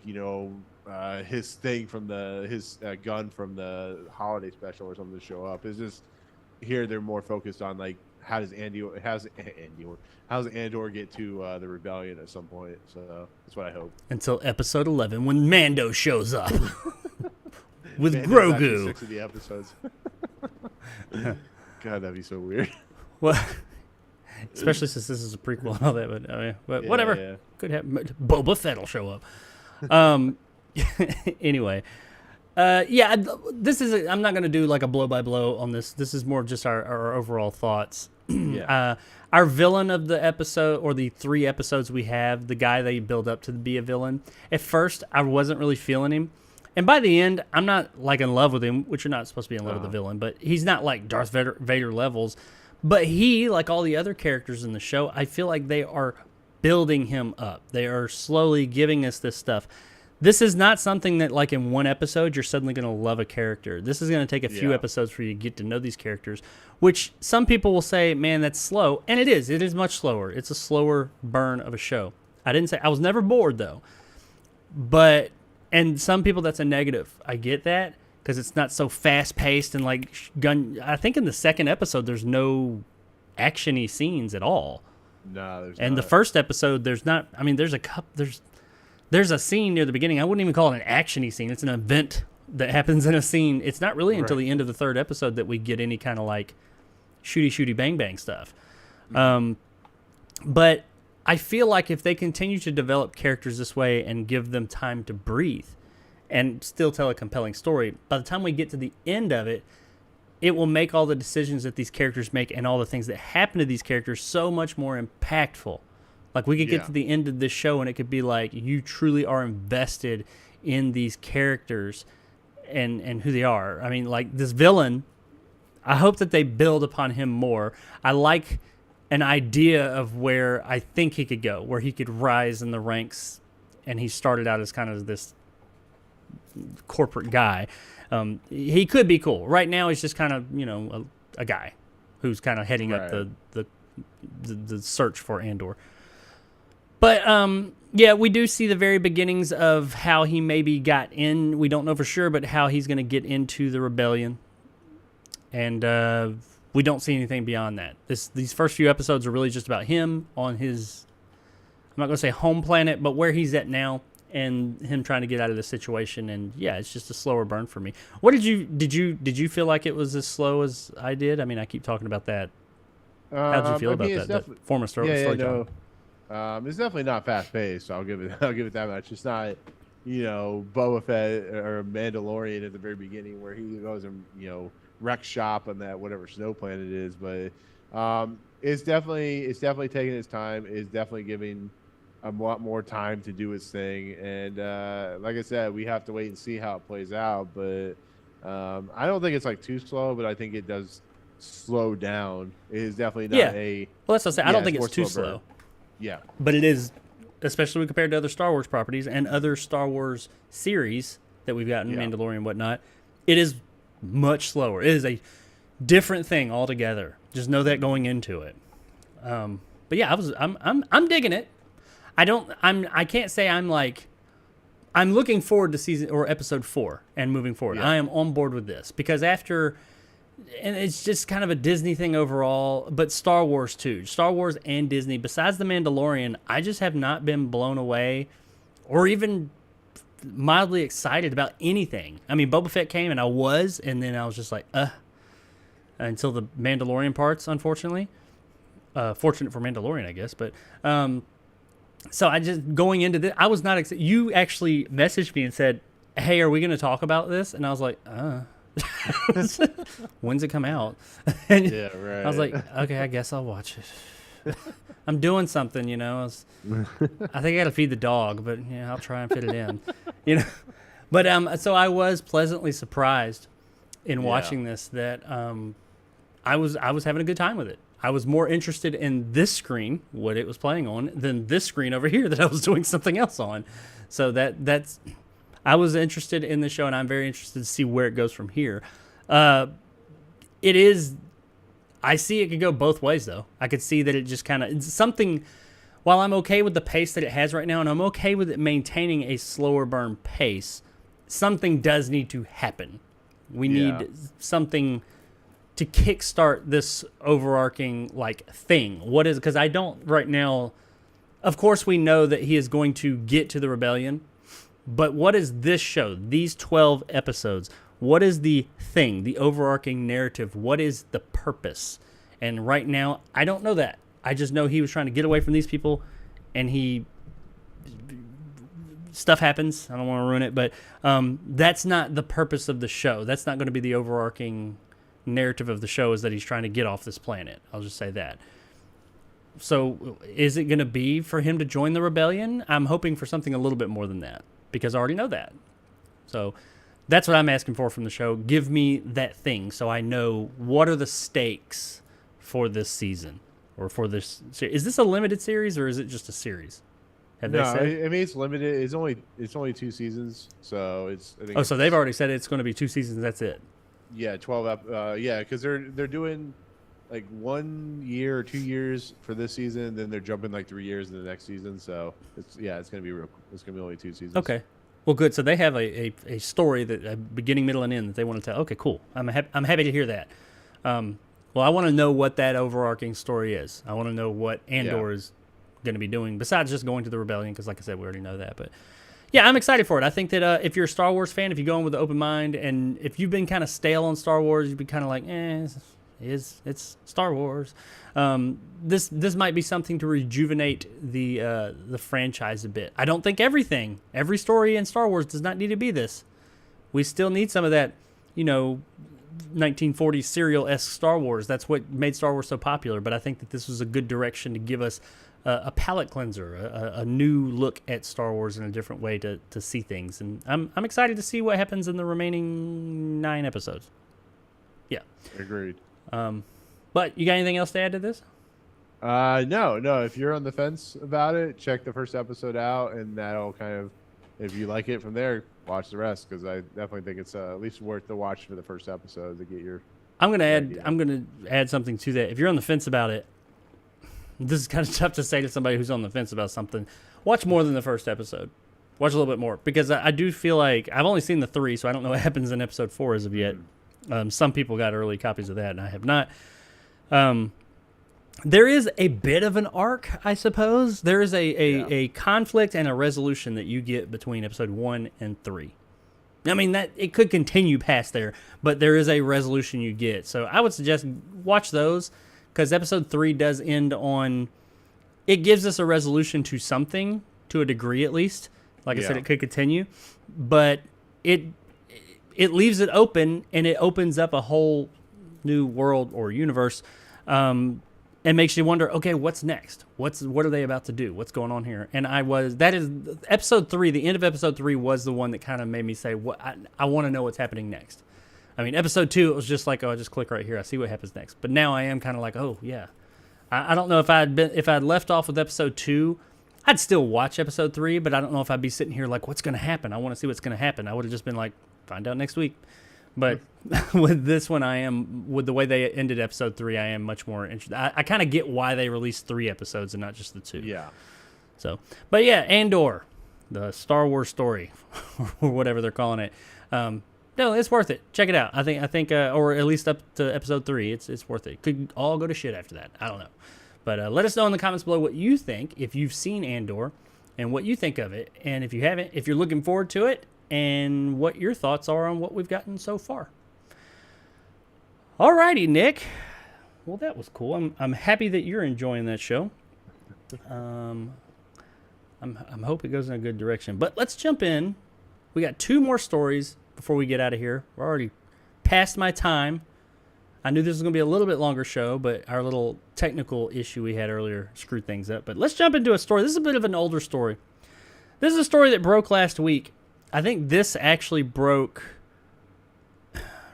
his thing from his gun from the holiday special or something to show up. It's just here they're more focused on like how's Andor get to the rebellion at some point. So that's what I hope. Until episode 11, when Mando shows up with Mando's Grogu. 6 of the episodes. God, that'd be so weird. Well, especially since this is a prequel and all that. But whatever. Yeah. Could happen. Boba Fett will show up. Anyway. This is. I'm not going to do like a blow by blow on this. This is more of just our overall thoughts. Our villain of the episode, or the 3 episodes we have, the guy they build up to be a villain. At first, I wasn't really feeling him, and by the end, I'm not like in love with him, which you're not supposed to be in love with the villain. But he's not like Darth Vader levels. But he, like all the other characters in the show, I feel like they are building him up. They are slowly giving us this stuff. This is not something that, like, in one episode, you're suddenly going to love a character. This is going to take a few episodes for you to get to know these characters, which some people will say, man, that's slow. And it is. It is much slower. It's a slower burn of a show. I didn't say... I was never bored, though. But... And some people, that's a negative. I get that, because it's not so fast-paced and, like, gun... I think in the second episode, there's no action-y scenes at all. No, there's And not. the first episode, there's not... I mean, there's a scene near the beginning. I wouldn't even call it an action-y scene. It's an event that happens in a scene. It's not really until the end of the third episode that we get any kind of, like, shooty, bang stuff. But I feel like if they continue to develop characters this way and give them time to breathe and still tell a compelling story, by the time we get to the end of it, it will make all the decisions that these characters make and all the things that happen to these characters so much more impactful. Like, we could get to the end of this show and it could be like, you truly are invested in these characters and who they are. I mean, like, this villain, I hope that they build upon him more. I like an idea of where I think he could go, where he could rise in the ranks, and he started out as kind of this corporate guy. He could be cool. Right now, he's just kind of, you know, a guy who's kind of heading up the search for Andor. But, yeah, we do see the very beginnings of how he maybe got in. We don't know for sure, but how he's going to get into the rebellion. And we don't see anything beyond that. These first few episodes are really just about him on his, I'm not going to say home planet, but where he's at now, and him trying to get out of the situation. And, yeah, it's just a slower burn for me. What did you feel like it was as slow as I did? I mean, I keep talking about that. How did you feel about that form of storytelling? It's definitely not fast paced, so I'll give it that much. It's not, you know, Boba Fett or Mandalorian at the very beginning where he goes and, you know, wreck shop on that whatever snow planet it is. But it's definitely taking its time. It's definitely giving a lot more time to do its thing. And like I said, we have to wait and see how it plays out. But I don't think it's like too slow, but I think it does slow down. It is definitely not a. Well, that's what I'm saying. I don't think it's too slow. Yeah. But it is, especially compared to other Star Wars properties and other Star Wars series that we've gotten, Mandalorian and whatnot, it is much slower. It is a different thing altogether. Just know that going into it. But yeah, I'm digging it. I can't say I'm looking forward to season or episode 4 and moving forward. I am on board with this because after. And it's just kind of a Disney thing overall, but Star Wars too. Star Wars and Disney, besides The Mandalorian, I just have not been blown away or even mildly excited about anything. I mean, Boba Fett came and I was, and then I was just like, until the Mandalorian parts, unfortunately. Fortunate for Mandalorian, I guess. But so I just, going into this, I was not excited. You actually messaged me and said, hey, are we going to talk about this? And I was like, when's it come out? And yeah, right. I was like, okay, I guess I'll watch it. I'm doing something, you know. I think I got to feed the dog, but yeah, I'll try and fit it in, you know. But so I was pleasantly surprised in watching this that I was having a good time with it. I was more interested in this screen, what it was playing on, than this screen over here that I was doing something else on. So that's. I was interested in the show, and I'm very interested to see where it goes from here. I see it could go both ways, though. I could see that it just kind of, it's something, while I'm okay with the pace that it has right now, and I'm okay with it maintaining a slower burn pace, something does need to happen. We need something to kickstart this overarching, like, thing. What is, because I don't right now, of course we know that he is going to get to the rebellion. But what is this show, these 12 episodes, what is the thing, the overarching narrative? What is the purpose? And right now, I don't know that. I just know he was trying to get away from these people, and stuff happens. I don't want to ruin it, but that's not the purpose of the show. That's not going to be the overarching narrative of the show, is that he's trying to get off this planet. I'll just say that. So is it going to be for him to join the rebellion? I'm hoping for something a little bit more than that, because I already know that. So that's what I'm asking for from the show. Give me that thing so I know what are the stakes for this season or for this. Is this a limited series or is it just a series? Have they No, said? I mean it's limited. It's only 2 seasons, so it's. I think Oh, so they've already said it's going to be 2 seasons. That's it. Yeah, 12 up. Yeah, because they're doing like 1 year or 2 years for this season, then they're jumping like 3 years in the next season. So it's gonna be real. It's gonna be only 2 seasons. Okay. Well, good. So they have a story that a beginning, middle, and end that they want to tell. Okay, cool. I'm happy to hear that. Well, I want to know what that overarching story is. I want to know what Andor is going to be doing besides just going to the rebellion, because like I said, we already know that. But yeah, I'm excited for it. I think that if you're a Star Wars fan, if you go in with an open mind, and if you've been kind of stale on Star Wars, you'd be kind of like, it's Star Wars. This might be something to rejuvenate the franchise a bit. I don't think every story in Star Wars does not need to be this. We still need some of that, 1940s serial-esque Star Wars. That's what made Star Wars so popular. But I think that this was a good direction to give us a palate cleanser, a new look at Star Wars in a different way to see things. And I'm excited to see what happens in the remaining 9 episodes. Yeah. Agreed. But you got anything else to add to this? No. If you're on the fence about it, check the first episode out, and that'll kind of, if you like it from there, watch the rest, because I definitely think it's at least worth the watch for the first episode to get your. I'm gonna add something to that. If you're on the fence about it, this is kind of tough to say to somebody who's on the fence about something. Watch more than the first episode. Watch a little bit more, because I do feel like I've only seen the 3, so I don't know what happens in episode 4 as of yet. Some people got early copies of that, and I have not. There is a bit of an arc, I suppose. There is a conflict and a resolution that you get between episode 1 and 3. I mean, that it could continue past there, but there is a resolution you get. So I would suggest watch those, because episode 3 does end on. It gives us a resolution to something, to a degree at least. Like I said, it could continue, but it leaves it open, and it opens up a whole new world or universe, and makes you wonder, okay, what's next? What are they about to do? What's going on here? And that is episode 3. The end of episode 3 was the one that kind of made me say, "What I want to know what's happening next." I mean, episode 2, it was just like, oh, I just click right here, I see what happens next. But now I am kind of like, oh yeah, I don't know if I'd left off with episode 2, I'd still watch episode 3, but I don't know if I'd be sitting here like, what's going to happen? I want to see what's going to happen. I would have just been like, find out next week. But with this one, with the way they ended episode 3, I am much more interested. I kind of get why they released 3 episodes and not just the 2. Yeah. So, but yeah, Andor, the Star Wars story, or whatever they're calling it. No, it's worth it. Check it out. I think, or at least up to episode 3, it's worth it. Could all go to shit after that. I don't know. But let us know in the comments below what you think, if you've seen Andor, and what you think of it. And if you haven't, if you're looking forward to it, and what your thoughts are on what we've gotten so far. Alrighty, Nick. Well, that was cool. I'm happy that you're enjoying that show. I'm hope it goes in a good direction. But let's jump in. We got 2 more stories before we get out of here. We're already past my time. I knew this was going to be a little bit longer show, but our little technical issue we had earlier screwed things up. But let's jump into a story. This is a bit of an older story. This is a story that broke last week. I think this actually broke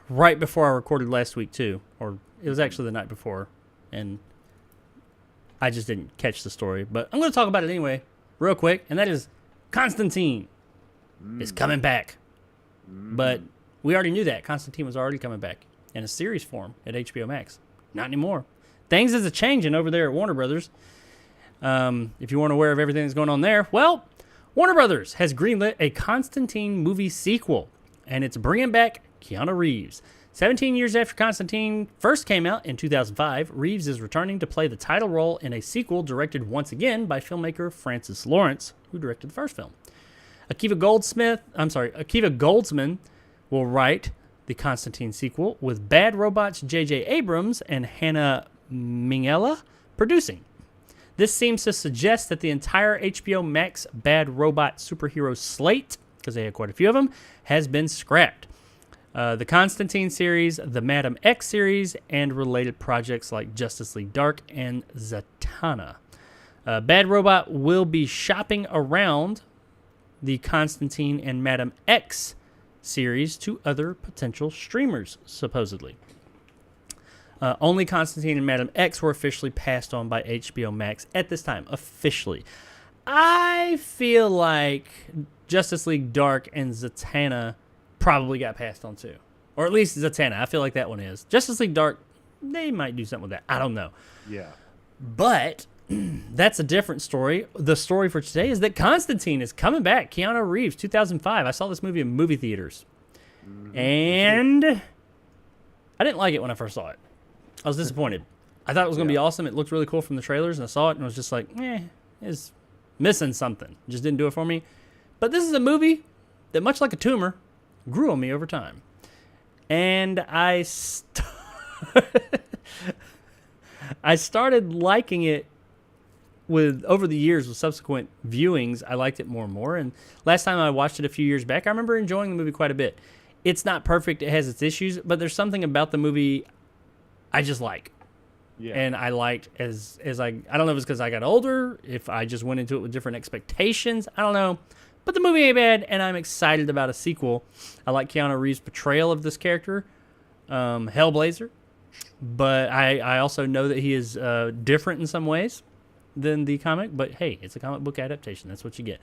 right before I recorded last week, too. Or it was actually the night before. And I just didn't catch the story. But I'm going to talk about it anyway, real quick. And that is Constantine is coming back. But we already knew that. Constantine was already coming back in a series form at HBO Max. Not anymore. Things is a-changing over there at Warner Brothers. If you weren't aware of everything that's going on there, well, Warner Brothers has greenlit a Constantine movie sequel, and it's bringing back Keanu Reeves. 17 years after Constantine first came out in 2005, Reeves is returning to play the title role in a sequel directed once again by filmmaker Francis Lawrence, who directed the first film. Akiva Goldsman will write the Constantine sequel, with Bad Robot's J.J. Abrams and Hannah Minghella producing. This seems to suggest that the entire HBO Max Bad Robot superhero slate, because they had quite a few of them, has been scrapped. The Constantine series, the Madam X series, and related projects like Justice League Dark and Zatanna. Bad Robot will be shopping around the Constantine and Madam X series to other potential streamers, supposedly. Only Constantine and Madam X were officially passed on by HBO Max at this time, officially. I feel like Justice League Dark and Zatanna probably got passed on too. Or at least Zatanna. I feel like that one is. Justice League Dark, they might do something with that. I don't know. Yeah. But that's a different story. The story for today is that Constantine is coming back. Keanu Reeves, 2005. I saw this movie in movie theaters. And I didn't like it when I first saw it. I was disappointed. I thought it was going to be awesome. It looked really cool from the trailers, and I saw it and was just like, it's missing something. Just didn't do it for me. But this is a movie that, much like a tumor, grew on me over time. And I started liking it over the years with subsequent viewings. I liked it more and more. And last time I watched it a few years back, I remember enjoying the movie quite a bit. It's not perfect. It has its issues, but there's something about the movie I just like. Yeah. And I liked as I don't know if it's because I got older, if I just went into it with different expectations. I don't know. But the movie ain't bad, and I'm excited about a sequel. I like Keanu Reeves' portrayal of this character, Hellblazer. But I also know that he is different in some ways than the comic. But hey, it's a comic book adaptation. That's what you get.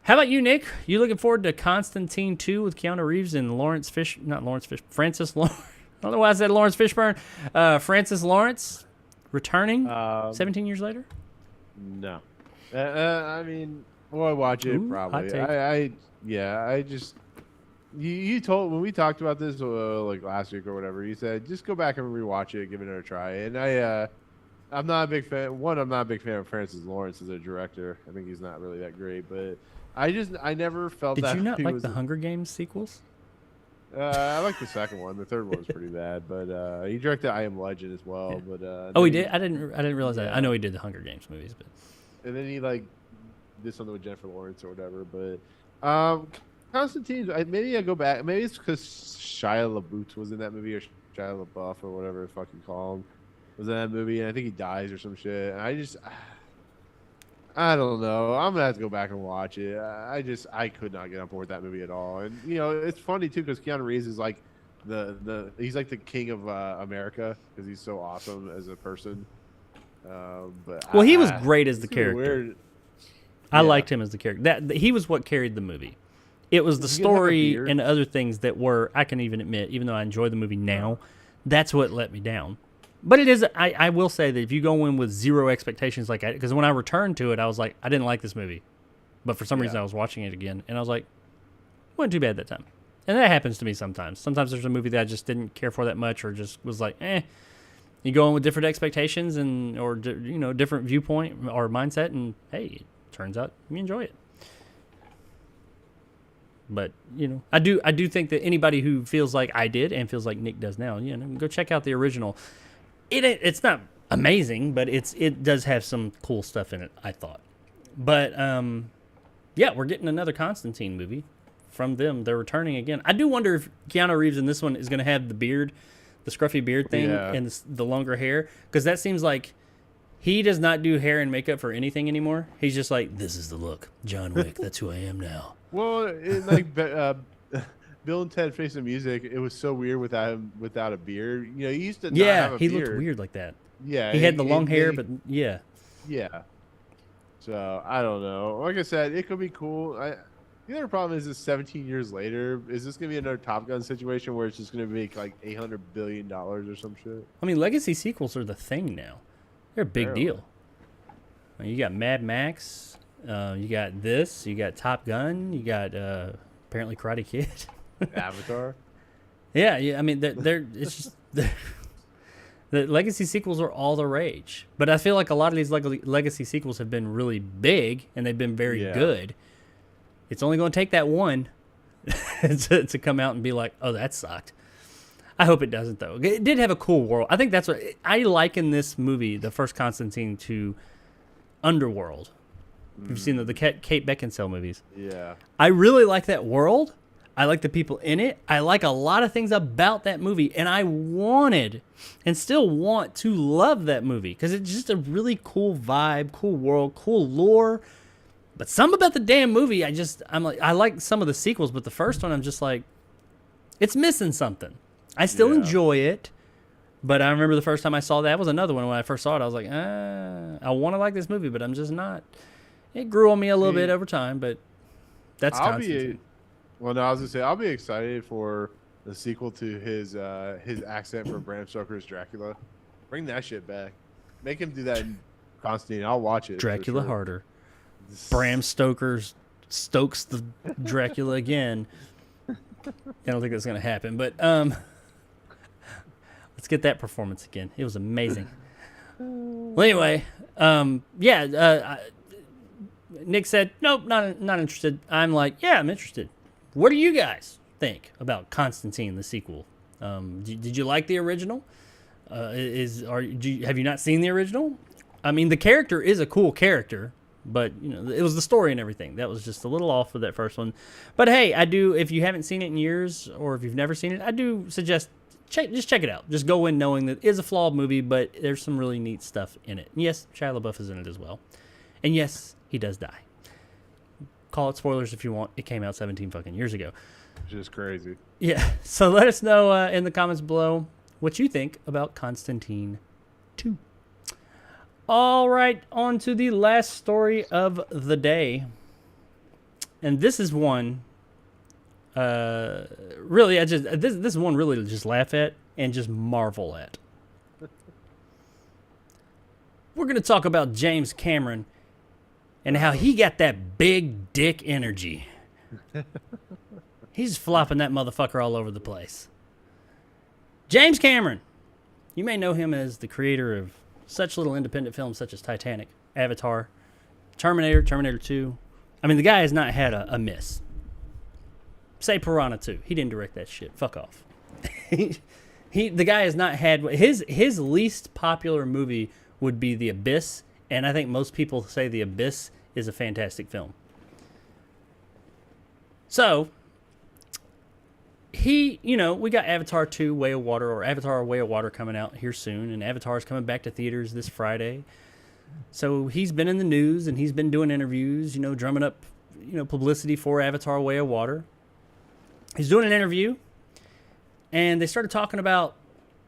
How about you, Nick? You looking forward to Constantine 2 with Keanu Reeves and Francis Lawrence? I don't know why I said Lawrence Fishburne. Francis Lawrence returning 17 years later? No. I mean, well, I watch it probably. I just you told when we talked about this like last week or whatever. You said just go back and rewatch it, give it a try. And I'm not a big fan. I'm not a big fan of Francis Lawrence as a director. I think he's not really that great. But I never felt that. Did you not like the Hunger Games sequels? I like the second one. The third one was pretty bad, but he directed I Am Legend as well. Yeah. But he did. I didn't realize that. I know he did the Hunger Games movies, but and then he did something with Jennifer Lawrence or whatever. But Constantine, maybe I go back. Maybe it's because Shia LaBeouf was in that movie, or Shia LaBeouf, or whatever the fuck you call him, was in that movie, and I think he dies or some shit. And I don't know. I'm gonna have to go back and watch it. I could not get on board with that movie at all. And it's funny too because Keanu Reeves is like he's like the king of America because he's so awesome as a person. But he was great as the character. Weird. I liked him as the character. That he was what carried the movie. It was the story and other things that were. I can even admit, even though I enjoy the movie now, that's what let me down. But it is. I will say that if you go in with zero expectations, because when I returned to it, I was like, I didn't like this movie, but for some reason I was watching it again, and I was like, wasn't too bad that time. And that happens to me sometimes. Sometimes there's a movie that I just didn't care for that much, or just was like, eh. You go in with different expectations or different viewpoint or mindset, and hey, it turns out you enjoy it. But I do think that anybody who feels like I did and feels like Nick does now, go check out the original. It's not amazing, but it does have some cool stuff in it, I thought. But we're getting another Constantine movie from them. They're returning again. I do wonder if Keanu Reeves in this one is going to have the beard, the scruffy beard thing, and the longer hair, because that seems like he does not do hair and makeup for anything anymore. He's just like, this is the look, John Wick. That's who I am now. Well, Bill and Ted Face the Music, it was so weird without a beard. He used to not have a beard. He looked weird like that. Yeah. He had the long hair, but yeah. Yeah. So, I don't know. Like I said, it could be cool. The other problem is 17 years later, is this going to be another Top Gun situation where it's just going to make like $800 billion or some shit? I mean, legacy sequels are the thing now. They're a big deal. You got Mad Max. You got this. You got Top Gun. You got apparently Karate Kid. Avatar. Yeah. I mean, it's just the legacy sequels are all the rage. But I feel like a lot of these legacy sequels have been really big and they've been very good. It's only going to take that one to come out and be like, oh, that sucked. I hope it doesn't, though. It did have a cool world. I think that's what I liken this movie, the first Constantine, to Underworld. You've seen the Kate Beckinsale movies. Yeah. I really like that world. I like the people in it. I like a lot of things about that movie. And I wanted and still want to love that movie because it's just a really cool vibe, cool world, cool lore. But some about the damn movie, I like some of the sequels, but the first one, I'm just like, it's missing something. I still enjoy it, But I remember the first time I saw that was another one. When I first saw it, I was like, I want to like this movie, but I'm just not. It grew on me a little bit over time, but that's Constantine. Well, no, I was gonna say I'll be excited for the sequel to his accent for Bram Stoker's Dracula. Bring that shit back. Make him do that in Constantine. I'll watch it. Dracula harder. Bram Stoker's stokes the Dracula again. I don't think that's gonna happen, but let's get that performance again. It was amazing. Well, anyway, Nick said, nope, not interested. I'm like, yeah, I'm interested. What do you guys think about Constantine, the sequel? Did you like the original? Have you not seen the original? I mean, the character is a cool character, but it was the story and everything that was just a little off with that first one. But hey, I do. If you haven't seen it in years, or if you've never seen it, I do suggest just check it out. Just go in knowing that it is a flawed movie, but there's some really neat stuff in it. And yes, Shia LaBeouf is in it as well, and yes, he does die. Call it spoilers if you want. It came out 17 fucking years ago. Just crazy. Yeah. So let us know in the comments below what you think about Constantine 2. All right, on to the last story of the day. And this is one really this is one really to just laugh at and just marvel at. We're going to talk about James Cameron and how he got that big dick energy. He's flopping that motherfucker all over the place. James Cameron. You may know him as the creator of such little independent films such as Titanic, Avatar, Terminator, Terminator 2. I mean, the guy has not had a miss. Say Piranha 2. He didn't direct that shit. Fuck off. The guy has not had... His least popular movie would be The Abyss, and I think most people say The Abyss is a fantastic film. So, we got Avatar 2, Way of Water, or Avatar Way of Water coming out here soon, and Avatar's coming back to theaters this Friday. So he's been in the news, and he's been doing interviews, drumming up, publicity for Avatar Way of Water. He's doing an interview, and they started talking about,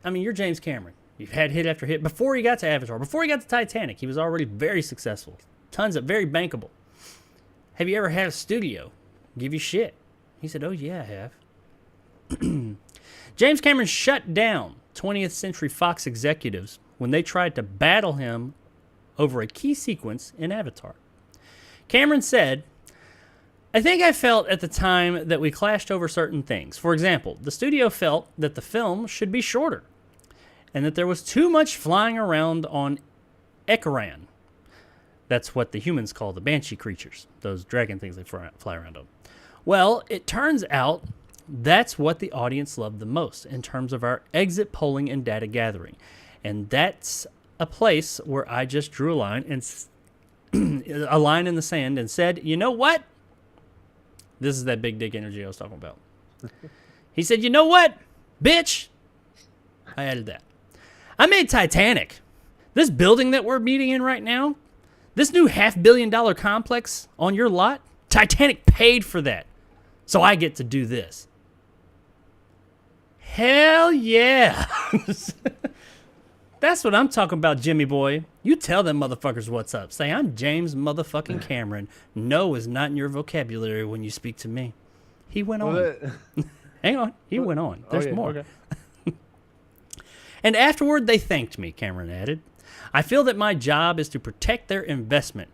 you're James Cameron. You've had hit after hit. Before he got to Avatar, before he got to Titanic, he was already very successful. Very bankable. Have you ever had a studio give you shit? He said, oh yeah, I have. James Cameron shut down 20th Century Fox executives when they tried to battle him over a key sequence in Avatar. Cameron said, I think I felt at the time that we clashed over certain things. For example, the studio felt that the film should be shorter and that there was too much flying around on Ekaran. That's what the humans call the banshee creatures, those dragon things they fly around on. Well, it turns out that's what the audience loved the most in terms of our exit polling and data gathering. And that's a place where I just drew a line in the sand and said, you know what? This is that big dick energy I was talking about. He said, you know what, bitch? I added that. I made Titanic. This building that we're meeting in right now, this new $500 million complex on your lot, Titanic paid for that. So I get to do this. Hell yeah. That's what I'm talking about, Jimmy boy. You tell them motherfuckers what's up. Say, I'm James motherfucking Cameron. No is not in your vocabulary when you speak to me. He went on. Hang on. He went on. There's more. Okay. And afterward, they thanked me, Cameron added. I feel that my job is to protect their investment,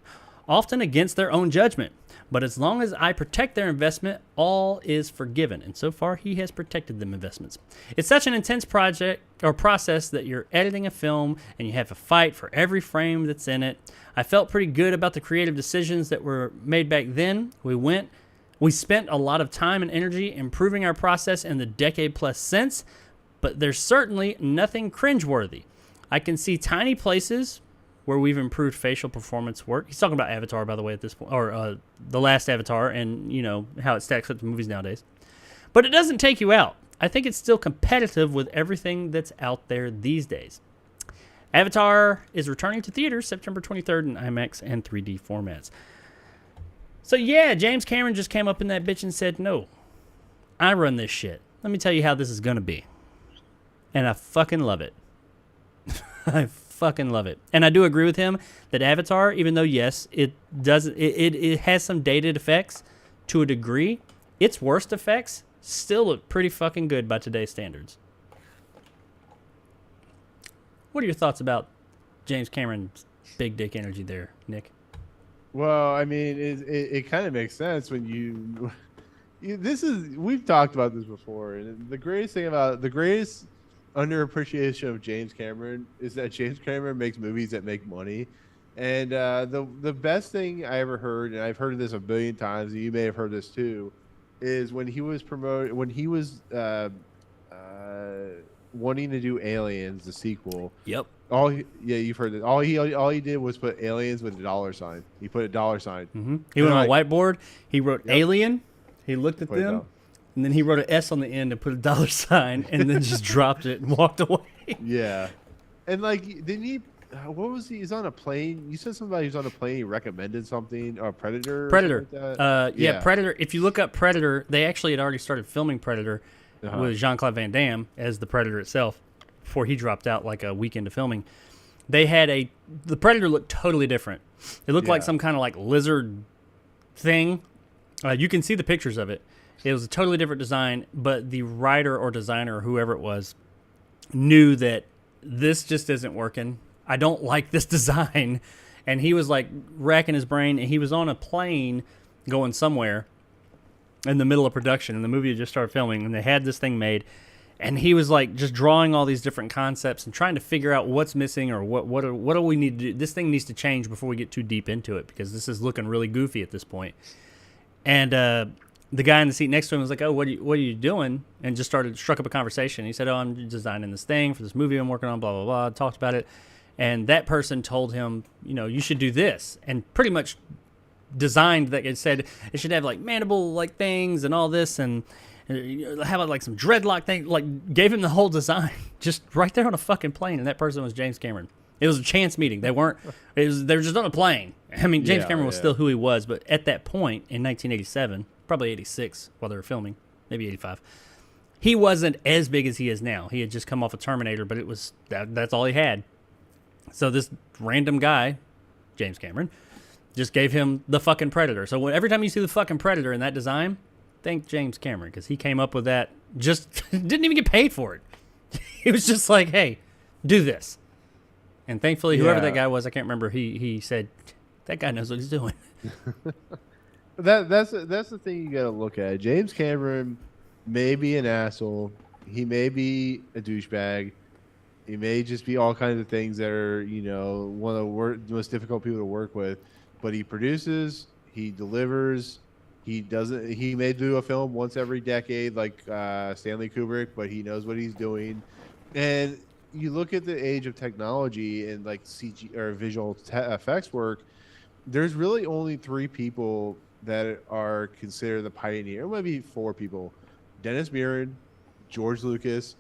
often against their own judgment. But as long as I protect their investment, all is forgiven. And so far, he has protected them investments. It's such an intense project or process that you're editing a film and you have to fight for every frame that's in it. I felt pretty good about the creative decisions that were made back then. We spent a lot of time and energy improving our process in the decade plus since, but there's certainly nothing cringeworthy. I can see tiny places where we've improved facial performance work. He's talking about Avatar, by the way, at this point, or the last Avatar, and how it stacks up to movies nowadays. But it doesn't take you out. I think it's still competitive with everything that's out there these days. Avatar is returning to theaters September 23rd in IMAX and 3D formats. So yeah, James Cameron just came up in that bitch and said, no, I run this shit. Let me tell you how this is going to be. And I fucking love it. I fucking love it. And I do agree with him that Avatar, even though, yes, it has some dated effects to a degree, its worst effects still look pretty fucking good by today's standards. What are your thoughts about James Cameron's big dick energy there, Nick? Well, I mean, it kind of makes sense when we've talked about this before, and the greatest underappreciation of James Cameron is that James Cameron makes movies that make money. And the best thing I ever heard, and I've heard this a billion times, and you may have heard this too, is when he was wanting to do Aliens, the sequel. Yep. You've heard this. All he did was put aliens with a dollar sign. He put a dollar sign. Mm-hmm. He went on a whiteboard. He wrote Alien. He looked at them, and then he wrote an S on the end and put a dollar sign, and then just dropped it and walked away. Yeah, and like, didn't he? What was he? He's on a plane. You said something about he was on a plane. He recommended something. Or Predator. Predator. Like that? Yeah, Predator. If you look up Predator, they actually had already started filming Predator with Jean-Claude Van Damme as the Predator itself before he dropped out like a week into filming. They had the Predator looked totally different. It looked like some kind of like lizard thing. You can see the pictures of it. It was a totally different design, but the writer or designer, whoever it was, knew that this just isn't working. I don't like this design. And he was like racking his brain, and he was on a plane going somewhere in the middle of production, and the movie had just started filming, and they had this thing made, and he was like just drawing all these different concepts and trying to figure out what's missing or what do we need to do. This thing needs to change before we get too deep into it, because this is looking really goofy at this point. And the guy in the seat next to him was like, "Oh, what are you doing?" And just struck up a conversation. He said, "Oh, I'm designing this thing for this movie I'm working on, blah, blah, blah." Talked about it. And that person told him, you should do this. And pretty much designed that. It said it should have like mandible like things and all this, and how about like some dreadlock thing. Like, gave him the whole design just right there on a fucking plane. And that person was James Cameron. It was a chance meeting. They were just on a plane. I mean, James Cameron was still who he was, but at that point in 1987, probably 86 while they were filming, maybe 85, he wasn't as big as he is now. He had just come off a Terminator, but it was that's all he had. So this random guy, James Cameron, just gave him the fucking Predator. So every time you see the fucking Predator in that design, thank James Cameron, because he came up with that. Just didn't even get paid for it. He was just like, "Hey, do this." And thankfully, whoever that guy was, I can't remember. He said, "That guy knows what he's doing." That's the thing you got to look at. James Cameron may be an asshole. He may be a douchebag. He may just be all kinds of things that are, one of the most difficult people to work with. But he produces, he delivers. He may do a film once every decade like Stanley Kubrick, but he knows what he's doing. And you look at the age of technology and like CG or visual effects work, there's really only 3 people that are considered the pioneer. Maybe 4 people: Dennis Muren, George Lucas,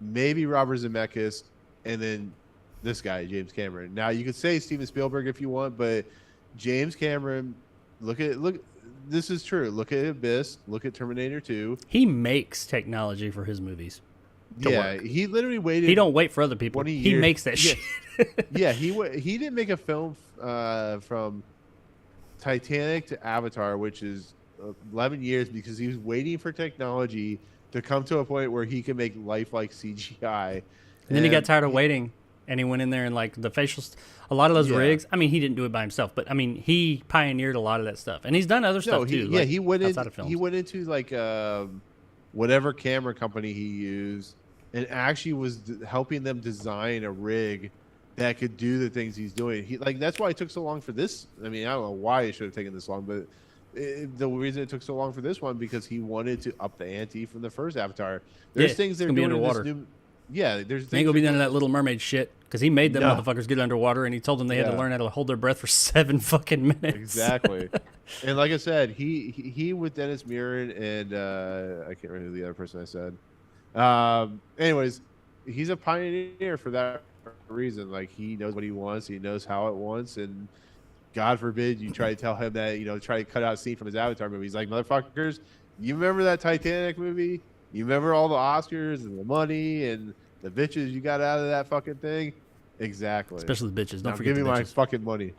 maybe Robert Zemeckis, and then this guy, James Cameron. Now you could say Steven Spielberg if you want, but James Cameron, look, this is true. Look at Abyss, look at Terminator 2. He makes technology for his movies. Yeah, he literally waited. He don't wait for other people. 20 years. He makes that shit. Yeah, he didn't make a film from Titanic to Avatar, which is 11 years, because he was waiting for technology to come to a point where he can make lifelike CGI. And then he got tired of waiting, and he went in there and like the facials, a lot of those rigs. I mean, he didn't do it by himself, but I mean, he pioneered a lot of that stuff, and he's done other stuff too. Yeah, like, he went outside of films. He went into like whatever camera company he used, and actually was helping them design a rig that could do the things he's doing. That's why it took so long for this. I mean, I don't know why it should have taken this long, but the reason it took so long for this one, because he wanted to up the ante from the first Avatar. There's things they're doing underwater. In this new. Yeah, there's things. They ain't gonna be none of that Little Mermaid shit, because he made them motherfuckers get underwater, and he told them they had to learn how to hold their breath for 7 fucking minutes. Exactly. And like I said, he with Dennis Muren and I can't remember the other person I said. Anyways, he's a pioneer for that reason. Like, he knows what he wants, he knows how it wants, and God forbid you try to tell him that, try to cut out a scene from his Avatar movie. He's like, motherfuckers, you remember that Titanic movie? You remember all the Oscars and the money and the bitches you got out of that fucking thing? Exactly. Especially the bitches. Don't Now forget give me the my bitches. fucking money.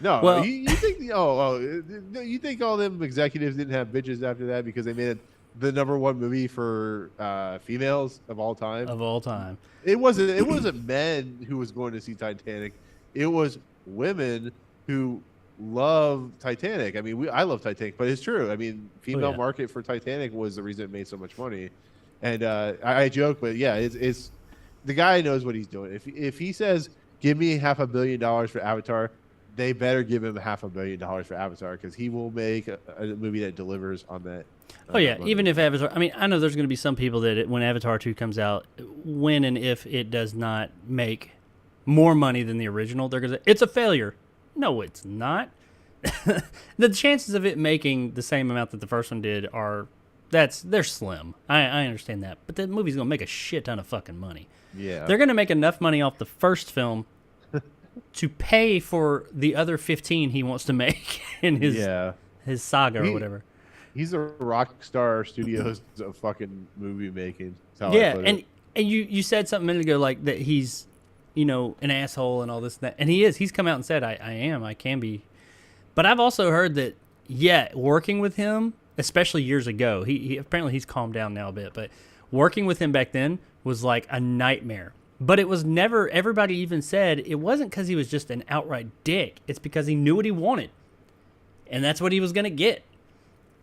No, Well- you think you think all them executives didn't have bitches after that because they made it the #1 movie for females of all time? Of all time. It wasn't men who was going to see Titanic. It was women who love Titanic. I mean, I love Titanic, but it's true. I mean, female yeah. market for Titanic was the reason it made so much money. And I joke, but yeah, it's the guy knows what he's doing. If he says, "Give me $500 million for Avatar," they better give him $500 million for Avatar because he will make a movie that delivers on that. Oh yeah, money. even if Avatar. I mean, I know there's going to be some people that when Avatar 2 comes out, when and if it does not make more money than the original, they're going to say it's a failure. No, it's not. The chances of it making the same amount that the first one did they're slim. I understand that, but the movie's going to make a shit ton of fucking money. Yeah, They're going to make enough money off the first film to pay for the other 15 he wants to make in his saga or whatever. He's a rock star studios of fucking movie making. Yeah, and you said something a minute ago like that he's, an asshole and all this and that. And he is. He's come out and said, I can be. But I've also heard that, working with him, especially years ago, he apparently he's calmed down now a bit, but working with him back then was like a nightmare. But it was never, everybody even said, it wasn't because he was just an outright dick. It's because he knew what he wanted. And that's what he was going to get.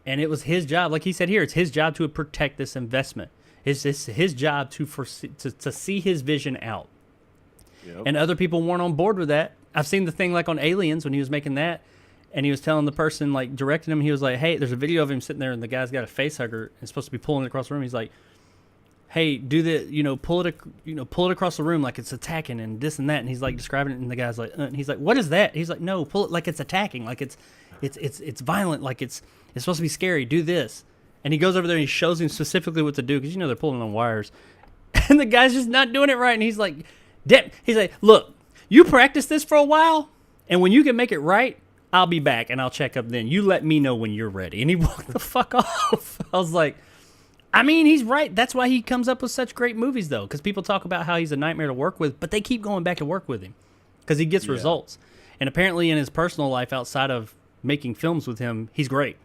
And it was his job. Like he said here, it's his job to protect this investment. It's his job to see his vision out. Yep. And other people weren't on board with that. I've seen the thing like on Aliens when he was making that. And he was telling the person, like, directing him, he was like, hey, there's a video of him sitting there and the guy's got a face hugger and it's supposed to be pulling it across the room. He's like, hey, do the, pull it across the room like it's attacking and this and that. And he's like describing it, and the guy's like, and he's like, what is that? He's like, no, pull it like it's attacking, like it's violent, like it's supposed to be scary. Do this. And he goes over there and he shows him specifically what to do because they're pulling on wires, and the guy's just not doing it right. And he's like, he's like, look, you practice this for a while, and when you can make it right, I'll be back and I'll check up then. You let me know when you're ready. And he walked the fuck off. I was like, I mean, he's right. That's why he comes up with such great movies, though, because people talk about how he's a nightmare to work with, but they keep going back to work with him because he gets results. And apparently in his personal life outside of making films with him, he's great.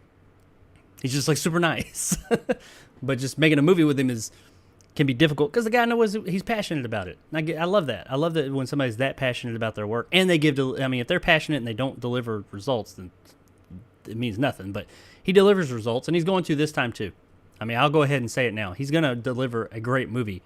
He's just like super nice. But just making a movie with him can be difficult because the guy knows he's passionate about it. And I love that. I love that when somebody's that passionate about their work and they if they're passionate and they don't deliver results, then it means nothing. But he delivers results, and he's going to this time too. I mean, I'll go ahead and say it now. He's going to deliver a great movie.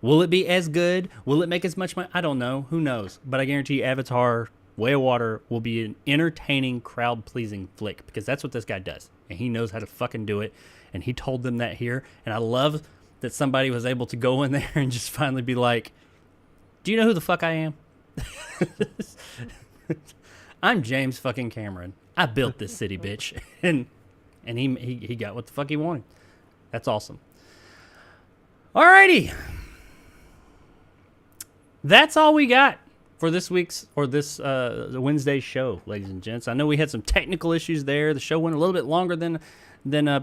Will it be as good? Will it make as much money? I don't know. Who knows? But I guarantee you Avatar, Way of Water will be an entertaining, crowd-pleasing flick because that's what this guy does. And he knows how to fucking do it. And he told them that here. And I love that somebody was able to go in there and just finally be like, do you know who the fuck I am? I'm James fucking Cameron. I built this city, bitch. And he got what the fuck he wanted. That's awesome. Alrighty. That's all we got for this week's or this Wednesday show, ladies and gents. I know we had some technical issues there. The show went a little bit longer than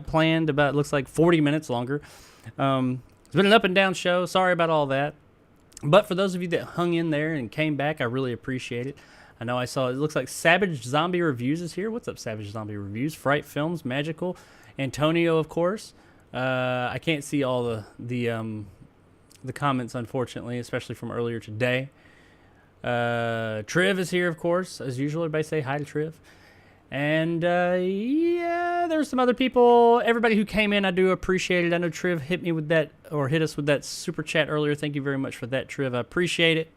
planned. About looks like 40 minutes longer. It's been an up and down show. Sorry about all that. But for those of you that hung in there and came back, I really appreciate it. I know I saw it looks like Savage Zombie Reviews is here. What's up, Savage Zombie Reviews? Fright Films, Magical, Antonio, of course. I can't see all the comments, unfortunately, especially from earlier today. Triv is here, of course, as usual. Everybody say hi to Triv. And there's some other people. Everybody who came in, I do appreciate it. I know Triv hit us with that super chat earlier. Thank you very much for that, Triv. I appreciate it.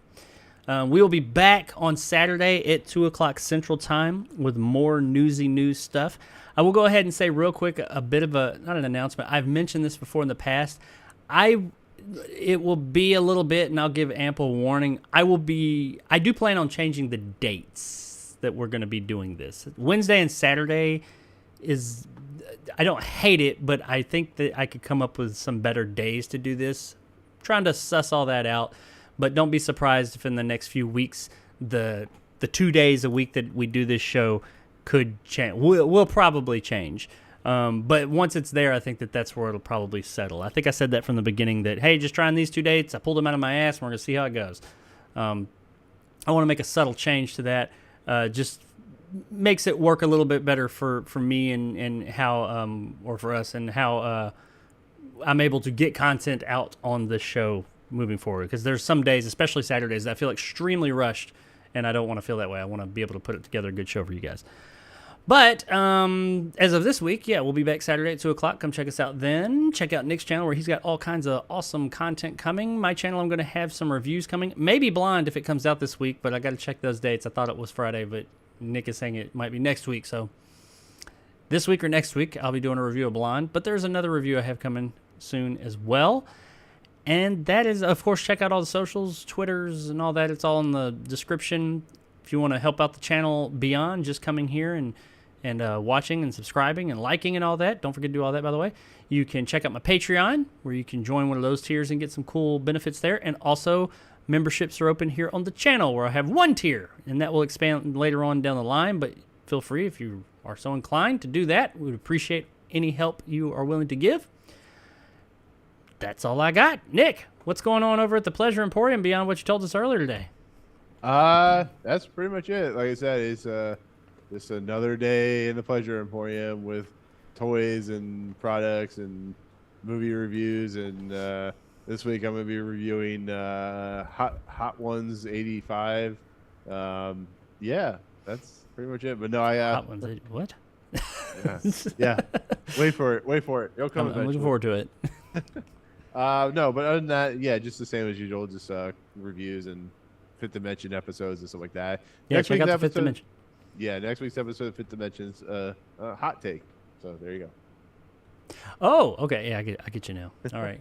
We will be back on Saturday at 2 o'clock Central Time with more newsy news stuff. I will go ahead and say real quick a bit of not an announcement. I've mentioned this before in the past. It will be a little bit, and I'll give ample warning. I do plan on changing the dates that we're going to be doing this. Wednesday and Saturday I don't hate it, but I think that I could come up with some better days to do this. Trying to suss all that out. But don't be surprised if in the next few weeks the 2 days a week that we do this show could change. Will probably change. But once it's there, I think that's where it'll probably settle. I think I said that from the beginning that, hey, just trying these 2 dates. I pulled them out of my ass, and we're going to see how it goes. I want to make a subtle change to that. Just makes it work a little bit better for me and how or for us and how I'm able to get content out on the show moving forward. Because there's some days, especially Saturdays, that I feel extremely rushed, and I don't want to feel that way. I want to be able to put it together a good show for you guys. But as of this week, yeah, we'll be back Saturday at 2 o'clock. Come check us out then. Check out Nick's channel where he's got all kinds of awesome content coming. My channel, I'm going to have some reviews coming. Maybe Blind if it comes out this week, but I got to check those dates. I thought it was Friday, but Nick is saying it might be next week. So this week or next week, I'll be doing a review of Blind. But there's another review I have coming soon as well. And that is, of course, check out all the socials, Twitters, and all that. It's all in the description. If you want to help out the channel beyond just coming here and watching and subscribing and liking and all that. Don't forget to do all that, by the way. You can check out my Patreon, where you can join one of those tiers and get some cool benefits there. And also, memberships are open here on the channel, where I have one tier, and that will expand later on down the line. But feel free, if you are so inclined, to do that. We would appreciate any help you are willing to give. That's all I got. Nick, what's going on over at the Pleasure Emporium beyond what you told us earlier today? That's pretty much it. Like I said, it's just another day in the Pleasure Emporium with toys and products and movie reviews. And this week I'm going to be reviewing Hot Ones 85. Yeah, that's pretty much it. But no, Hot Ones, what? Yeah. Wait for it. It'll come. I'm looking forward to it. No, but other than that, yeah, just the same as usual. Just reviews and Fifth Dimension episodes and stuff like that. Yeah, check out the Fifth Dimension. Yeah, next week's episode of Fifth Dimension's hot take. So there you go. Oh, okay. Yeah, I get you now. All right.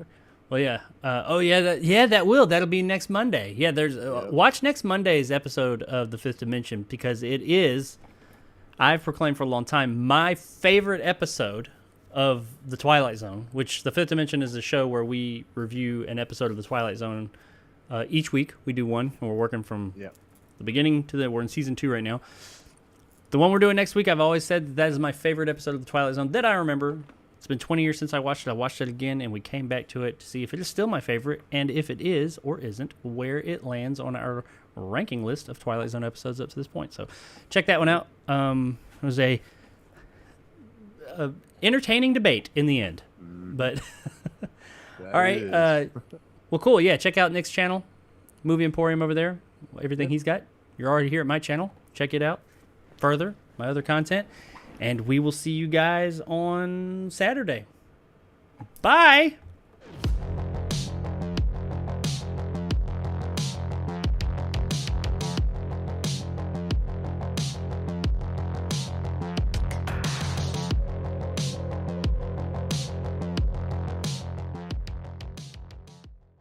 Well, yeah. That'll be next Monday. Yeah, there's watch next Monday's episode of the Fifth Dimension, because it is, I've proclaimed for a long time, my favorite episode of the Twilight Zone. Which the Fifth Dimension is a show where we review an episode of the Twilight Zone each week. We do one, and we're working from the beginning to we're in season 2 right now. The one we're doing next week, I've always said that is my favorite episode of The Twilight Zone that I remember. It's been 20 years since I watched it. I watched it again, and we came back to it to see if it is still my favorite, and if it is or isn't, where it lands on our ranking list of Twilight Zone episodes up to this point. So check that one out. It was a entertaining debate in the end. But all right. Well, cool. Yeah, check out Nick's channel, Movie Emporium over there. Everything he's got. You're already here at my channel. Check it out. Further, my other content, and we will see you guys on Saturday. Bye.